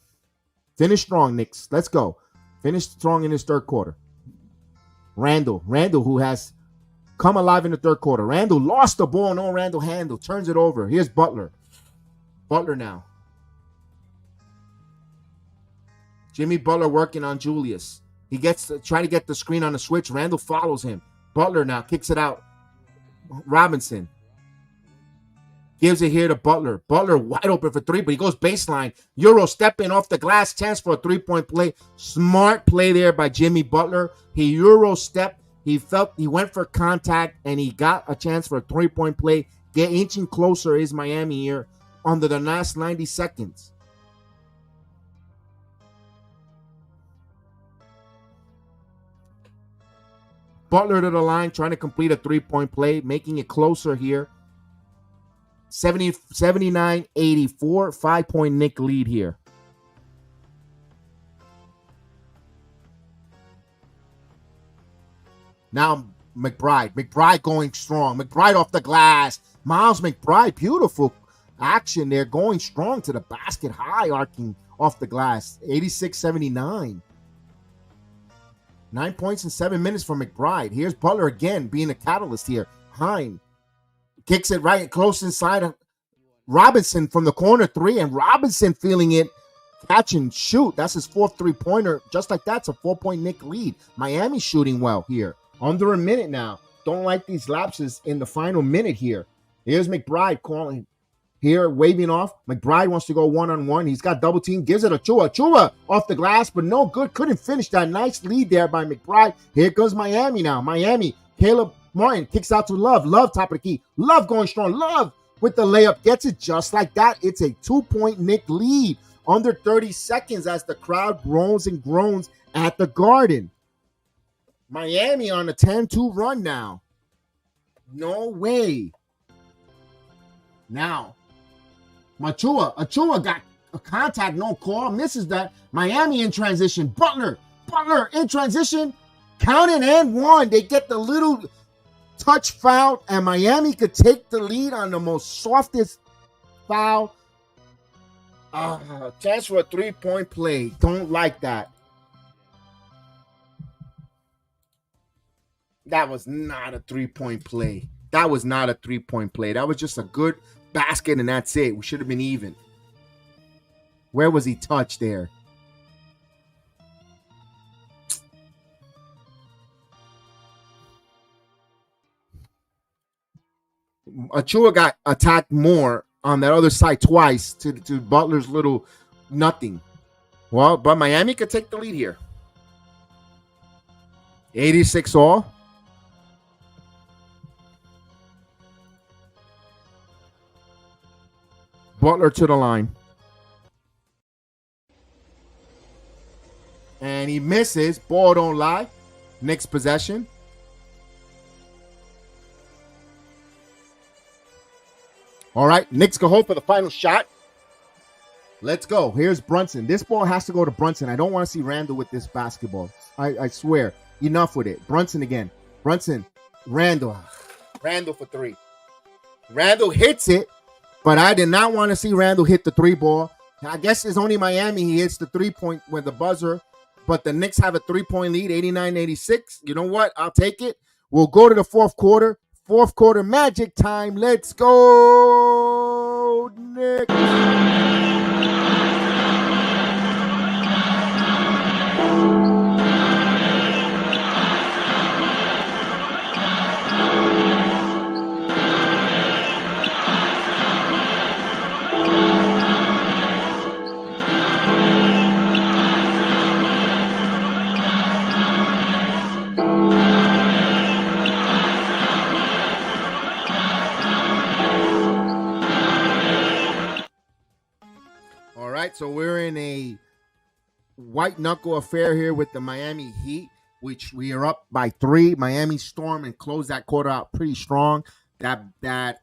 Finish strong, Knicks. Let's go. Finish strong in this third quarter. Randall, who has come alive in the third quarter. Randall lost the ball. No, Randall handle. Turns it over. Here's Butler. Butler now. Jimmy Butler working on Julius. He trying to get the screen on the switch. Randall follows him. Butler now kicks it out. Robinson gives it here to Butler. Butler wide open for three, but he goes baseline. Euro stepping off the glass. Chance for a 3-point play. Smart play there by Jimmy Butler. He Euro stepped. He went for contact, and he got a chance for a 3-point play. Inching closer is Miami here under the last 90 seconds. Butler to the line, trying to complete a three-point play, making it closer here. 79-84, 5-point Knick lead here. Now McBride. McBride going strong. McBride off the glass. Miles McBride, beautiful action there, going strong to the basket, high arcing off the glass. 86-79. 9 points in 7 minutes for McBride. Here's Butler again being a catalyst here. Hine kicks it right close inside. Robinson from the corner three, and Robinson feeling it. Catch and shoot. That's his fourth three-pointer. Just like that's a 4-point Knick lead. Miami shooting well here. Under a minute now. Don't like these lapses in the final minute here. Here's McBride calling here, waving off. McBride wants to go one-on-one. He's got double team. Gives it Achua. Achua off the glass, but no good. Couldn't finish that. Nice lead there by McBride. Here goes Miami now. Miami. Caleb Martin kicks out to Love. Love top of the key. Love going strong. Love with the layup. Gets it just like that. It's a 2-point Knick lead. Under 30 seconds as the crowd groans and groans at the Garden. Miami on a 10-2 run now. No way. Now, Achua got a contact, no call, misses that. Miami in transition. Butler in transition. Counting and one. They get the little touch foul, and Miami could take the lead on the most softest foul. Chance for a 3-point play. Don't like that. That was not a 3-point play. That was not a 3-point play. That was just a good basket, and that's it. We should have been even. Where was he touched there? Achua got attacked more on that other side twice to Butler's little nothing. Well, but Miami could take the lead here. 86 all. Butler to the line. And he misses. Ball don't lie. Knicks possession. All right, Knicks go home for the final shot. Let's go. Here's Brunson. This ball has to go to Brunson. I don't want to see Randall with this basketball. I swear. Enough with it. Brunson again. Brunson. Randall. Randall for three. Randall hits it, but I did not want to see Randall hit the three ball. I guess it's only Miami he hits the 3-point with the buzzer, but the Knicks have a 3-point lead, 89-86. You know what? I'll take it. We'll go to the fourth quarter. Fourth quarter magic time. Let's go, Knicks. So we're in a white knuckle affair here with the Miami Heat, which we are up by 3. Miami storm and close that quarter out pretty strong. That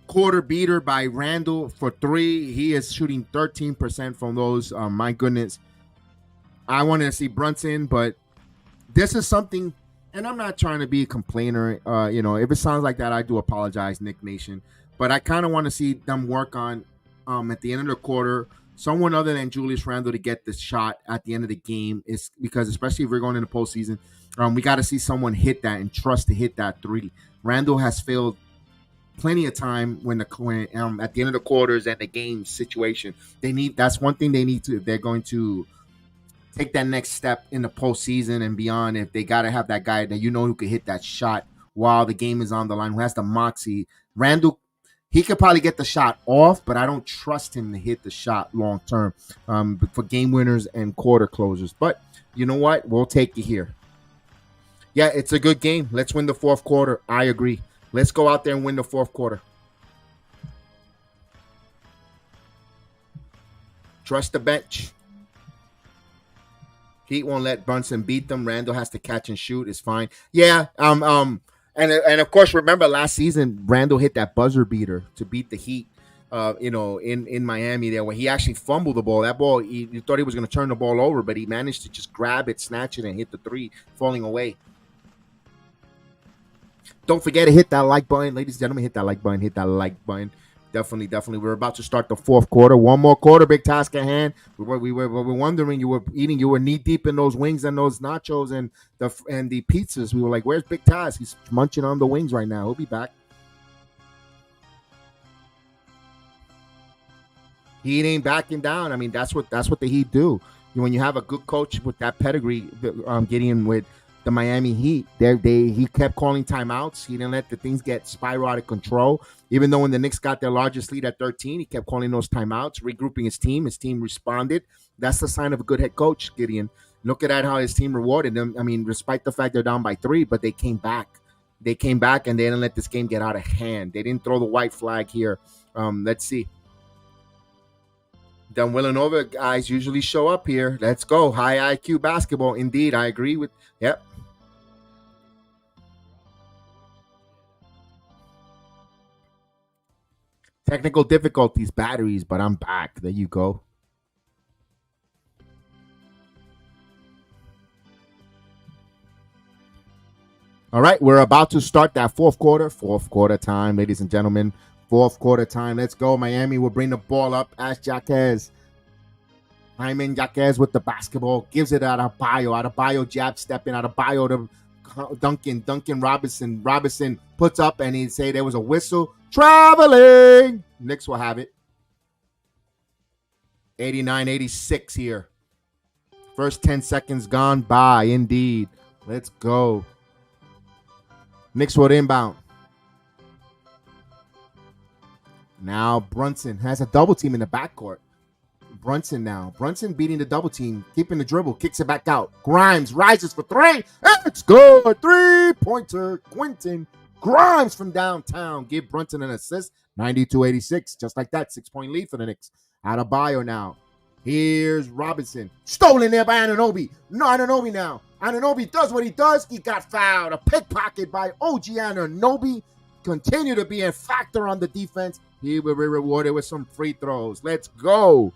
quarter beater by Randall for 3. He is shooting 13% from those. My goodness. I wanted to see Brunson, but this is something, and I'm not trying to be a complainer. If it sounds like that, I do apologize, Knick Nation. But I kind of want to see them work on at the end of the quarter, someone other than Julius Randle to get the shot at the end of the game, is because especially if we're going into postseason, we got to see someone hit that and trust to hit that 3. Randle has failed plenty of time when at the end of the quarters and the game situation. That's one thing they need to. They're going to take that next step in the postseason and beyond. If they got to have that guy that who could hit that shot while the game is on the line, who has the moxie. Randle, he could probably get the shot off, but I don't trust him to hit the shot long term for game winners and quarter closers. But you know what? We'll take it here. Yeah, it's a good game. Let's win the fourth quarter. I agree. Let's go out there and win the fourth quarter. Trust the bench. Heat won't let Brunson beat them. Randall has to catch and shoot. It's fine. Yeah. And of course, remember last season, Randall hit that buzzer beater to beat the Heat. In Miami there, when he actually fumbled the ball. That ball, you thought he was going to turn the ball over, but he managed to just grab it, snatch it, and hit the three, falling away. Don't forget to hit that like button, ladies and gentlemen. Hit that like button. Hit that like button. Definitely. We're about to start the fourth quarter. One more quarter, big task at hand. We were wondering, you were knee deep in those wings and those nachos and the pizzas. We were like, where's Big Taz? He's munching on the wings right now. He'll be back. Heat ain't backing down. I mean, that's what the Heat do. When you have a good coach with that pedigree, Gideon with the Miami Heat, he kept calling timeouts. He didn't let the things get spiral out of control. Even though when the Knicks got their largest lead at 13, he kept calling those timeouts, regrouping his team. His team responded. That's the sign of a good head coach, Gideon. Look at how his team rewarded them. I mean, despite the fact they're down by 3, but they came back. They came back and they didn't let this game get out of hand. They didn't throw the white flag here. Let's see. The Villanova guys usually show up here. Let's go. High IQ basketball. Indeed, I agree with. Yep. Technical difficulties, batteries, but I'm back. There you go. All right, we're about to start that fourth quarter. Fourth quarter time, ladies and gentlemen. Fourth quarter time. Let's go. Miami will bring the ball up. Ash Jaquez. Hyman Jaquez with the basketball. Gives it out of Adebayo jab stepping. Adebayo to Duncan Robinson. Robinson puts up and he say there was a whistle. Traveling. Knicks will have it. 89-86 here. First 10 seconds gone by. Indeed. Let's go. Knicks will inbound. Now Brunson has a double team in the backcourt. Brunson beating the double team, keeping the dribble, kicks it back out. Grimes rises for 3. It's good. 3-pointer. Quentin Grimes from downtown. Give Brunson an assist. 92-86. Just like that. 6-point lead for the Knicks. Adebayo now. Here's Robinson. Stolen there by Anunoby. No, Anunoby now. Anunoby does what he does. He got fouled. A pickpocket by OG Anunoby. Continue to be a factor on the defense. He will be rewarded with some free throws. Let's go.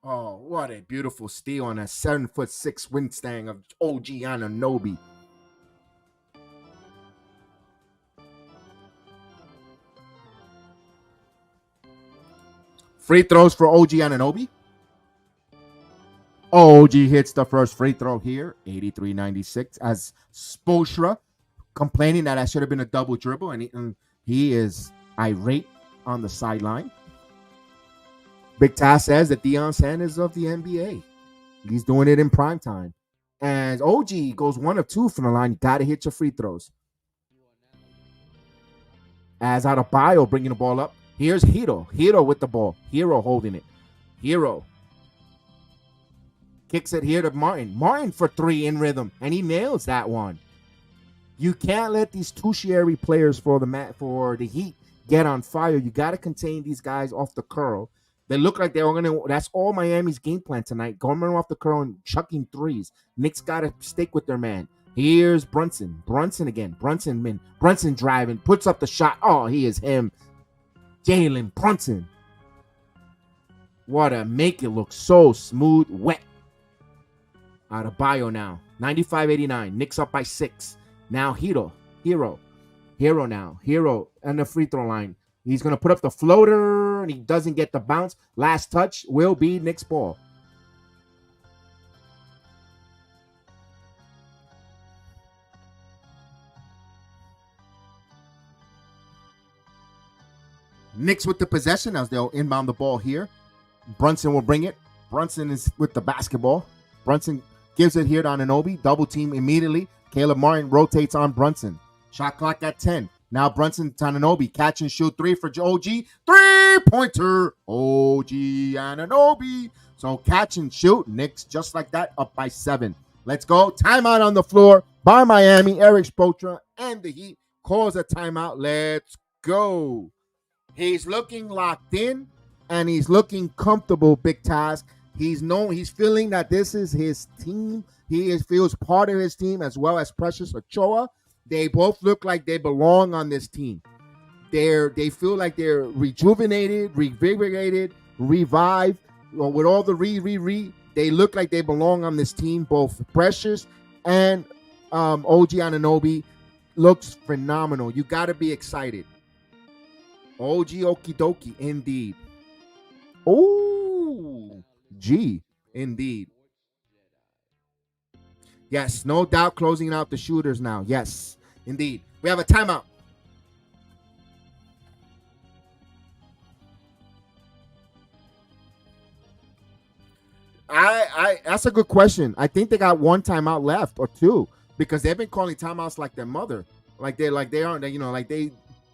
Oh, what a beautiful steal on a 7'6" wingspan of OG Anunoby. Free throws for OG Anunoby. OG hits the first free throw here, 83-96, as Spoelstra complaining that should have been a double dribble, and he is irate on the sideline. Big Taz says that Deion Sanders of the NBA. He's doing it in prime time. And OG goes 1 of 2 from the line. You got to hit your free throws. As Adebayo bringing the ball up. Here's Hero. Hero with the ball. Hero holding it. Hero kicks it here to Martin. Martin for 3 in rhythm. And he nails that one. You can't let these tertiary players for the Heat get on fire. You got to contain these guys off the curl. They look like they were going to. That's all Miami's game plan tonight. Going off the curl and chucking threes. Knicks got to stick with their man. Here's Brunson. Brunson again. Brunson driving. Puts up the shot. Oh, he is him. Jalen Brunson. What a make it look so smooth, wet. Adebayo now. 95-89. Knicks up by 6. Now Hero now. Hero on the free throw line. He's going to put up the floater, and he doesn't get the bounce. Last touch will be Knicks ball. Knicks with the possession as they'll inbound the ball here. Brunson will bring it. Brunson is with the basketball. Brunson gives it here to Anunoby. Double team immediately. Caleb Martin rotates on Brunson. Shot clock at 10. Now Brunson to Anunoby. Catch and shoot 3 for OG. 3-pointer. OG Anunoby. So catch and shoot. Knicks just like that up by 7. Let's go. Timeout on the floor by Miami. Eric Spoelstra and the Heat calls a timeout. Let's go. He's looking locked in. and he's looking comfortable, Big Taz. He's feeling that this is his team. Feels part of his team, as well as Precious Ochoa. They both look like they belong on this team. They feel like they're rejuvenated, revigorated, revived, with all the they look like they belong on this team. Both Precious and OG Anunoby looks phenomenal. You got to be excited. OG Okie dokie, indeed. Oh, G, indeed. Yes, no doubt, closing out the shooters now. Yes, indeed. We have a timeout. That's a good question. I think they got one timeout left or two, because they've been calling timeouts like their mother,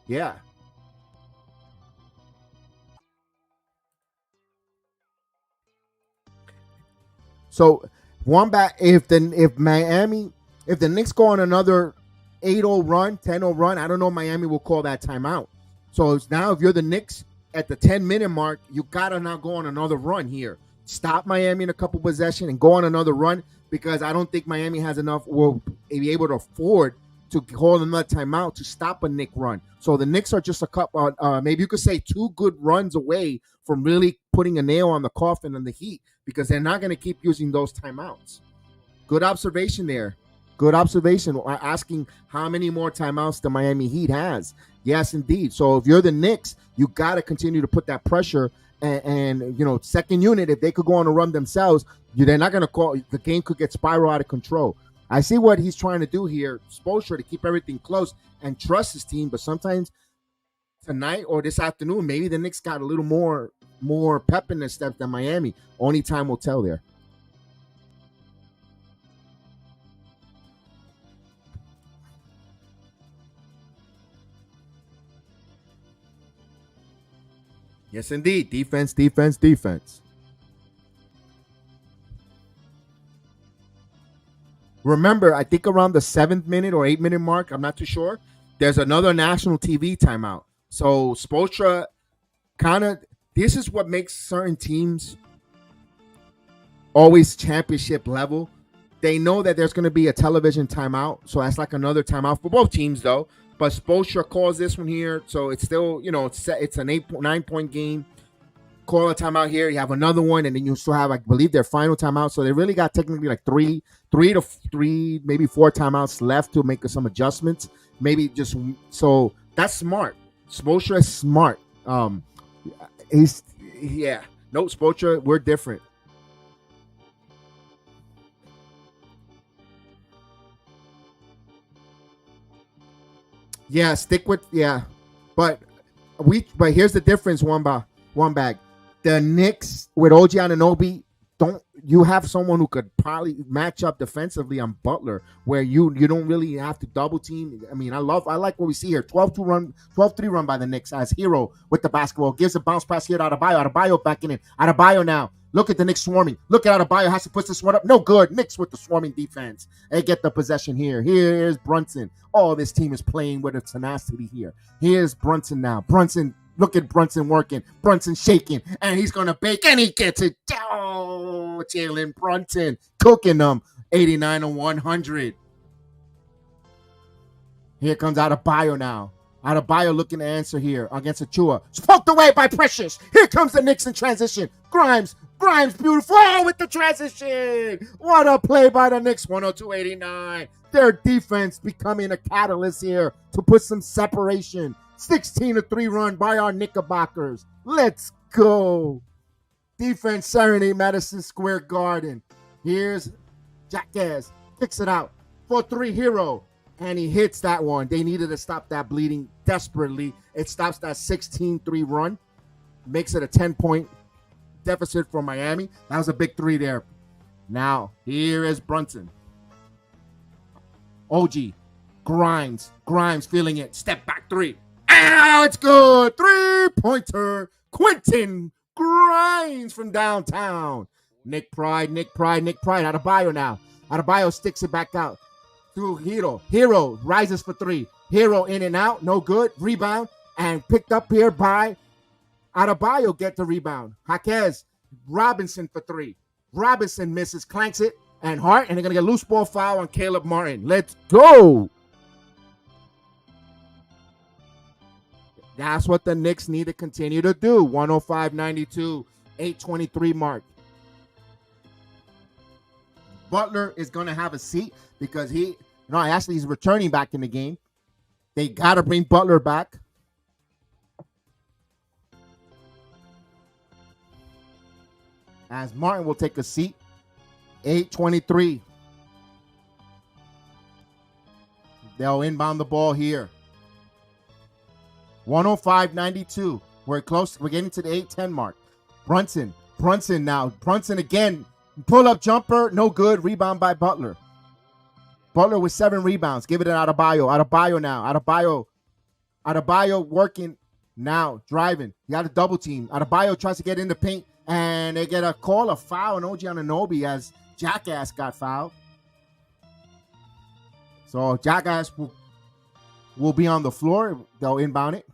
yeah. So one back, if the Knicks go on another 8-0 run, 10-0 run, I don't know, Miami will call that timeout. So it's now, if you're the Knicks at the 10-minute mark, you gotta now go on another run here. Stop Miami in a couple possession and go on another run, because I don't think Miami has enough, will be able to afford to hold another timeout to stop a Knick run. So the Knicks are just a couple, maybe you could say 2 good runs away from really putting a nail on the coffin on the Heat, because they're not going to keep using those timeouts. Good observation there. Good observation. Asking how many more timeouts the Miami Heat has. Yes, indeed. So if you're the Knicks, you got to continue to put that pressure. And second unit, if they could go on a run themselves, they're not going to call. The game could get spiral out of control. I see what he's trying to do here, Spoelstra, to keep everything close and trust his team. But sometimes tonight or this afternoon, maybe the Knicks got a little more pep in their step than Miami. Only time will tell there. Yes, indeed. Defense, defense, defense. Remember, I think around the 7th minute or 8-minute mark, I'm not too sure, there's another national TV timeout. So Spoelstra this is what makes certain teams always championship level. They know that there's going to be a television timeout. So that's like another timeout for both teams, though. But Spoelstra calls this one here. So it's still, it's an 9-point game. Call a timeout here. You have another one, and then you still have, I believe, their final timeout. So they really got technically like three to maybe 4 timeouts left to make some adjustments. Maybe just so that's smart. Spoelstra is smart. Spoelstra, we're different. Yeah, stick with but here's the difference. One bag. The Knicks with OG Anunoby, you have someone who could probably match up defensively on Butler, where you don't really have to double team. I mean, I like what we see here. 12-3 run by the Knicks as Hero with the basketball, gives a bounce pass here to Adebayo backing in. Adebayo now. Look at the Knicks swarming. Look at Adebayo, has to put this one up. No good. Knicks with the swarming defense. They get the possession here. Here's Brunson. Oh, this team is playing with a tenacity here. Here's Brunson now. Look at Brunson working. Brunson shaking. And he's going to bake. And he gets it. Oh, Jalen Brunson cooking them. 89-100. Here comes Adebayo now. Adebayo looking to answer here against Achua. Poked away by Precious. Here comes the Knicks in transition. Grimes, beautiful. Oh, with the transition. What a play by the Knicks. 102-89. Their defense becoming a catalyst here to put some separation. 16-3 run by our Knickerbockers. Let's go. Defense serenade Madison Square Garden. Here's Jackass. Kicks it out for 3 Hero. And he hits that one. They needed to stop that bleeding desperately. It stops that 16-3 run. Makes it a 10-point deficit for Miami. That was a big 3 there. Now, here is Brunson. OG. Grimes feeling it. Step back 3. Ow, it's good. 3-pointer. Quentin Grimes from downtown. Nick Pride. Adebayo now. Adebayo sticks it back out. Through Hero rises for 3. Hero in and out. No good. Rebound. And picked up here by Adebayo get the rebound. Jaquez, Robinson for three. Robinson misses, clanks it, and Hart, and they're going to get loose ball foul on Caleb Martin. Let's go. That's what the Knicks need to continue to do. 105-92, 8:23 mark. Butler is going to have a seat because actually he's returning back in the game. They got to bring Butler back. As Martin will take a seat. 8:23. They'll inbound the ball here. 105-92. We're close. We're getting to the 8:10 mark. Brunson now. Brunson again. Pull-up jumper. No good. Rebound by Butler. Butler with 7 rebounds. Give it to Adebayo. Adebayo now. Adebayo working now. Driving. You got a double team. Adebayo tries to get in the paint. And they get a foul on OG Anunoby as Jackass got fouled. So Jackass will be on the floor. They'll inbound it.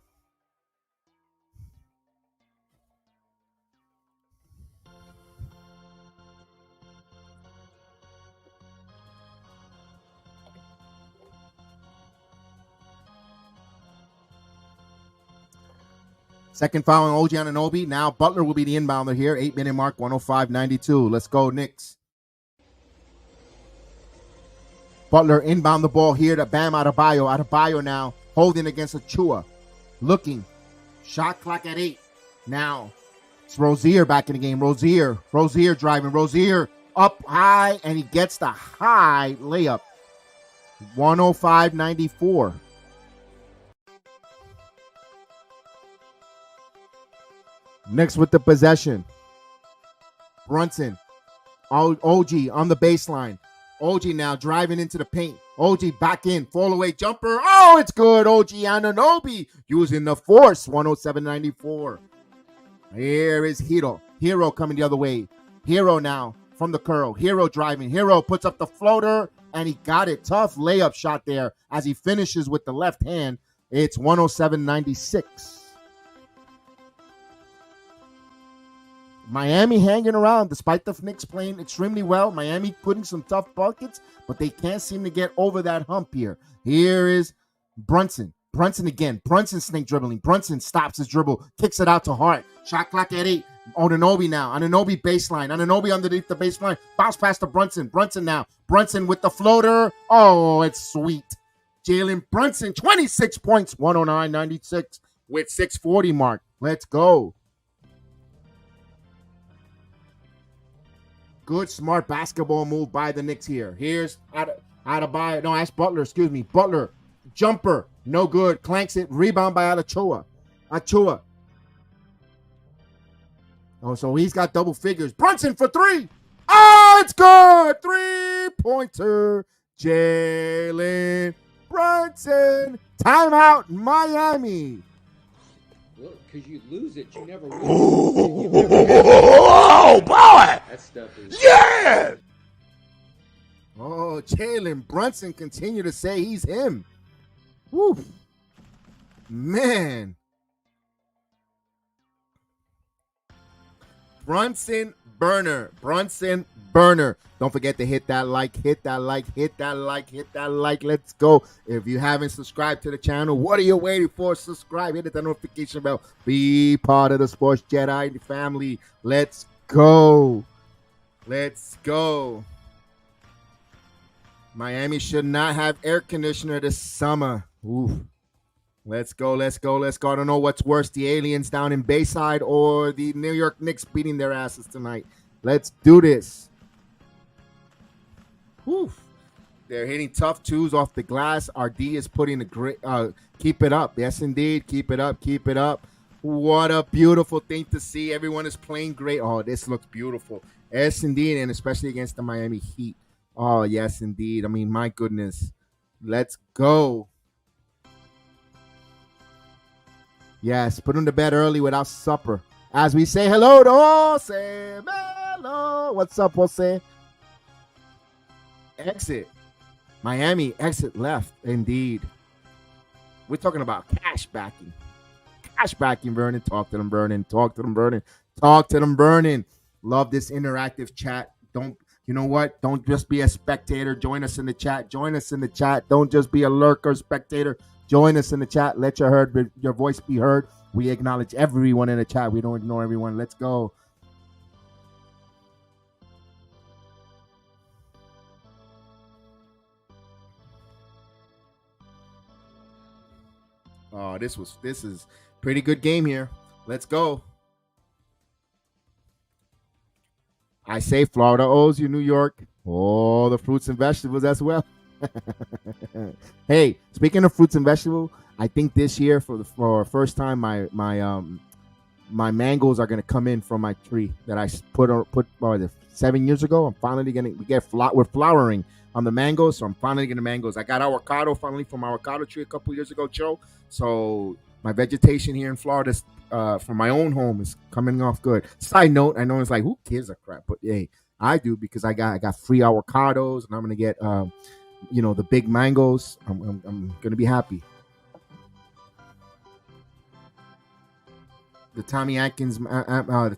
Second foul on OG Anunoby. Now Butler will be the inbounder here. 8-minute mark, 105-92. Let's go, Knicks. Butler inbound the ball here to Bam Adebayo. Adebayo now holding against Achua. Looking. Shot clock at 8. Now it's Rozier back in the game. Rozier driving. Rozier up high, and he gets the high layup. 105-94. Next with the possession. Brunson. OG on the baseline. OG now driving into the paint. OG back in. Fall away jumper. Oh, it's good. OG Anunoby using the force. 107-94. Here is Hero. Hero coming the other way. Hero now from the curl. Hero driving. Hero puts up the floater, and he got it. Tough layup shot there as he finishes with the left hand. It's 107-96. Miami hanging around despite the Knicks playing extremely well. Miami putting some tough buckets, but they can't seem to get over that hump here. Here is Brunson. Brunson again. Brunson snake dribbling. Brunson stops his dribble, kicks it out to Hart. Shot clock at 8. Anunoby now. Anunoby baseline. Anunoby underneath the baseline. Bounce pass to Brunson. Brunson now. Brunson with the floater. Oh, it's sweet. Jalen Brunson, 26 points. 109-96 with 6:40 mark. Let's go. Good, smart basketball move by the Knicks here. Here's Adebayo. No, that's Butler. Excuse me. Butler. Jumper. No good. Clanks it. Rebound by Achua. Oh, so he's got double figures. Brunson for 3. Oh, it's good. 3-pointer. Jalen Brunson. Timeout, Miami.
Look, because you lose it, you never win.
Oh, boy!
That stuff is...
Yeah!
Oh, Jalen Brunson continue to say he's him. Woo. Man. Brunson burner. Don't forget to hit that like. Let's go. If you haven't subscribed to the channel, what are you waiting for? Subscribe, hit the notification bell. Be part of the Sports Jedi family. Let's go. Miami should not have air conditioner this summer. Ooh. Let's go. I don't know what's worse, the aliens down in Bayside or the New York Knicks beating their asses tonight. Let's do this. Whew. They're hitting tough twos off the glass. RD is putting a great, keep it up. Yes, indeed. Keep it up. What a beautiful thing to see. Everyone is playing great. Oh, this looks beautiful. Yes, indeed. And especially against the Miami Heat. Oh, yes, indeed. I mean, my goodness. Let's go. Yes, put him to bed early without supper. As we say hello to Jose Melo. What's up, Jose? Exit. Miami, exit left. Indeed. We're talking about cash backing. flashbacking, Vernon. Talk to them, Vernon. Talk to them, Vernon. Talk to them, Vernon. Love this interactive chat. Don't you know what? Don't just be a spectator. Join us in the chat. Join us in the chat. Don't just be a lurker spectator. Join us in the chat. Let your voice be heard. We acknowledge everyone in the chat. We don't ignore everyone. Let's go. Oh, this is pretty good game here. Let's go. I say Florida owes you New York. Oh, the fruits and vegetables as well. Hey, speaking of fruits and vegetables, I think this year for the first time my mangoes are gonna come in from my tree that I put 7 years ago. I'm finally we're flowering on the mangoes, so I'm finally getting mangoes. I got avocado finally from avocado tree a couple years ago, Joe. So my vegetation here in Florida from my own home is coming off good. Side note, I know it's like, who gives a crap? But hey, I do, because I got free avocados, and I'm gonna get the big mangoes. I'm gonna be happy. The Tommy Atkins mangoes,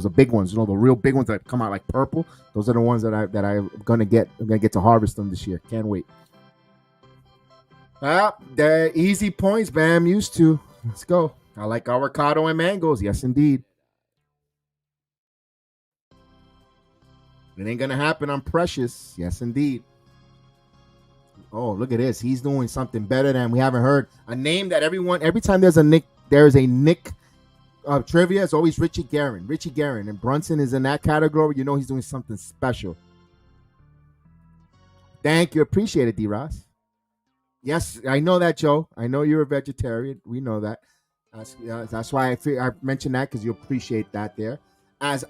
the big ones, the real big ones that come out like purple. Those are the ones that I'm gonna get. I'm gonna get to harvest them this year. Can't wait. The easy points, Bam. Used to. Let's go. I like avocado and mangoes. Yes, indeed. It ain't gonna happen. I'm Precious. Yes, indeed. Oh, look at this. He's doing something better than we haven't heard. A name that every time there's a Nick trivia, it's always Richie Guerin. Richie Guerin. And Brunson is in that category. You know he's doing something special. Thank you. Appreciate it, D-Ross. Yes, I know that, Joe. I know you're a vegetarian. We know that. That's why I mentioned that, because you appreciate that there. As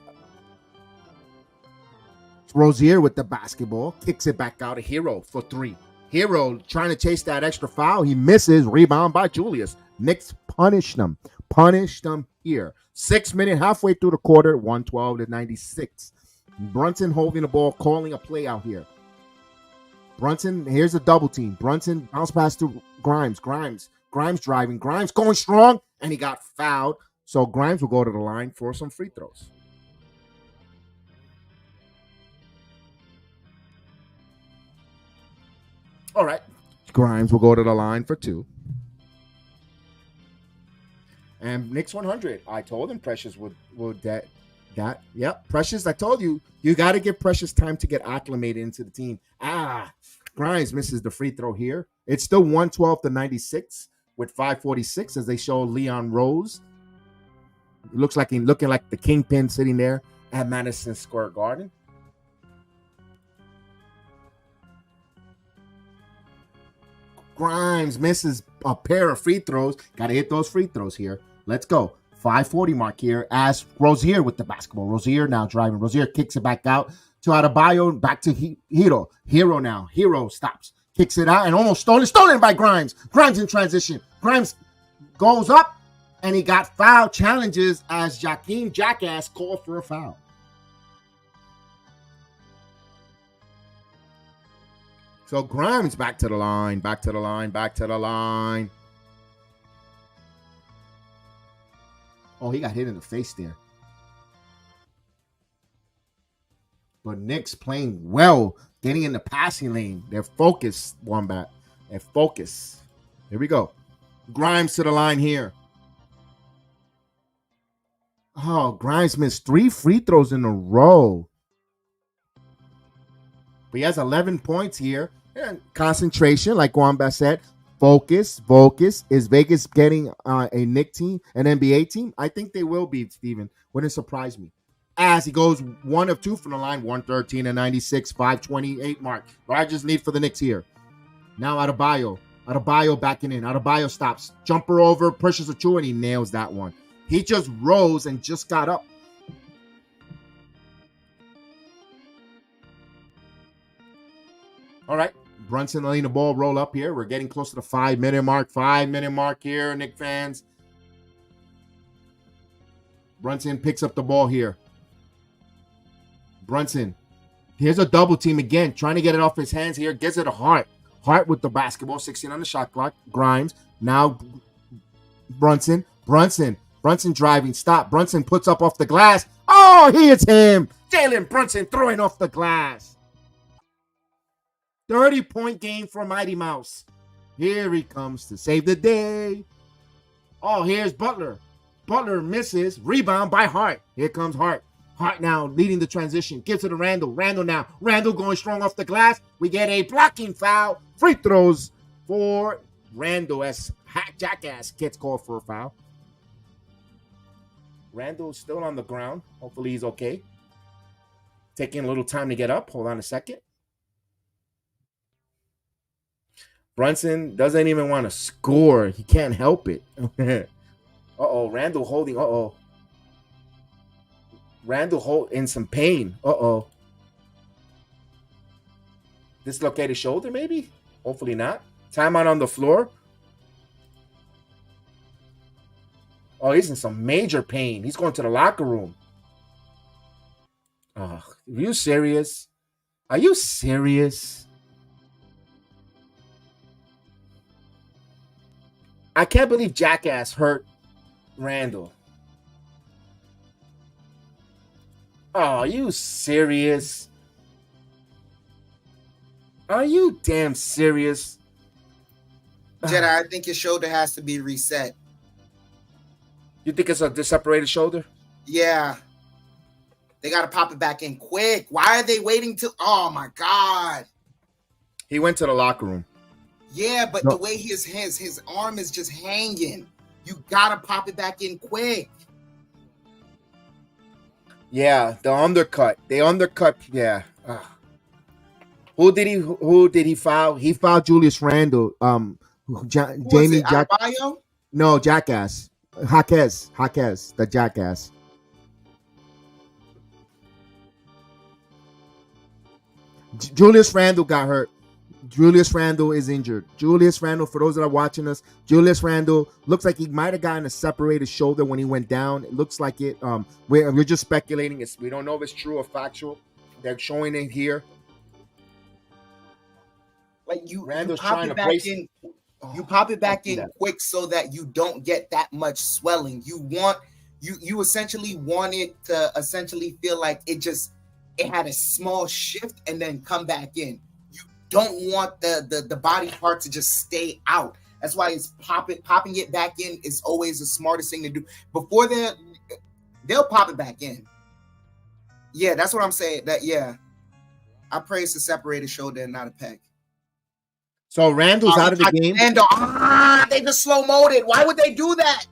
Rozier with the basketball, kicks it back out to Hero for three. Hero trying to chase that extra foul. He misses. Rebound by Julius. Knicks punish them. Punish them here. 6 minutes, halfway through the quarter, 112-96. Brunson holding the ball, calling a play out here. Brunson, here's a double team. Brunson bounce pass to Grimes. Grimes driving. Grimes going strong, and he got fouled. So Grimes will go to the line for some free throws. All right. Grimes will go to the line for 2. And Knicks 100. I told him Precious would that. Yep, Precious, I told you got to give Precious time to get acclimated into the team. Grimes misses the free throw here. It's still 112-96 with 5:46 as they show Leon Rose. It looks like he's looking like the kingpin sitting there at Madison Square Garden. Grimes misses a pair of free throws. Got to hit those free throws here. Let's go. 5:40 mark here as Rozier with the basketball. Rozier now driving. Rozier kicks it back out to Adebayo. Back to Hero. Hero now. Hero stops. Kicks it out and almost stolen. Stolen by Grimes. Grimes in transition. Grimes goes up and he got foul challenges as Jakeem Jackass called for a foul. So Grimes back to the line. Back to the line. Back to the line. Oh, he got hit in the face there. But Knicks playing well, getting in the passing lane. They're focused, Wombat. They're focused. Here we go. Grimes to the line here. Oh, Grimes missed 3 free throws in a row. But he has 11 points here. And concentration, like Wombat said. Focus. Is Vegas getting a Knicks team, an NBA team? I think they will be, Steven. Wouldn't surprise me. As he goes 1 of 2 from the line, 113-96, 5:28 mark. Largest lead for the Knicks here. Now Adebayo. Adebayo backing in. Adebayo stops. Jumper over, pushes a 2, and he nails that one. He just rose and just got up. All right. Brunson letting the ball roll up here. We're getting close to the 5-minute mark. 5-minute mark here, Knicks fans. Brunson picks up the ball here. Brunson. Here's a double team again. Trying to get it off his hands here. Gets it to Hart. Hart with the basketball. 16 on the shot clock. Grimes. Now Brunson driving, stop. Brunson puts up off the glass. Oh, he hits him. Jalen Brunson throwing off the glass. 30-point game for Mighty Mouse. Here he comes to save the day. Oh, here's Butler. Butler misses. Rebound by Hart. Here comes Hart. Hart now leading the transition. Gives it to Randall. Randall now. Randall going strong off the glass. We get a blocking foul. Free throws for Randall as Jackass gets called for a foul. Randall's still on the ground. Hopefully he's okay. Taking a little time to get up. Hold on a second. Brunson doesn't even want to score. He can't help it. Uh-oh. Randall holding. Uh-oh. Randall in some pain. Uh-oh. Dislocated shoulder, maybe? Hopefully not. Timeout on the floor. Oh, he's in some major pain. He's going to the locker room. Oh, are you serious? Are you serious? I can't believe Jackass hurt Randall. Oh, are you serious? Are you damn serious?
Jedi, I think your shoulder has to be reset.
You think it's a separated shoulder?
Yeah. They got to pop it back in quick. Why are they waiting till... Oh, my God.
He went to the locker room.
Yeah, but the way his arm is just hanging, you got to pop it back in quick.
Yeah, the undercut. They undercut. Yeah. Who did he foul? He fouled Julius Randle. Jamie Jack. No, Jackass. Jaquez, the Jackass. Julius Randle got hurt. Julius Randle is injured. Julius Randle, for those that are watching us, Julius Randle looks like he might have gotten a separated shoulder when he went down. It looks like it. We're just speculating. We don't know if it's true or factual. They're showing it here.
Like you pop it back in. You pop it back in quick so that you don't get that much swelling. You essentially want it to essentially feel like it had a small shift and then come back in. You don't want the body part to just stay out. That's why it's popping it back in is always the smartest thing to do. Before they'll pop it back in. Yeah, that's what I'm saying. I pray it's a separated shoulder and not a pec.
So Randall's out of the game.
They just slow-moed it. Why would they do that?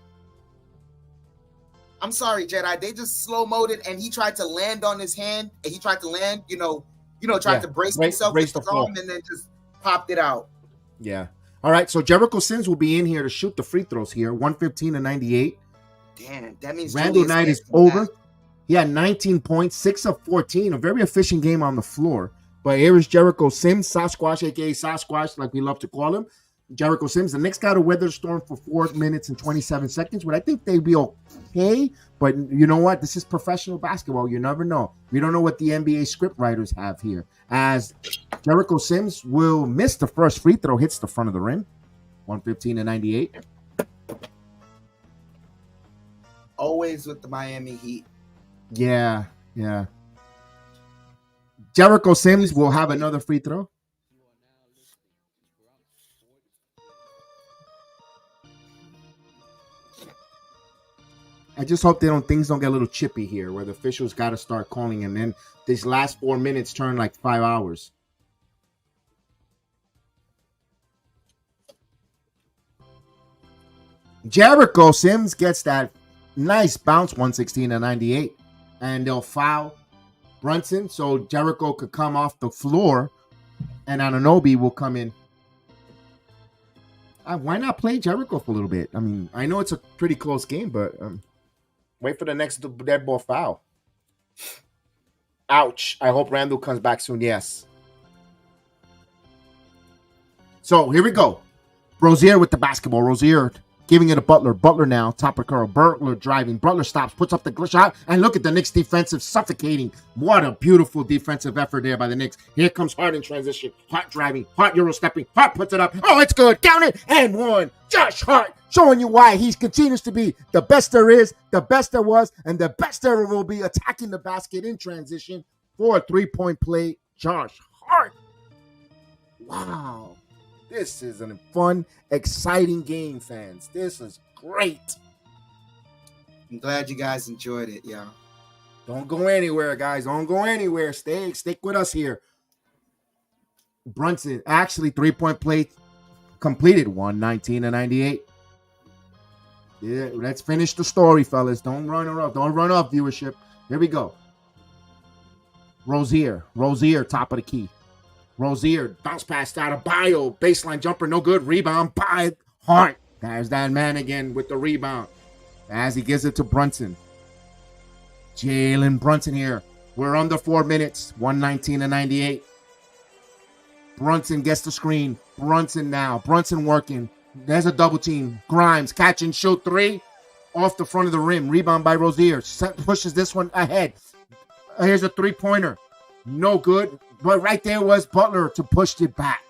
I'm sorry, Jedi. They just slow-moed it, and he tried to land on his hand. And he tried to land, tried to brace himself with his arm, and then just popped it out.
Yeah. All right. So Jericho Sims will be in here to shoot the free throws here. 115-98.
Damn, that means
Randall night is over. He had 19 points, 6 of 14. A very efficient game on the floor. But here is Jericho Sims, Sasquatch, a.k.a. Sasquatch, like we love to call him. Jericho Sims. The Knicks got to weather the storm for 4 minutes and 27 seconds, but I think they'd be okay. But you know what? This is professional basketball. You never know. We don't know what the NBA script writers have here. As Jericho Sims will miss the first free throw, hits the front of the rim. 115-98.
Always with the Miami Heat.
Yeah. Jericho Sims will have another free throw. I just hope things don't get a little chippy here where the officials got to start calling and then these last 4 minutes turn like 5 hours. Jericho Sims gets that nice bounce, 116-98, and they'll foul Brunson, so Jericho could come off the floor, and Anunoby will come in. Why not play Jericho for a little bit? I mean, I know it's a pretty close game, but wait for the next dead ball foul. Ouch. I hope Randall comes back soon. Yes. So here we go. Rozier with the basketball. Rozier giving it to Butler. Butler now, top of the curl. Butler driving. Butler stops, puts up the shot, and look at the Knicks defensive suffocating. What a beautiful defensive effort there by the Knicks. Here comes Hart in transition. Hart driving. Hart Euro stepping. Hart puts it up. Oh, it's good. Count it. And one. Josh Hart showing you why he continues to be the best there is, the best there was, and the best there will be, attacking the basket in transition for a three-point play. Josh Hart. Wow. This is a fun, exciting game, fans. This is great.
I'm glad you guys enjoyed it, y'all.
Don't go anywhere, guys. Don't go anywhere. Stick with us here. Brunson, actually, three-point play completed, 119-98. Yeah, let's finish the story, fellas. Don't run off. Don't run off, viewership. Here we go. Rozier, top of the key. Rozier, bounce pass out of Bio. Baseline jumper, no good. Rebound by Hart. There's that man again with the rebound as he gives it to Brunson. Jalen Brunson here. We're under 4 minutes. 119-98. Brunson gets the screen. Brunson now. Brunson working. There's a double team. Grimes, catch and shoot three. Off the front of the rim. Rebound by Rozier. Pushes this one ahead. Here's a three-pointer. No good. But right there was Butler to push it back.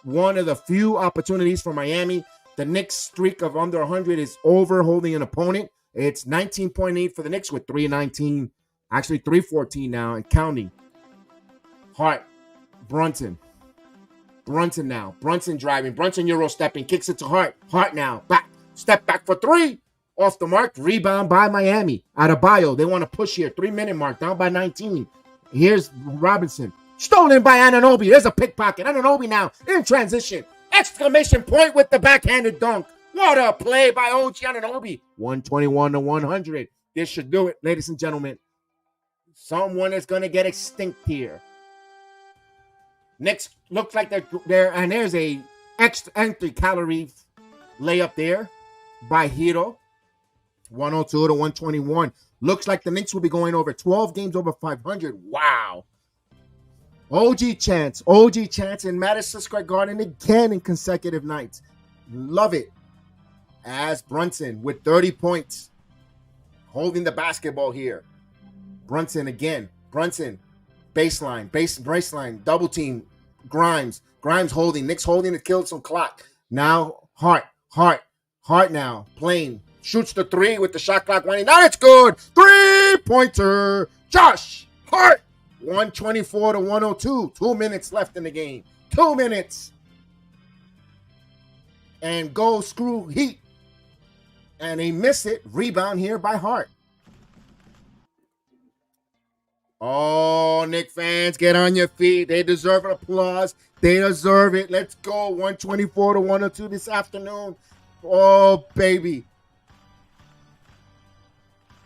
One of the few opportunities for Miami. The Knicks streak of under 100 is over, holding an opponent. It's 19.8 for the Knicks with 3:19. Actually, 3:14 now and counting. Hart. Brunson now. Brunson driving. Brunson Euro stepping. Kicks it to Hart. Hart now. Back. Step back for three. Off the mark. Rebound by Miami. Adebayo. They want to push here. 3-minute mark. Down by 19. Here's Robinson. Stolen by Anunoby. There's a pickpocket. Anunoby now in transition. Exclamation point with the backhanded dunk. What a play by OG Anunoby. 121-100. This should do it, ladies and gentlemen. Someone is going to get extinct here. Knicks looks like they're and there's a extra empty calorie layup there by Hero. 102-121. Looks like the Knicks will be going over 12 games over 500. Wow. OG Chance in Madison Square Garden again in consecutive nights. Love it. As Brunson with 30 points. Holding the basketball here. Brunson again. Brunson. Baseline. Double team. Grimes holding. Knicks holding to kill some clock. Now Hart now playing. Shoots the three with the shot clock running. Now it's good. 3-pointer. Josh Hart. 124-102. 2 minutes left in the game. 2 minutes. And go screw Heat. And they miss it. Rebound here by Hart. Oh, Knicks fans, get on your feet. They deserve an applause. They deserve it. Let's go. 124-102 this afternoon. Oh, baby.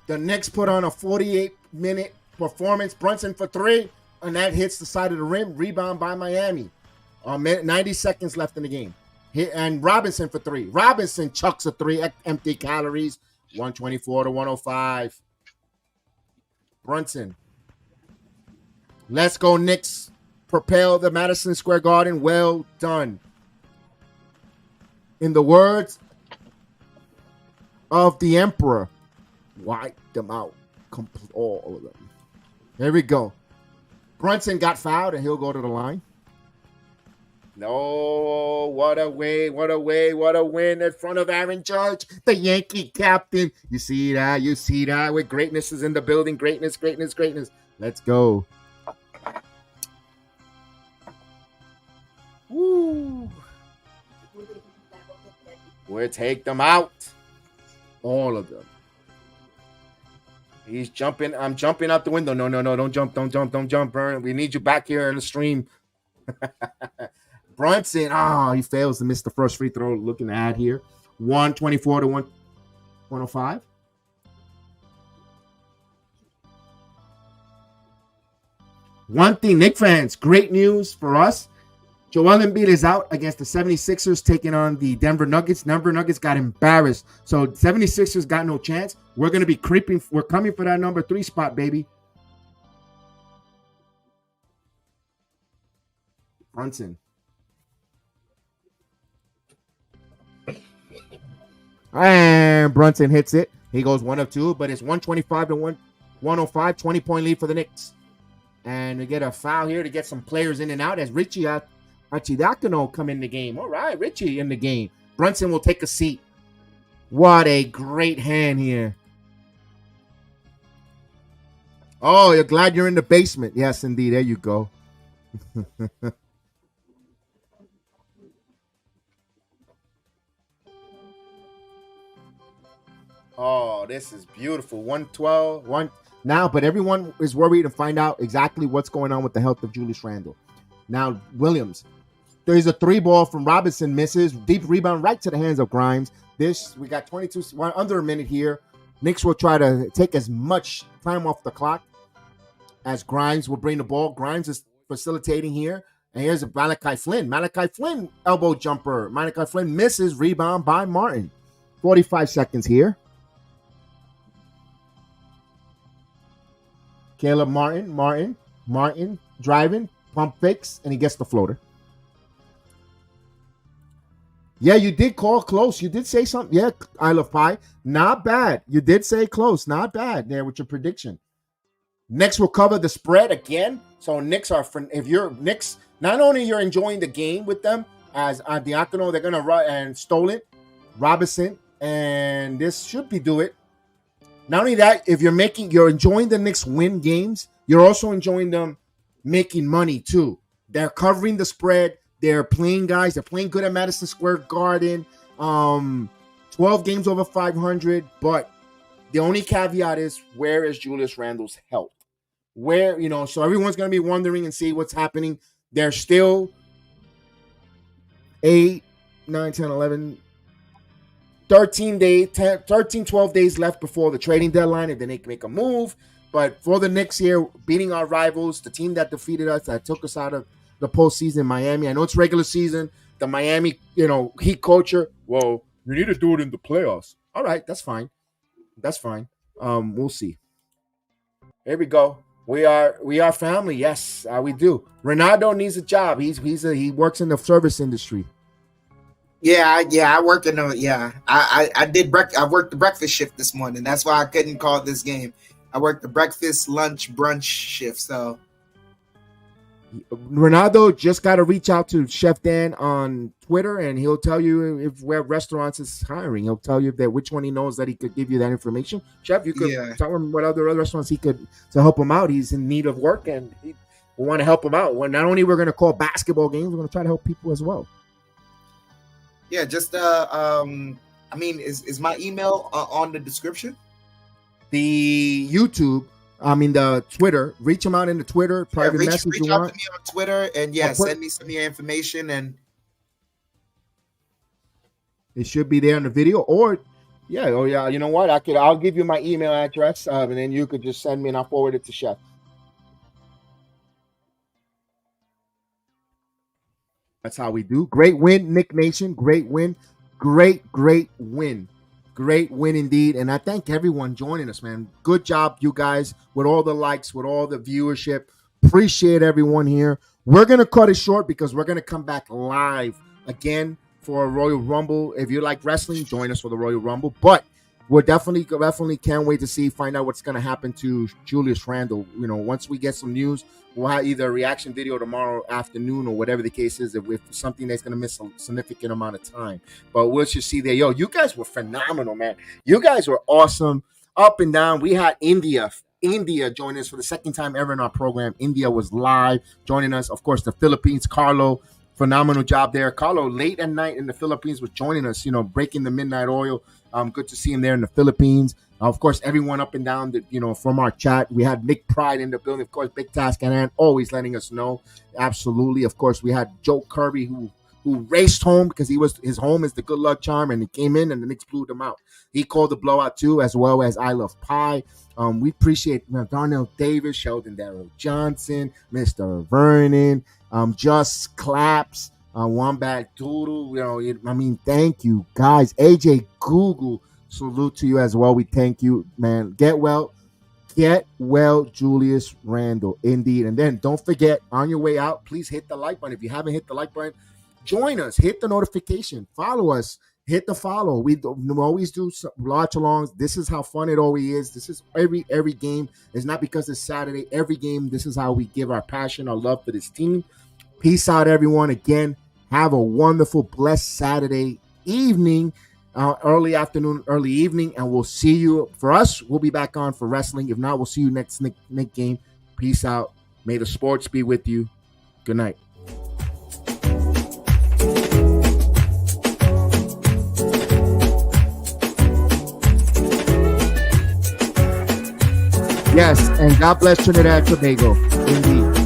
The Knicks put on a 48-minute performance. Brunson for three, and that hits the side of the rim. Rebound by Miami. 90 seconds left in the game. And Robinson for three. Robinson chucks a three, empty calories. 124-105. Brunson. Let's go, Knicks. Propel the Madison Square Garden. Well done. In the words of the Emperor, wipe them out. All of them. There we go. Brunson got fouled, and he'll go to the line. No, what a win in front of Aaron Judge, the Yankee captain. You see that? With greatness is in the building. Greatness. Let's go. Woo. We'll take them out. All of them. He's jumping. I'm jumping out the window. No. Don't jump. Burn. We need you back here in the stream. Brunson. He fails to miss the first free throw. Looking to add here. 124-105. One thing, Knicks fans, great news for us. Joel Embiid is out against the 76ers taking on the Denver Nuggets. Denver Nuggets got embarrassed. So 76ers got no chance. We're going to be creeping. We're coming for that number 3 spot, baby. Brunson. And Brunson hits it. He goes 1 of 2, but it's 125-105. 20-point lead for the Knicks. And we get a foul here to get some players in and out as Richie Archidiacono come in the game. All right, Richie in the game. Brunson will take a seat. What a great hand here. Oh, you're glad you're in the basement. Yes, indeed. There you go. Oh, this is beautiful. 112. Now, but everyone is worried to find out exactly what's going on with the health of Julius Randle. Now, Williams. There's a 3-ball from Robinson, misses. Deep rebound right to the hands of Grimes. We got 22, under a minute here. Knicks will try to take as much time off the clock as Grimes will bring the ball. Grimes is facilitating here. And here's a Malachi Flynn. Malachi Flynn elbow jumper. Malachi Flynn misses. Rebound by Martin. 45 seconds here. Caleb Martin driving, pump fakes, and he gets the floater. Yeah, you did call close. You did say something. Yeah, Isle of Pie. Not bad. You did say close. Not bad there with your prediction. Knicks will cover the spread again. So Knicks are, if you're Knicks, not only you're enjoying the game with them as Diacono, they're going to run and Stolen, Robinson, and this should be do it. Not only that, if you're enjoying the Knicks win games, you're also enjoying them making money too. They're covering the spread. They're playing guys. They're playing good at Madison Square Garden. 12 games over 500. But the only caveat is, where is Julius Randle's health? Where, so everyone's going to be wondering and see what's happening. There's still 8, 9, 10, 11, 13 days, 12 days left before the trading deadline if they make a move. But for the Knicks here, beating our rivals, the team that defeated us, that took us out of the postseason, Miami. I know it's regular season. The Miami, Heat culture. Well, you need to do it in the playoffs. All right, that's fine. That's fine. We'll see. Here we go. We are family. Yes, we do. Ronaldo needs a job. He works in the service industry.
Yeah. I work in I worked the breakfast shift this morning. That's why I couldn't call this game. I worked the breakfast, lunch, brunch shift. So
Ronaldo just got to reach out to Chef Dan on Twitter, and he'll tell you where restaurants is hiring. He'll tell you which one he knows that he could give you that information. Chef, you could tell him what other restaurants he could to help him out. He's in need of work, and we want to help him out. Well, not only we're going to call basketball games, we're going to try to help people as well.
Yeah, just is my email on the description?
The YouTube. The Twitter. Reach him out in the Twitter. Private message.
Reach out to me on Twitter, and send me some of your information, and
it should be there in the video. Or, you know what? I'll give you my email address, and then you could just send me, and I'll forward it to Chef. That's how we do. Great win, Nick Nation. Great win. Great win. Great win indeed. And I thank everyone joining us, man. Good job, you guys, with all the likes, with all the viewership. Appreciate everyone here. We're going to cut it short because we're going to come back live again for a Royal Rumble. If you like wrestling, join us for the Royal Rumble. But we're definitely can't wait to find out what's going to happen to Julius Randle. Once we get some news, we'll have either a reaction video tomorrow afternoon or whatever the case is, if something that's going to miss a significant amount of time. But we'll just see there. Yo, you guys were phenomenal, man. You guys were awesome. Up and down. We had India join us for the second time ever in our program. India was live joining us. Of course, the Philippines, Carlo, phenomenal job there. Carlo, late at night in the Philippines, was joining us, breaking the midnight oil. Good to see him there in the Philippines. Of course, everyone up and down, from our chat. We had Nick Pride in the building. Of course, Big Task and always letting us know. Absolutely. Of course, we had Joe Kirby who raced home because his home is the good luck charm, and he came in and the Knicks blew them out. He called the blowout too, as well as I Love Pie. We appreciate Darnell Davis, Sheldon Darrell Johnson, Mr. Vernon, Just Claps. Wombat Doodle, thank you guys. AJ Google, salute to you as well. We thank you, man. Get well, Julius Randle, indeed. And then don't forget, on your way out, please hit the like button. If you haven't hit the like button, join us, hit the notification, follow us, hit the follow. We always do watch alongs. This is how fun it always is. This is every game. It's not because it's Saturday. Every game, this is how we give our passion, our love for this team. Peace out, everyone. Again, have a wonderful, blessed Saturday evening, early afternoon, early evening, and we'll see you. For us, we'll be back on for wrestling. If not, we'll see you next Nick game. Peace out. May the sports be with you. Good night. Yes, and God bless Trinidad and Tobago. Indeed.